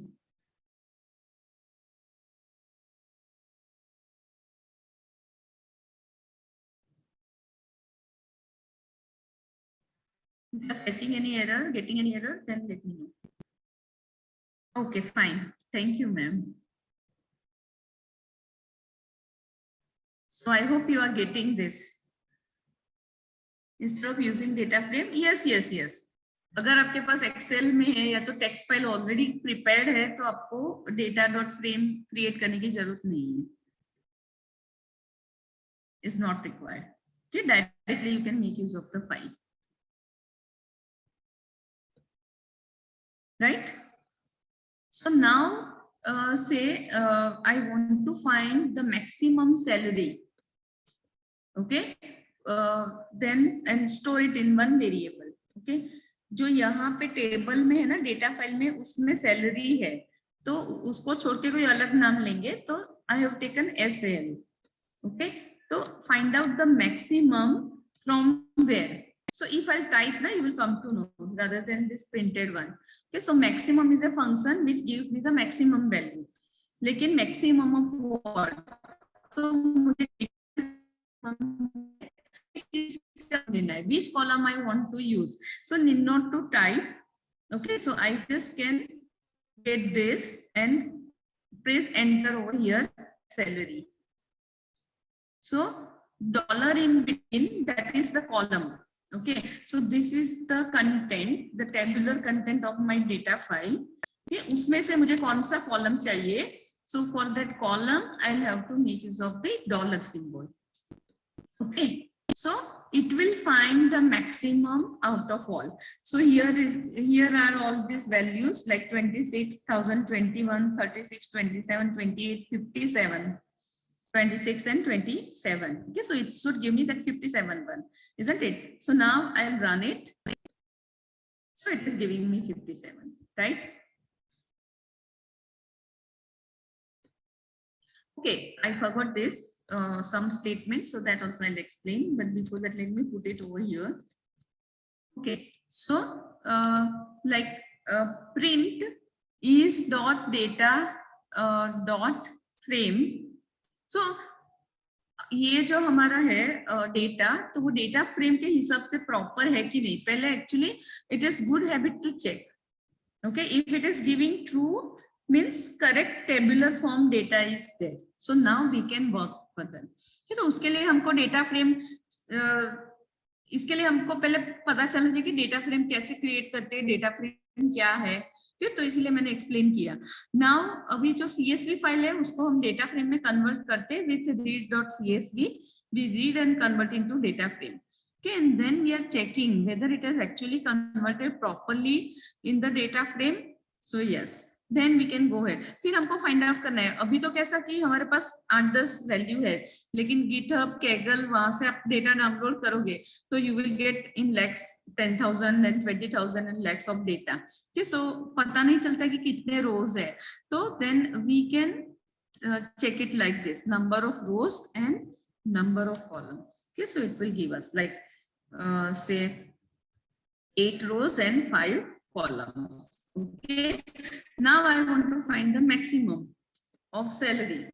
If you are fetching any error, getting any error, then let me know. Okay, fine. Thank you, ma'am. So I hope you are getting this. Instead of using data frame, yes. अगर आपके पास Excel में है या तो text file already prepared है तो आपको data dot frame create करने की जरूरत नहीं है. Is not required. Okay, directly you can make use of the file. Right? So now say I want to find the maximum salary. Okay, then and store it in one variable. Okay, जो यहाँ पे table में है ना data file में उसमें salary है तो उसको छोड़ के कोई अलग नाम लेंगे तो I have taken SAL. Okay, तो find out the maximum from where. So if I'll type now, you will come to know rather than this printed one. Okay, so maximum is a function which gives me the maximum value. लेकिन maximum of what? तो मुझे which column I want to use. So need not to type. Okay, so I just can get this and press enter over here, salary. So dollar in between, that is the column. Okay, so this is the content, the tabular content of my data file. Okay, उसमें से मुझे कौन सा column चाहिए? So for that column, I'll have to make use of the dollar symbol. Okay, so it will find the maximum out of all. So here are all these values like 26,000, 21, 36, 27, 28, 57. 26 and 27. Okay, so it should give me that 57 one, isn't it? So now I'll run it. So it is giving me 57, right? Okay, I forgot this some statement, so that also I'll explain. But before that, let me put it over here. Okay, so print is dot data dot frame. So ये जो हमारा है data तो वो data frame के हिसाब से proper है कि नहीं. पहले actually it is good habit to check. Okay, if it is giving true means correct tabular form data is there. So now we can work further. तो उसके लिए हमको डेटा फ्रेम इसके लिए हमको पहले पता चलना चाहिए कि डेटा फ्रेम कैसे क्रिएट करते हैं, डेटा फ्रेम क्या है. तो इसलिए मैंने एक्सप्लेन किया. नाउ अभी जो CSV फाइल है उसको हम डेटा फ्रेम में कन्वर्ट करते हैं with read.csv. we read and convert into data frame. Okay, and then we are checking whether it is actually converted properly in the data frame. So yes, then we can go ahead. फिर हमको find out करना है. अभी तो कैसा कि हमारे पास 8-10 value है, लेकिन GitHub, Kaggle वहां से आप डेटा डाउनलोड करोगे तो you will get in lakhs, 10,000 and 20,000 and lakhs of data. Okay, so पता नहीं चलता कि कितने रोज है. तो then we can check it like this: number of rows and number of columns. Okay, so it will give us like say 8 rows and 5 columns. Okay, now I want to find the maximum of salary.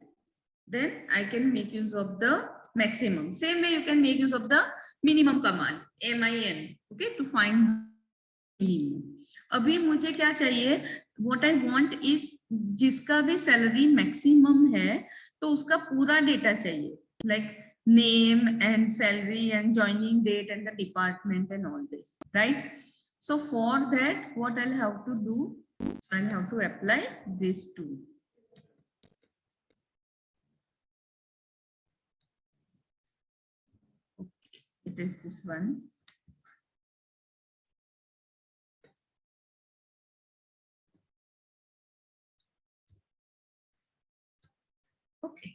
Then I can make use of the maximum. Same way you can make use of the minimum command, min. Okay, to find minimum. अभी मुझे क्या चाहिए? What I want is जिसका भी salary maximum है तो उसका पूरा डेटा चाहिए. Like name and salary and joining date and the department and all this, right? So for that, what I'll have to do, so I'll have to apply this tool. Okay, it is this one. Okay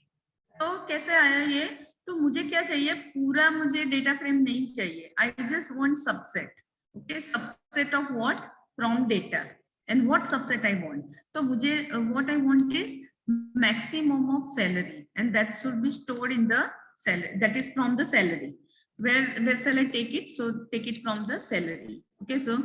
तो कैसे आया ये? तो मुझे क्या चाहिए, पूरा मुझे डेटा फ्रेम नहीं चाहिए. I just want subset. Okay, subset of what? From data. And what subset I want? तो मुझे what I want is maximum of salary, and that should be stored in the salary, that is from the salary. Where shall I take it? So take it from the salary. Okay, so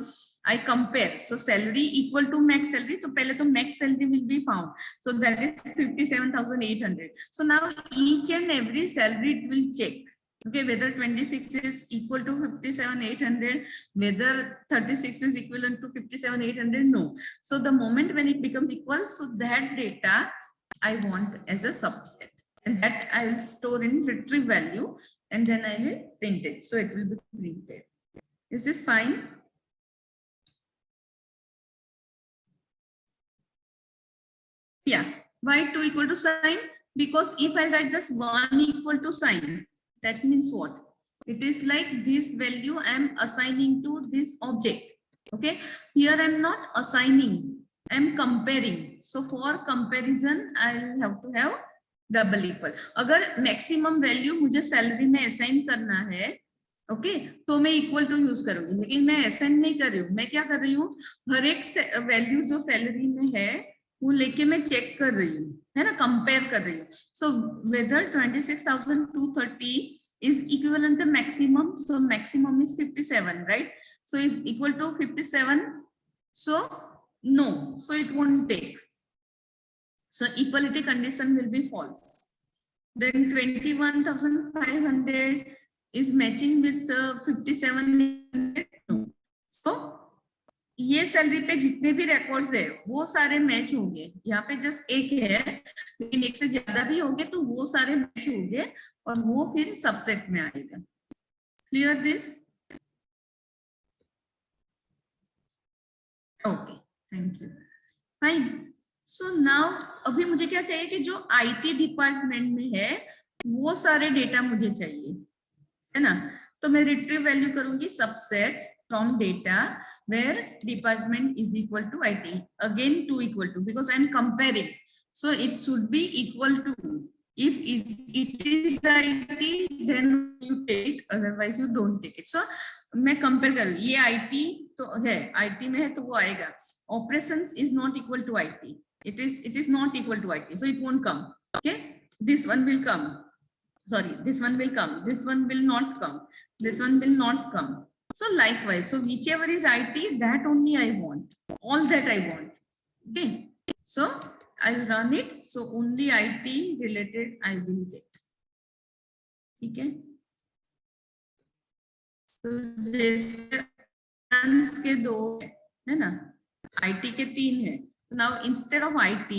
I compare. So salary equal to max salary. So pehle to max salary will be found. So that is 57,800. So now each and every salary it will check. Okay, whether 26 is equal to 57,800, whether 36 is equivalent to 57,800. No. So the moment when it becomes equal, so that data I want as a subset, and that I will store in retrieve value, and then I will print it. So it will be printed. Is this fine? Yeah. Why 2 equal to sign? Because if I write just 1 equal to sign, that means what? It is like this value I am assigning to this object. Okay. Here I am not assigning. I am comparing. So for comparison, I'll have to have double equal. अगर maximum value मुझे salary में assign करना है, okay, तो मैं equal to use करूंगी. लेकिन मैं असाइन नहीं कर रही हूँ. मैं क्या कर रही हूँ, हर एक वैल्यू जो सैलरी में है वो लेके मैं चेक कर रही हूँ, है ना, कंपेयर कर रही हूँ. So whether 26,230 is equivalent to maximum. So maximum is 57, right? So is equal to 57. So no, so it won't take. So equality condition will be false. Then 21,500 is matching with 5700. No. So ये salary पे जितने भी records है वो सारे match होंगे. यहाँ पे जस्ट एक है, लेकिन एक से ज्यादा भी होंगे तो वो सारे मैच होंगे और वो फिर सबसेट में आएगा. Clear this? Okay, thank you. Fine. So now अभी मुझे क्या चाहिए कि जो आईटी डिपार्टमेंट में है वो सारे डेटा मुझे चाहिए, है ना. तो मैं रिट्रीव वैल्यू करूंगी subset from data where department is equal to IT. Again 2 equal to, because I am comparing. So it should be equal to. If it is IT, then you take it, otherwise you don't take it. So मैं compare करूँ, ये IT तो है, IT में है तो वो आएगा. Operations is not equal to IT. It is not equal to IT. So it won't come. Okay, this one will come. Sorry, this one will come. This one will not come. This one will not come. So likewise, so whichever is IT, that only I want. All that I want. Okay. So I'll run it. So only IT related I will get. Okay. So जैसे finance के 2 है ना, IT के 3 है. So now instead of IT,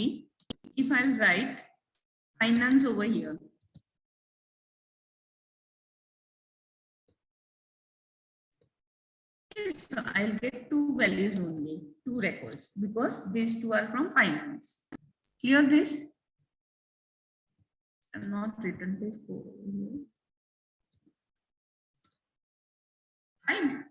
if I'll write finance over here. So I'll get 2 values only, 2 records, because these 2 are from finance. Clear this? I'm not written this code here. Fine.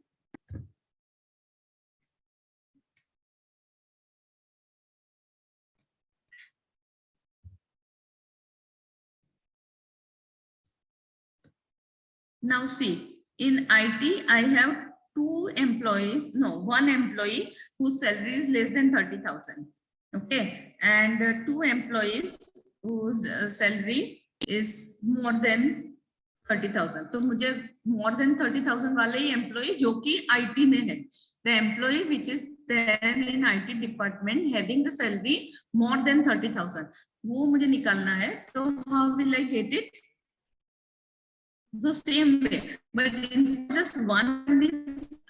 Now see, in IT, I have 2 employees, no, 1 employee whose salary is less than 30,000. Okay, and 2 employees whose salary is more than 30,000. तो मुझे more than 30,000 वाले ही employee जो कि IT में है. The employee which is there in IT department having the salary more than 30,000, वो मुझे निकालना है. तो how will I get it? The same way, but instead of just one,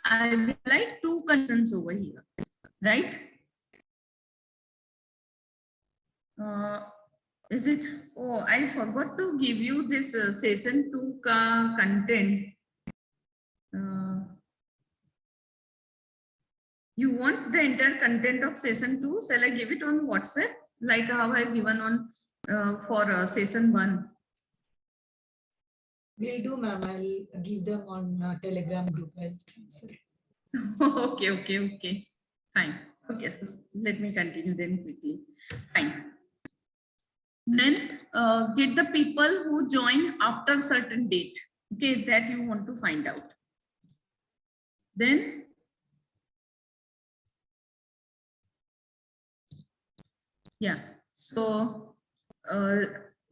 I will like 2 conditions over here, right? Is it? Oh, I forgot to give you this session 2 ka content. You want the entire content of session 2? Shall I give it on WhatsApp like how I given on for session 1? Will do, ma'am. I'll give them on Telegram group. I'll transfer it. Okay. Fine. Okay, so let me continue then quickly. Fine. Then get the people who join after certain date. Okay, that you want to find out. Then yeah, so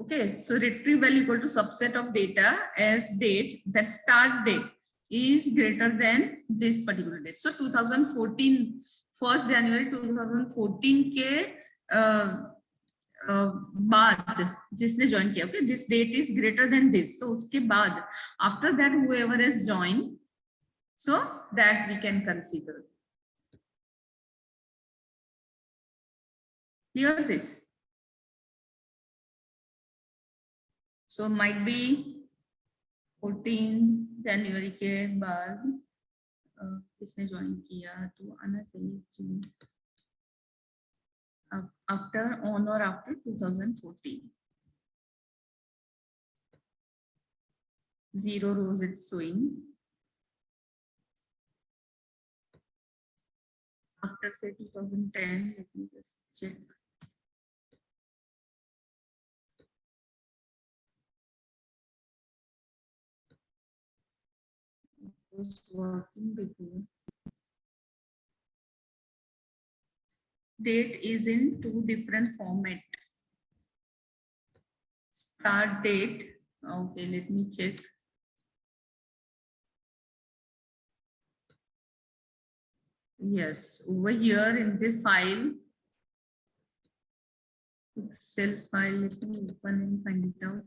okay, so retrieve value equal to subset of data as date, that start date is greater than this particular date. So 2014 1st January 2014 के बाद जिसने join किया, okay, this date is greater than this, so उसके बाद after that whoever has joined, so that we can consider. Clear this? So might be 14 जनवरी के बाद किसने join किया तो आना चाहिए after on or after 2014. 0 rows it's showing. After say 2010, let me just check. Was working before. Date is in 2 different format. Start date. Okay, let me check. Yes, over here in the file, Excel file, let me open and find it out.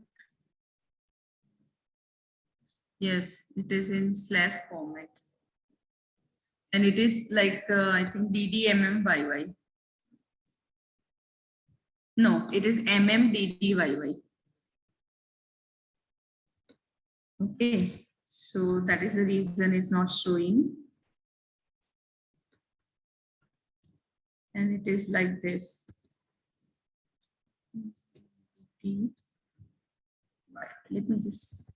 Yes, it is in slash format. And it is like, I think DDMMYY. No, it is MMDDYY. Okay, so that is the reason it's not showing. And it is like this. Let me just.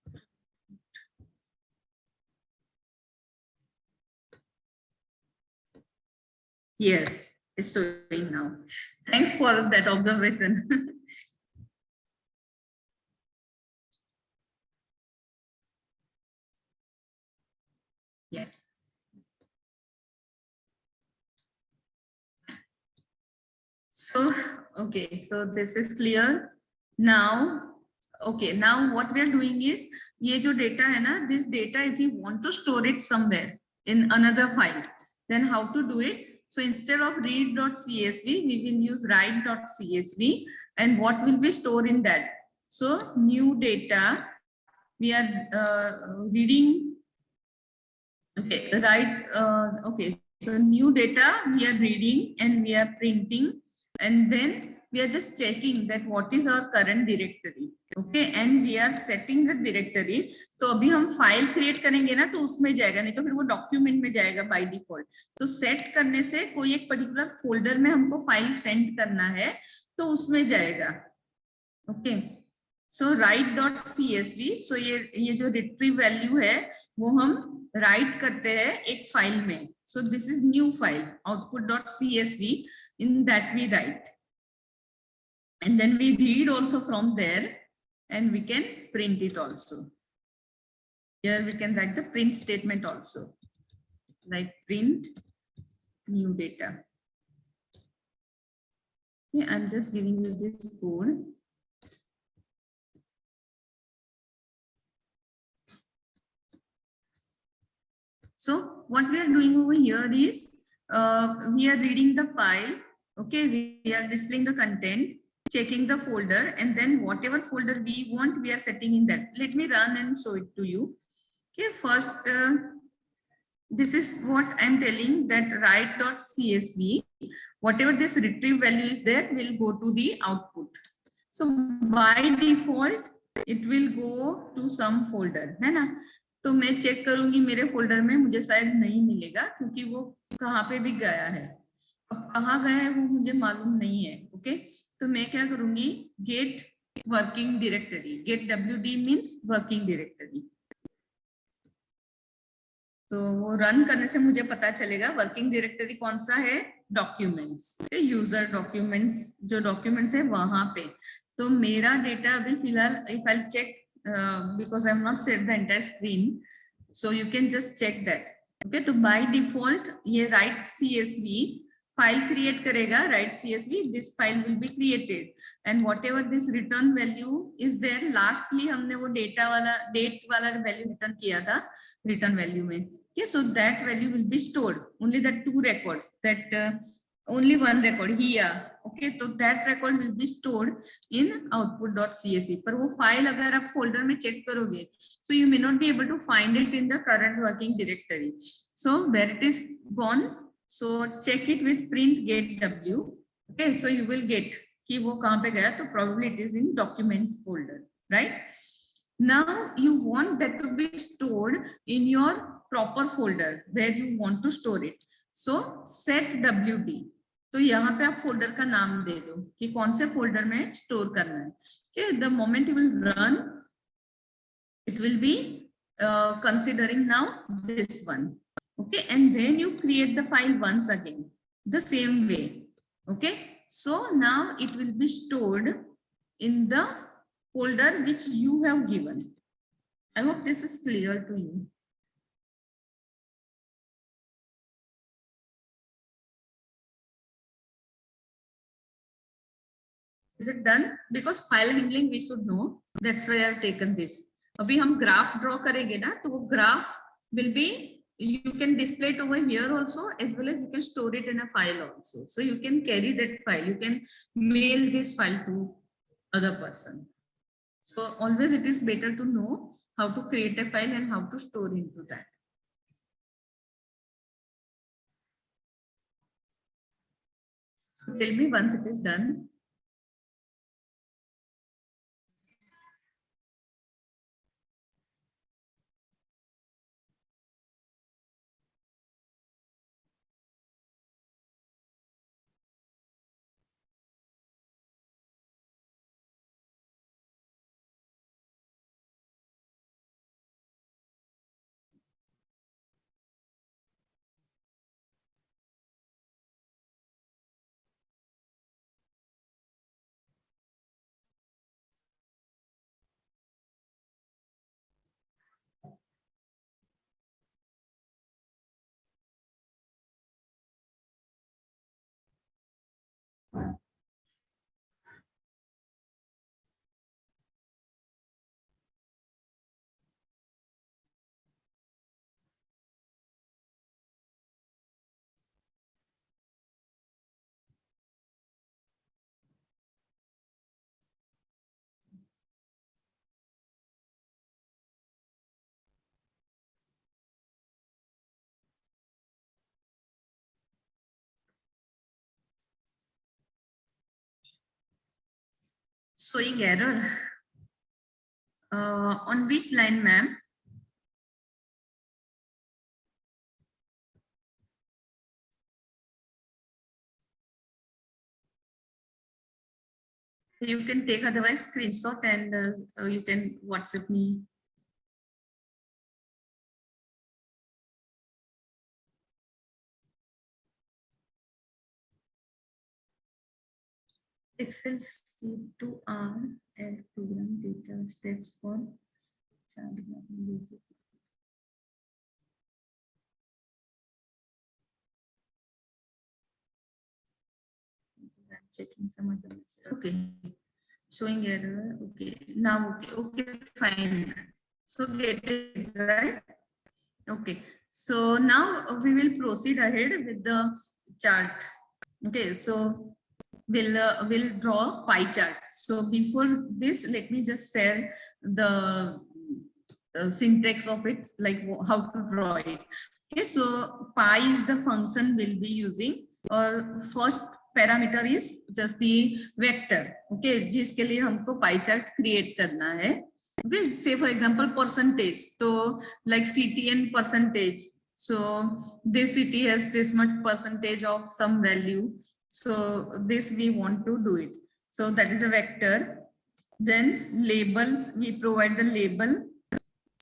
Yes, it's showing now. Thanks for that observation. Yeah. So, okay, so this is clear. Now, okay, now what we are doing is, ये जो data है ना, this data, if you want to store it somewhere in another file, then how to do it? So instead of read.csv, we will use write.csv, and what will be stored in that? So new data, we are reading. Okay, right. Okay, so new data we are reading and we are printing, and then we are just checking that what is our current directory. Okay, and we are setting the directory. तो अभी हम file create करेंगे ना, तो उसमें जाएगा, नहीं तो फिर वो डॉक्यूमेंट में जाएगा बाय डिफॉल्ट. तो सेट करने से कोई एक पर्टिकुलर फोल्डर में हमको फाइल सेंड करना है, तो उसमें जाएगा. ओके, सो write.csv. सो ये जो रिट्रीव वैल्यू है वो हम राइट करते हैं एक फाइल में. So this is new file output.csv. in that we write, and then we read also from there, and we can print it also. Here we can write the print statement also, like print new data. Okay, I'm just giving you this code. So what we are doing over here is we are reading the file. Okay, we are displaying the content, checking the folder, and then whatever folder we want, we are setting in that. Let me run and show it to you. Okay, first, this is what I'm telling, that write.csv, whatever this retrieve value is there will go to the output. So by default it will go to some folder, है ना? तो मैं check करूंगी मेरे folder में, मुझे शायद नहीं मिलेगा क्योंकि वो कहाँ पे भी गया है। अब कहाँ गया है वो मुझे मालूम नहीं है। ओके, तो मैं क्या करूंगी, get working directory, get WD means working directory. तो वो रन करने से मुझे पता चलेगा वर्किंग डायरेक्टरी कौन सा है, डॉक्यूमेंट्स, यूजर डॉक्यूमेंट्स, जो डॉक्यूमेंट्स है वहां पे। तो मेरा डेटा अभी फिलहाल, if I check because I have not set the entire screen, so you can just check that. Okay, तो बाय डिफॉल्ट ये राइट CSV फाइल क्रिएट करेगा, right CSV, this file will be created and whatever this return value is there, lastly हमने वो data वाला, date वाला value return किया था return value में। Okay, so that value will be stored, only the two records, that only one record here. Okay, so that record will be stored in output.csv. पर वो file अगर आप folder में check करोगे, so you may not be able to find it in the current working directory. So where it is gone, so check it with print get w. Okay, so you will get कि वो कहाँ पे गया, तो probably it is in documents folder, right? Now you want that to be stored in your proper folder where you want to store it. So set WD. तो यहाँ पे आप फोल्डर का नाम दे दो कि कौन से फोल्डर में स्टोर करना है। Okay, the moment you will run, it will be considering now this one. Okay, and then you create the file once again the same way. Okay, so now it will be stored in the folder which you have given. I hope this is clear to you. Is it done? Because file handling we should know. That's why I have taken this. अभी हम graph draw करेंगे ना, तो वो graph will be, you can display it over here also, as well as you can store it in a file also. So you can carry that file. You can mail this file to other person. So always it is better to know how to create a file and how to store into that. So tell me once it is done. Showing error. On which line, ma'am? You can take otherwise screenshot and you can WhatsApp me. Excel sheet to R and program data steps for child basic. I'm checking some other message. Okay, showing error. Okay, now okay, fine. So get it right. Okay, so now we will proceed ahead with the chart. Okay, so we'll draw pie chart. So before this, let me just share the syntax of it, like how to draw it. Okay, so pie is the function we'll be using, or first parameter is just the vector. Okay, जिसके लिए हमको pie chart create करना है. Okay, say for example percentage. So like CTN percentage. So this city has this much percentage of some value. So this we want to do it. So that is a vector. Then labels, we provide the label.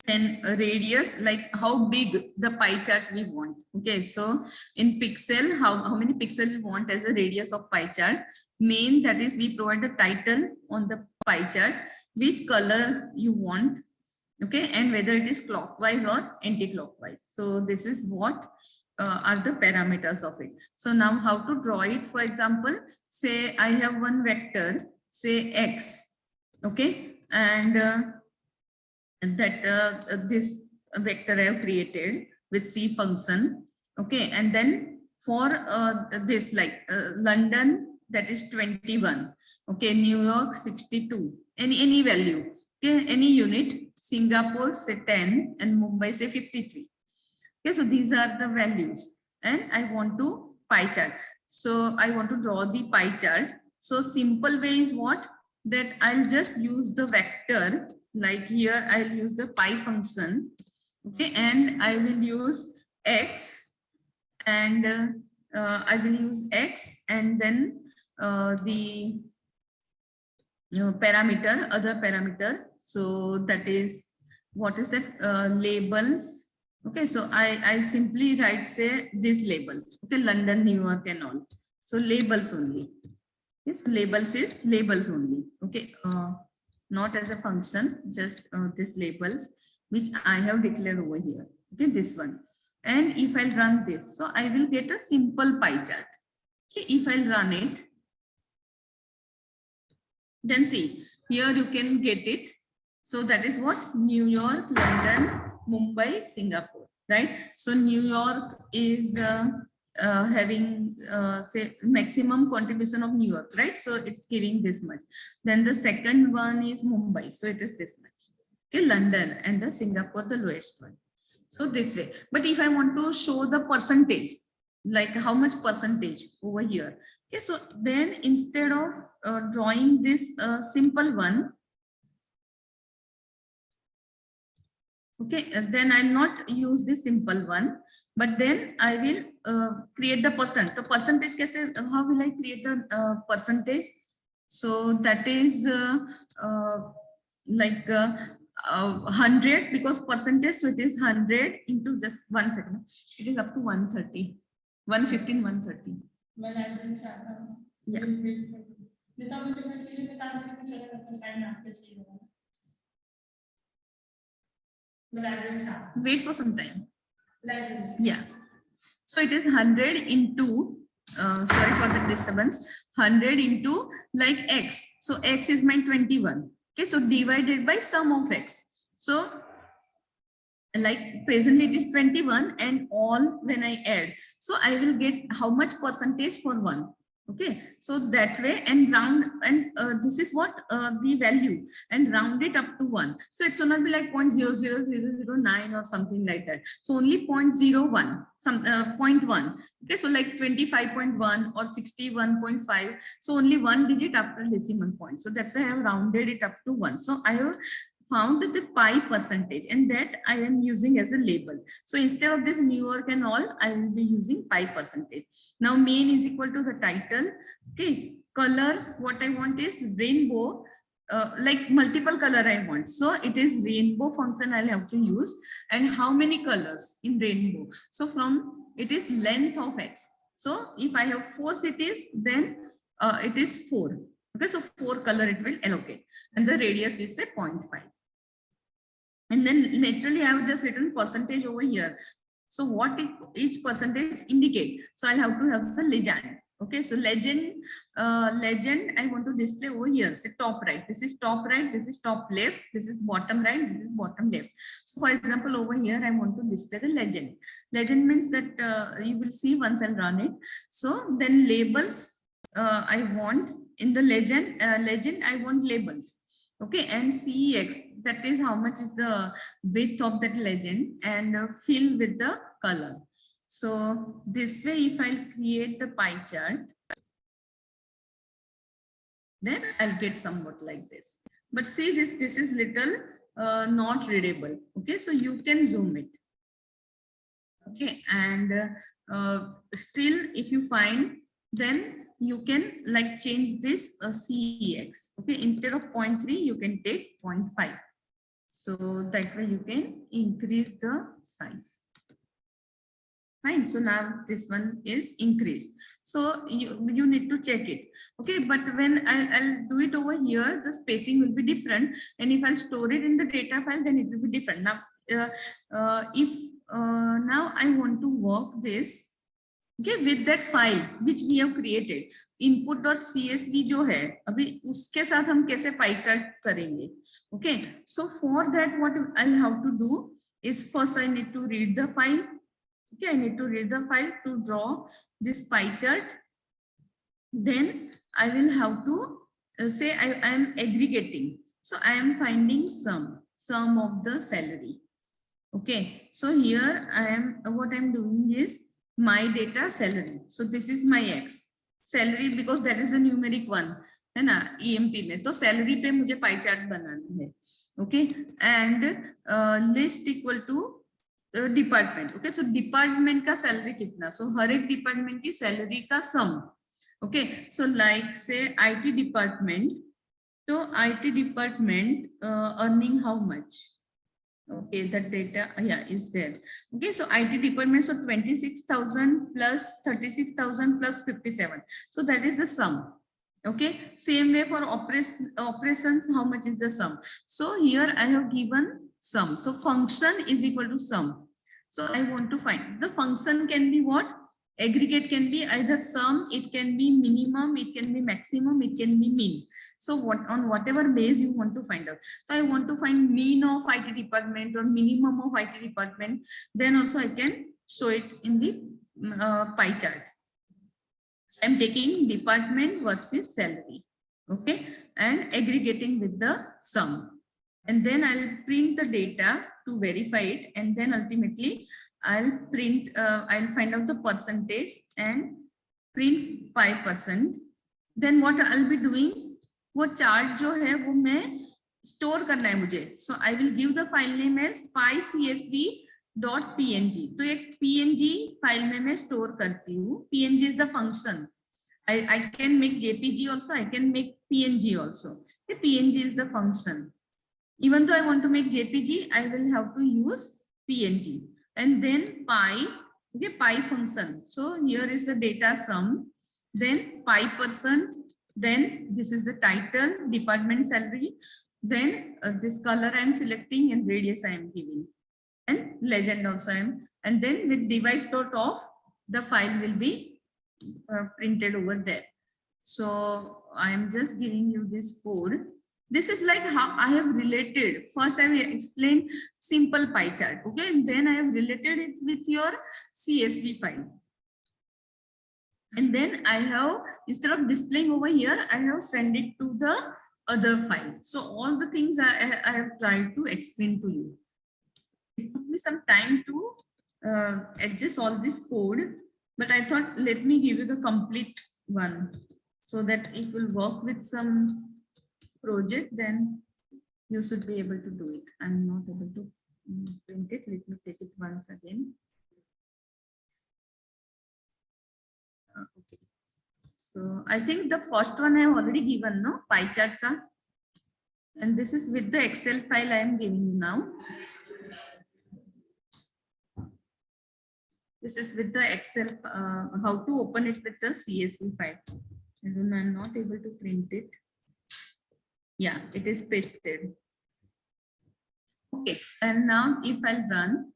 And radius, like how big the pie chart we want. Okay, so in pixel, how many pixels we want as a radius of pie chart. Main, that is we provide the title on the pie chart, which color you want. Okay, and whether it is clockwise or anti-clockwise. So this is what are the parameters of it. So now how to draw it? For example, say I have one vector, say x. Okay, and that this vector I have created with C function. Okay, and then for this like London, that is 21. Okay, New York 62. Any value. Okay, any unit. Singapore say 10 and Mumbai say 53. Okay, so these are the values, and I want to pie chart. So I want to draw the pie chart. So simple way is what? That I'll just use the vector. Like here, I'll use the pi function, okay, and I will use x, and I will use x, and then the parameter, other parameter. So that is, what is that? Labels. Okay, so I simply write, say, these labels. Okay, London, New York, and all. So labels only. Yes, labels is labels only. Okay. Not as a function, just this labels, which I have declared over here. Okay, this one. And if I run this, so I will get a simple pie chart. Okay, if I run it, then see, here you can get it. So that is what? New York, London, Mumbai, Singapore, right? So New York is having say maximum contribution of New York, right? So it's giving this much. Then the second one is Mumbai, so it is this much. Okay, London, and the Singapore, the lowest one. So this way. But if I want to show the percentage, like how much percentage over here. Okay, so then instead of drawing this simple one, okay, then I'll not use this simple one, but then I will create the percent. The percentage, how will I create the percentage? So that is like 100, because percentage, so it is 100 into, just 1 second, it is up to 130, 115, 130. Yeah. Wait for some time. Yeah. So it is 100 into, sorry for the disturbance, 100 into like x. So x is my 21. Okay, so divided by sum of x. So like presently it is 21, and all when I add, so I will get how much percentage for 1. Okay, so that way, and round, and this is what the value, and round it up to 1. So it should not be like 0.00009 or something like that. So only 0.01, some 0.1. Okay, so like 25.1 or 61.5. So only 1 digit after decimal point. So that's why I have rounded it up to 1. So I have found the pi percentage, and that I am using as a label. So instead of this New York and all, I will be using pi percentage. Now main is equal to the title. Okay, color, what I want is rainbow, like multiple color I want. So it is rainbow function I'll have to use. And how many colors in rainbow? So from, it is length of x. So if I have 4 cities, then it is 4. Okay, so 4 color it will allocate. And the radius is say 0.5. And then naturally I have just written percentage over here. So what each percentage indicate? So I'll have to have the legend. Okay, so legend I want to display over here. Say top right. This is top right. This is top left. This is bottom right. This is bottom left. So for example, over here I want to display the legend. Legend means that you will see once I'll run it. So then labels I want in the legend. I want labels. Okay, and CEX, that is how much is the width of that legend, and fill with the color. So this way, if I create the pie chart, then I'll get somewhat like this. But see this is little not readable. Okay, so you can zoom it. Okay, and still if you find, then you can like change this CEX. Okay, instead of 0.3 you can take 0.5. So that way you can increase the size. Fine. So now this one is increased. So you need to check it. Okay, but when I'll do it over here, the spacing will be different. And if I'll store it in the data file, then it will be different. Now, now I want to work this, okay, with that file which we have created. Input.csv जो है, अभी उसके साथ हम कैसे pie chart करेंगे? Okay, so for that what I'll have to do is first I need to read the file. Okay, I need to read the file to draw this pie chart. Then I will have to say I am aggregating. So I am finding sum of the salary. Okay, so here I am, what I'm doing is my data salary. So this is my X salary because that is the numeric one. है ना, EMP में तो salary पे मुझे pie chart बनाना है. Okay, and list equal to department. Okay, so department का salary कितना, सो हर एक डिपार्टमेंट की सैलरी का सम. ओके, सो लाइक से आईटी डिपार्टमेंट, तो IT department earning how much. Okay, that data is there. Okay, so IT department, so 26,000 plus 36,000 plus 57, so that is the sum. Okay, same way for operations, how much is the sum? So here I have given sum, so function is equal to sum. So I want to find the function can be what? Aggregate can be either sum, it can be minimum, it can be maximum, it can be mean. So what, on whatever base you want to find out. So I want to find mean of IT department or minimum of IT department, then also I can show it in the pie chart. So I'm taking department versus salary, okay, and aggregating with the sum, and then I'll print the data to verify it, and then ultimately I'll print, I'll find out the percentage and print 5%. Then what I'll be doing, वो chart जो है वो मैं store करना है मुझे. So I will give the file name as pie.csv.png. तो एक png फाइल में मैं स्टोर करती हूँ. png is the function. I can make jpg also, I can make png also. Okay, png is the function. Even though I want to make jpg, I will have to use png. And then pie, okay, pie function. So here is the data sum, then pie%. Then this is the title, department salary. Then this color I am selecting and radius I am giving, and legend also I am. And then with device.off, the file will be printed over there. So I am just giving you this code. This is like how I have related. First I have explained simple pie chart. Okay, and then I have related it with your CSV file. And then I have, instead of displaying over here, I have sent it to the other file. So all the things I have tried to explain to you. It took me some time to adjust all this code, but I thought let me give you the complete one so that it will work with some project, then you should be able to do it. I'm not able to print it. Let me take it once again. Okay, so I think the first one I have already given, no, pie chart ka, and this is with the Excel file I am giving you now. This is with the Excel, how to open it with the CSV file. And I'm not able to print it. Yeah, it is pasted. Okay, and now if I'll run,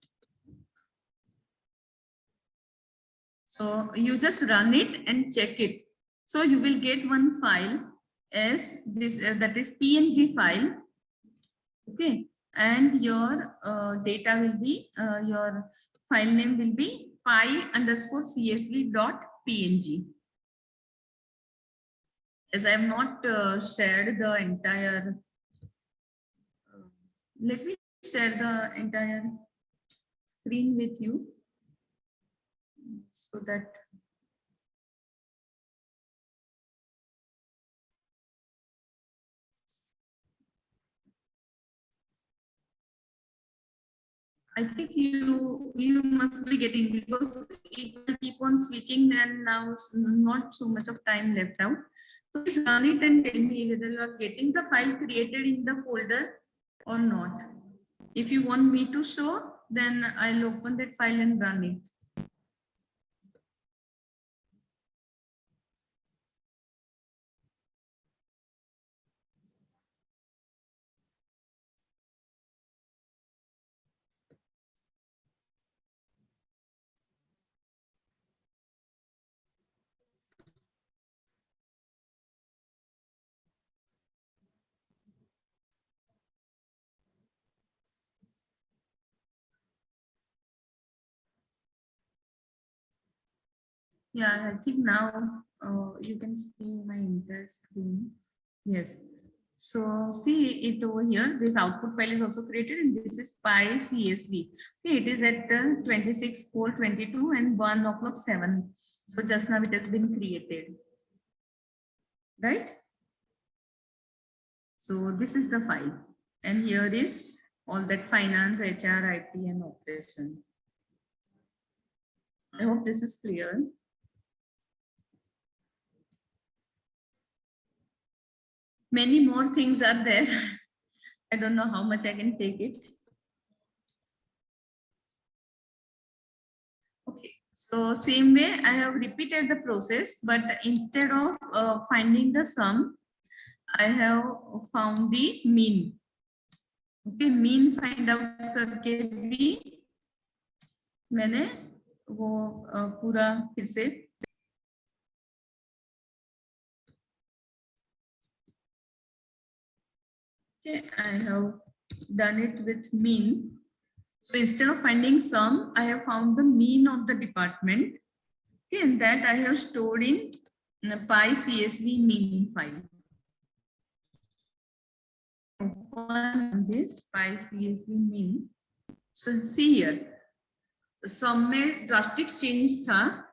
so you just run it and check it. So you will get one file as this, that is PNG file. Okay, and your data will be, your file name will be pie_csv.png. As I have not shared the entire, let me share the entire screen with you, so that I think you must be getting, because if I keep on switching, then now not so much of time left out. So please run it and tell me whether you are getting the file created in the folder or not. If you want me to show, then I'll open that file and run it. Yeah, I think now you can see my entire screen. Yes. So see it over here. This output file is also created, and this is Pi CSV. Okay, it is at 26:4:22 and 1:07. So just now it has been created, right? So this is the file, and here is all that finance, HR, IT, and operation. I hope this is clear. Many more things are there. I don't know how much I can take it. Okay, so same way I have repeated the process, but instead of finding the sum, I have found the mean. Okay, mean find out करके भी मैंने वो पूरा फिर से okay, I have done it with mean. So instead of finding sum, I have found the mean of the department. Okay, and that I have stored in Pi CSV mean file. Open this Pi CSV mean. So see here, sum में drastic change था,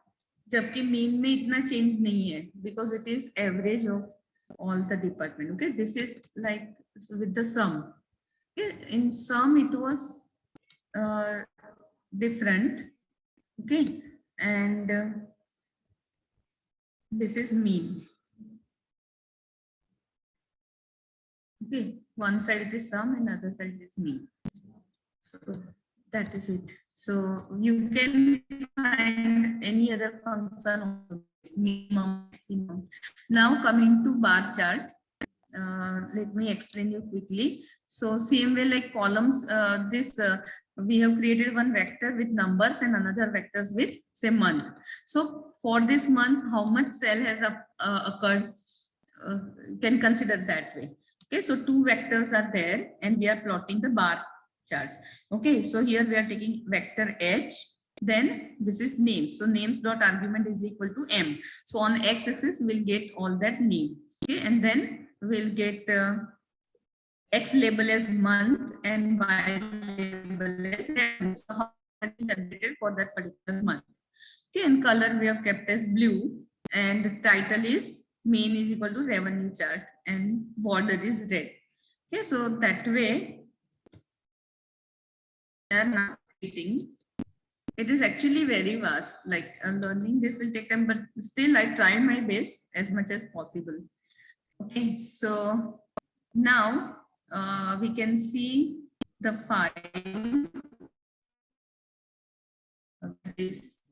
जबकि mean में इतना change नहीं है, because it is average of all the department. Okay, this is like with the sum. Okay, in sum it was different. Okay, and this is mean. Okay, one side it is sum and other side is mean. So that is it. So you can find any other function also, minimum, maximum. Now coming to bar chart. Let me explain you quickly. So same way like columns, we have created one vector with numbers and another vectors with say month. So for this month, how much cell has occurred, can consider that way. Okay, so two vectors are there and we are plotting the bar chart. Okay, so here we are taking vector H, then this is names. So names dot argument is equal to M. So on x-axis we'll get all that name. Okay, and then we'll get X label as month and Y label as revenue. So how much is generated for that particular month. Okay, and color we have kept as blue, and title is main is equal to revenue chart and border is red. Okay, so that way we are now creating. It is actually very vast, like learning this will take time, but still I tried my best as much as possible. Okay, so now we can see the file. This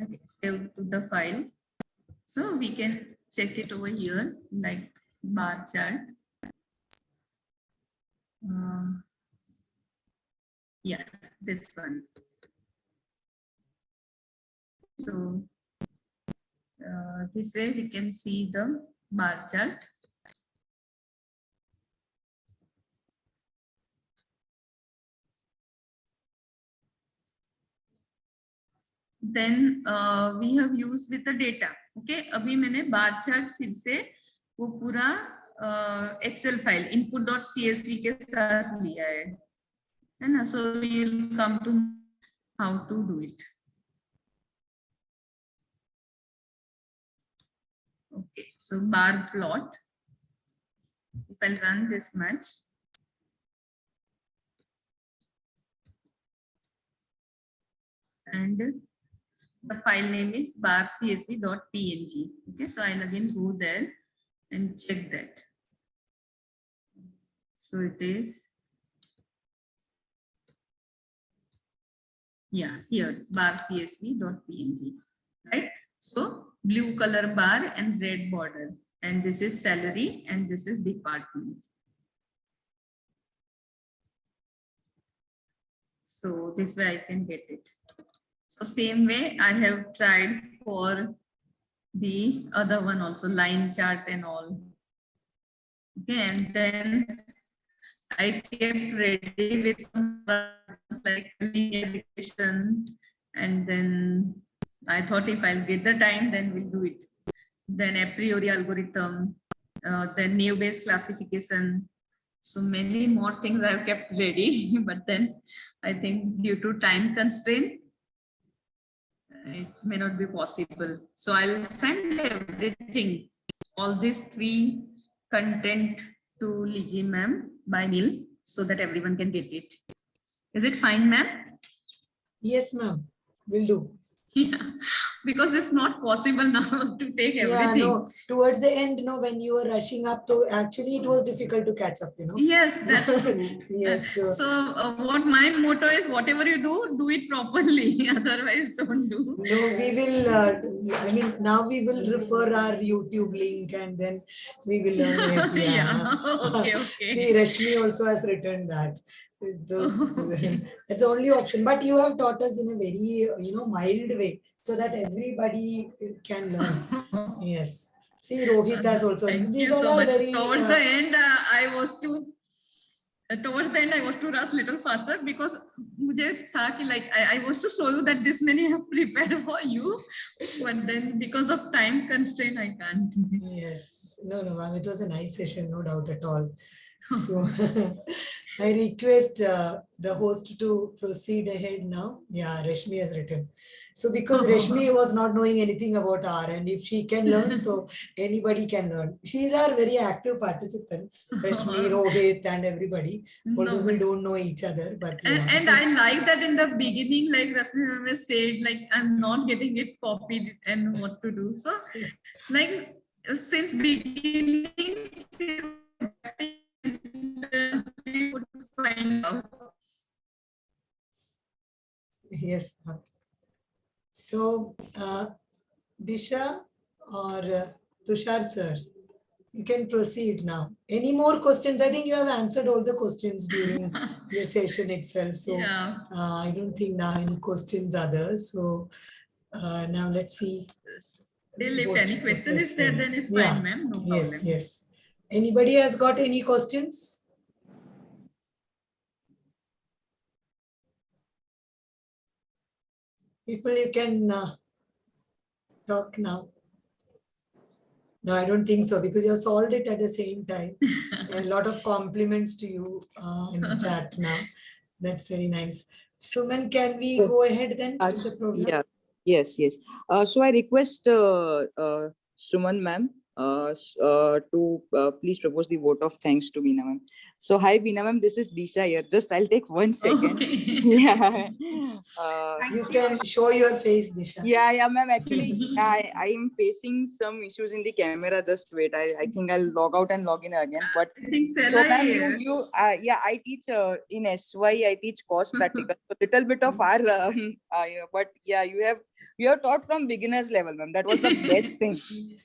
okay, save to the file. So we can check it over here, like bar chart. Yeah, this one. So this way we can see the bar chart. Then we have used with the data. Okay, अभी मैंने bar chart फिर से वो पूरा Excel file input.csv के साथ लिया है ना? So we'll come to how to do it. Okay, so bar plot. If I'll run this much. And the file name is bar.csv.png. Okay, so I'll again go there and check that. So it is, yeah, here bar.csv.png, right? So blue color bar and red border, and this is salary and this is department. So this way I can get it. So same way I have tried for the other one also, line chart and all. Okay, and then I kept ready with some like linear regression, and then I thought if I'll get the time, then we'll do it. Then a priori algorithm, then naive Bayes classification. So many more things I've kept ready, but then I think due to time constraint, it may not be possible. So I'll send everything, all these 3 content to Liji ma'am by mail so that everyone can get it. Is it fine, ma'am? Yes, ma'am. Will do. Yeah, because it's not possible now to take everything. Yeah, no. Towards the end, no, when you were rushing up, to actually it was difficult to catch up. Yes, that's true. Yes. So what my motto is, whatever you do it properly. Otherwise, don't do. No, we will. Now we will refer our YouTube link and then we will learn it. Yeah. Okay. See, Rashmi also has written that. That's the only option. But you have taught us in a very, mild way so that everybody can learn. Yes. See, Rohit has also. These all are very. Towards the end, I was to rush little faster because I was to show you that this many have prepared for you, but then because of time constraint, I can't. Yes. No, ma'am. It was a nice session, no doubt at all. So I request the host to proceed ahead now. Yeah, Rashmi has written. So because Rashmi was not knowing anything about R, and if she can learn, so anybody can learn. She is our very active participant, Rashmi, Rohit, and everybody. Although we don't know each other, but yeah. And I like that in the beginning, like Rashmi ma'am has said, like I'm not getting it copied and what to do. So, like since beginning, we would find out. Yes. So, Disha or Tushar sir, you can proceed now. Any more questions? I think you have answered all the questions during the session itself. So, Yeah. I don't think now any questions others. So, now let's see. Still, if any question is there, then it's fine, ma'am. No problem. Yes. Anybody has got any questions? People, you can talk now. No, I don't think so because you have solved it at the same time. A lot of compliments to you in the chat now. That's very nice. Suman, can we go ahead then with the program? Yeah. Yes. So I request Suman ma'am to please propose the vote of thanks to Beena ma'am. So hi Beena ma'am, this is Disha here. Just I'll take 1 second. Okay. Yeah. You can show your face, Disha. Yeah, ma'am. Actually, I am facing some issues in the camera. Just wait. I think I'll log out and log in again. But I think so, ma'am, I teach in SY. I teach cost practical. So little bit of R. But yeah, you have taught from beginners level, ma'am. That was the best thing.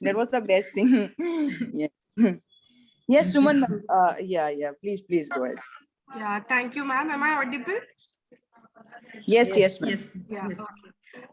That was the best thing. Yes. Yes, Suman, ma'am. Yeah. Please go ahead. Yeah, thank you, ma'am. Am I audible? Yes, ma'am. Yes. Yeah. Okay.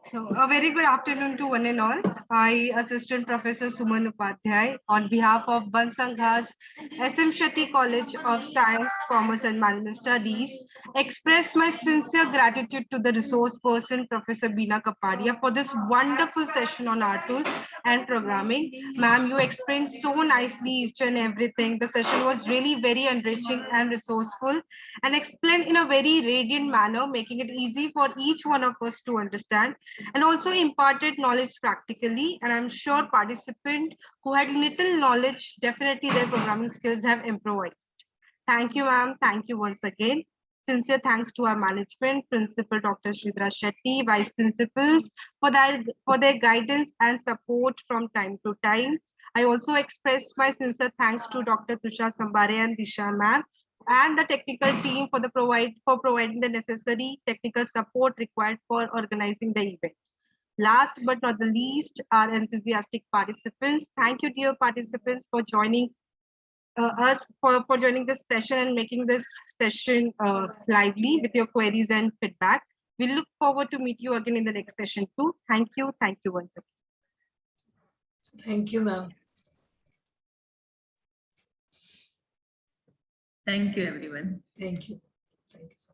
So a very good afternoon to one and all. I, Assistant Professor Suman Upadhyay, on behalf of Bansangha's SM Shetty College of Science, Commerce and Management Studies, express my sincere gratitude to the resource person, Professor Beena Kapadia, for this wonderful session on art tool and programming. Ma'am, you explained so nicely each and everything. The session was really very enriching and resourceful and explained in a very radiant manner, making it easy for each one of us to understand. and also imparted knowledge practically. And I'm sure participants who had little knowledge, definitely their programming skills have improvised. Thank you, ma'am. Thank you once again. Sincere thanks to our management, Principal Dr. Sridhar Shetty, Vice Principals for their guidance and support from time to time. I also express my sincere thanks to Dr. Tushar Sambare and Disha ma'am and the technical team for providing the necessary technical support required for organizing the event. Last but not the least, our enthusiastic participants. Thank you, dear participants, for joining for joining this session and making this session lively with your queries and feedback. We look forward to meet you again in the next session too. Thank you once again. Thank you, ma'am. Thank you, everyone. Thank you. Thank you so much.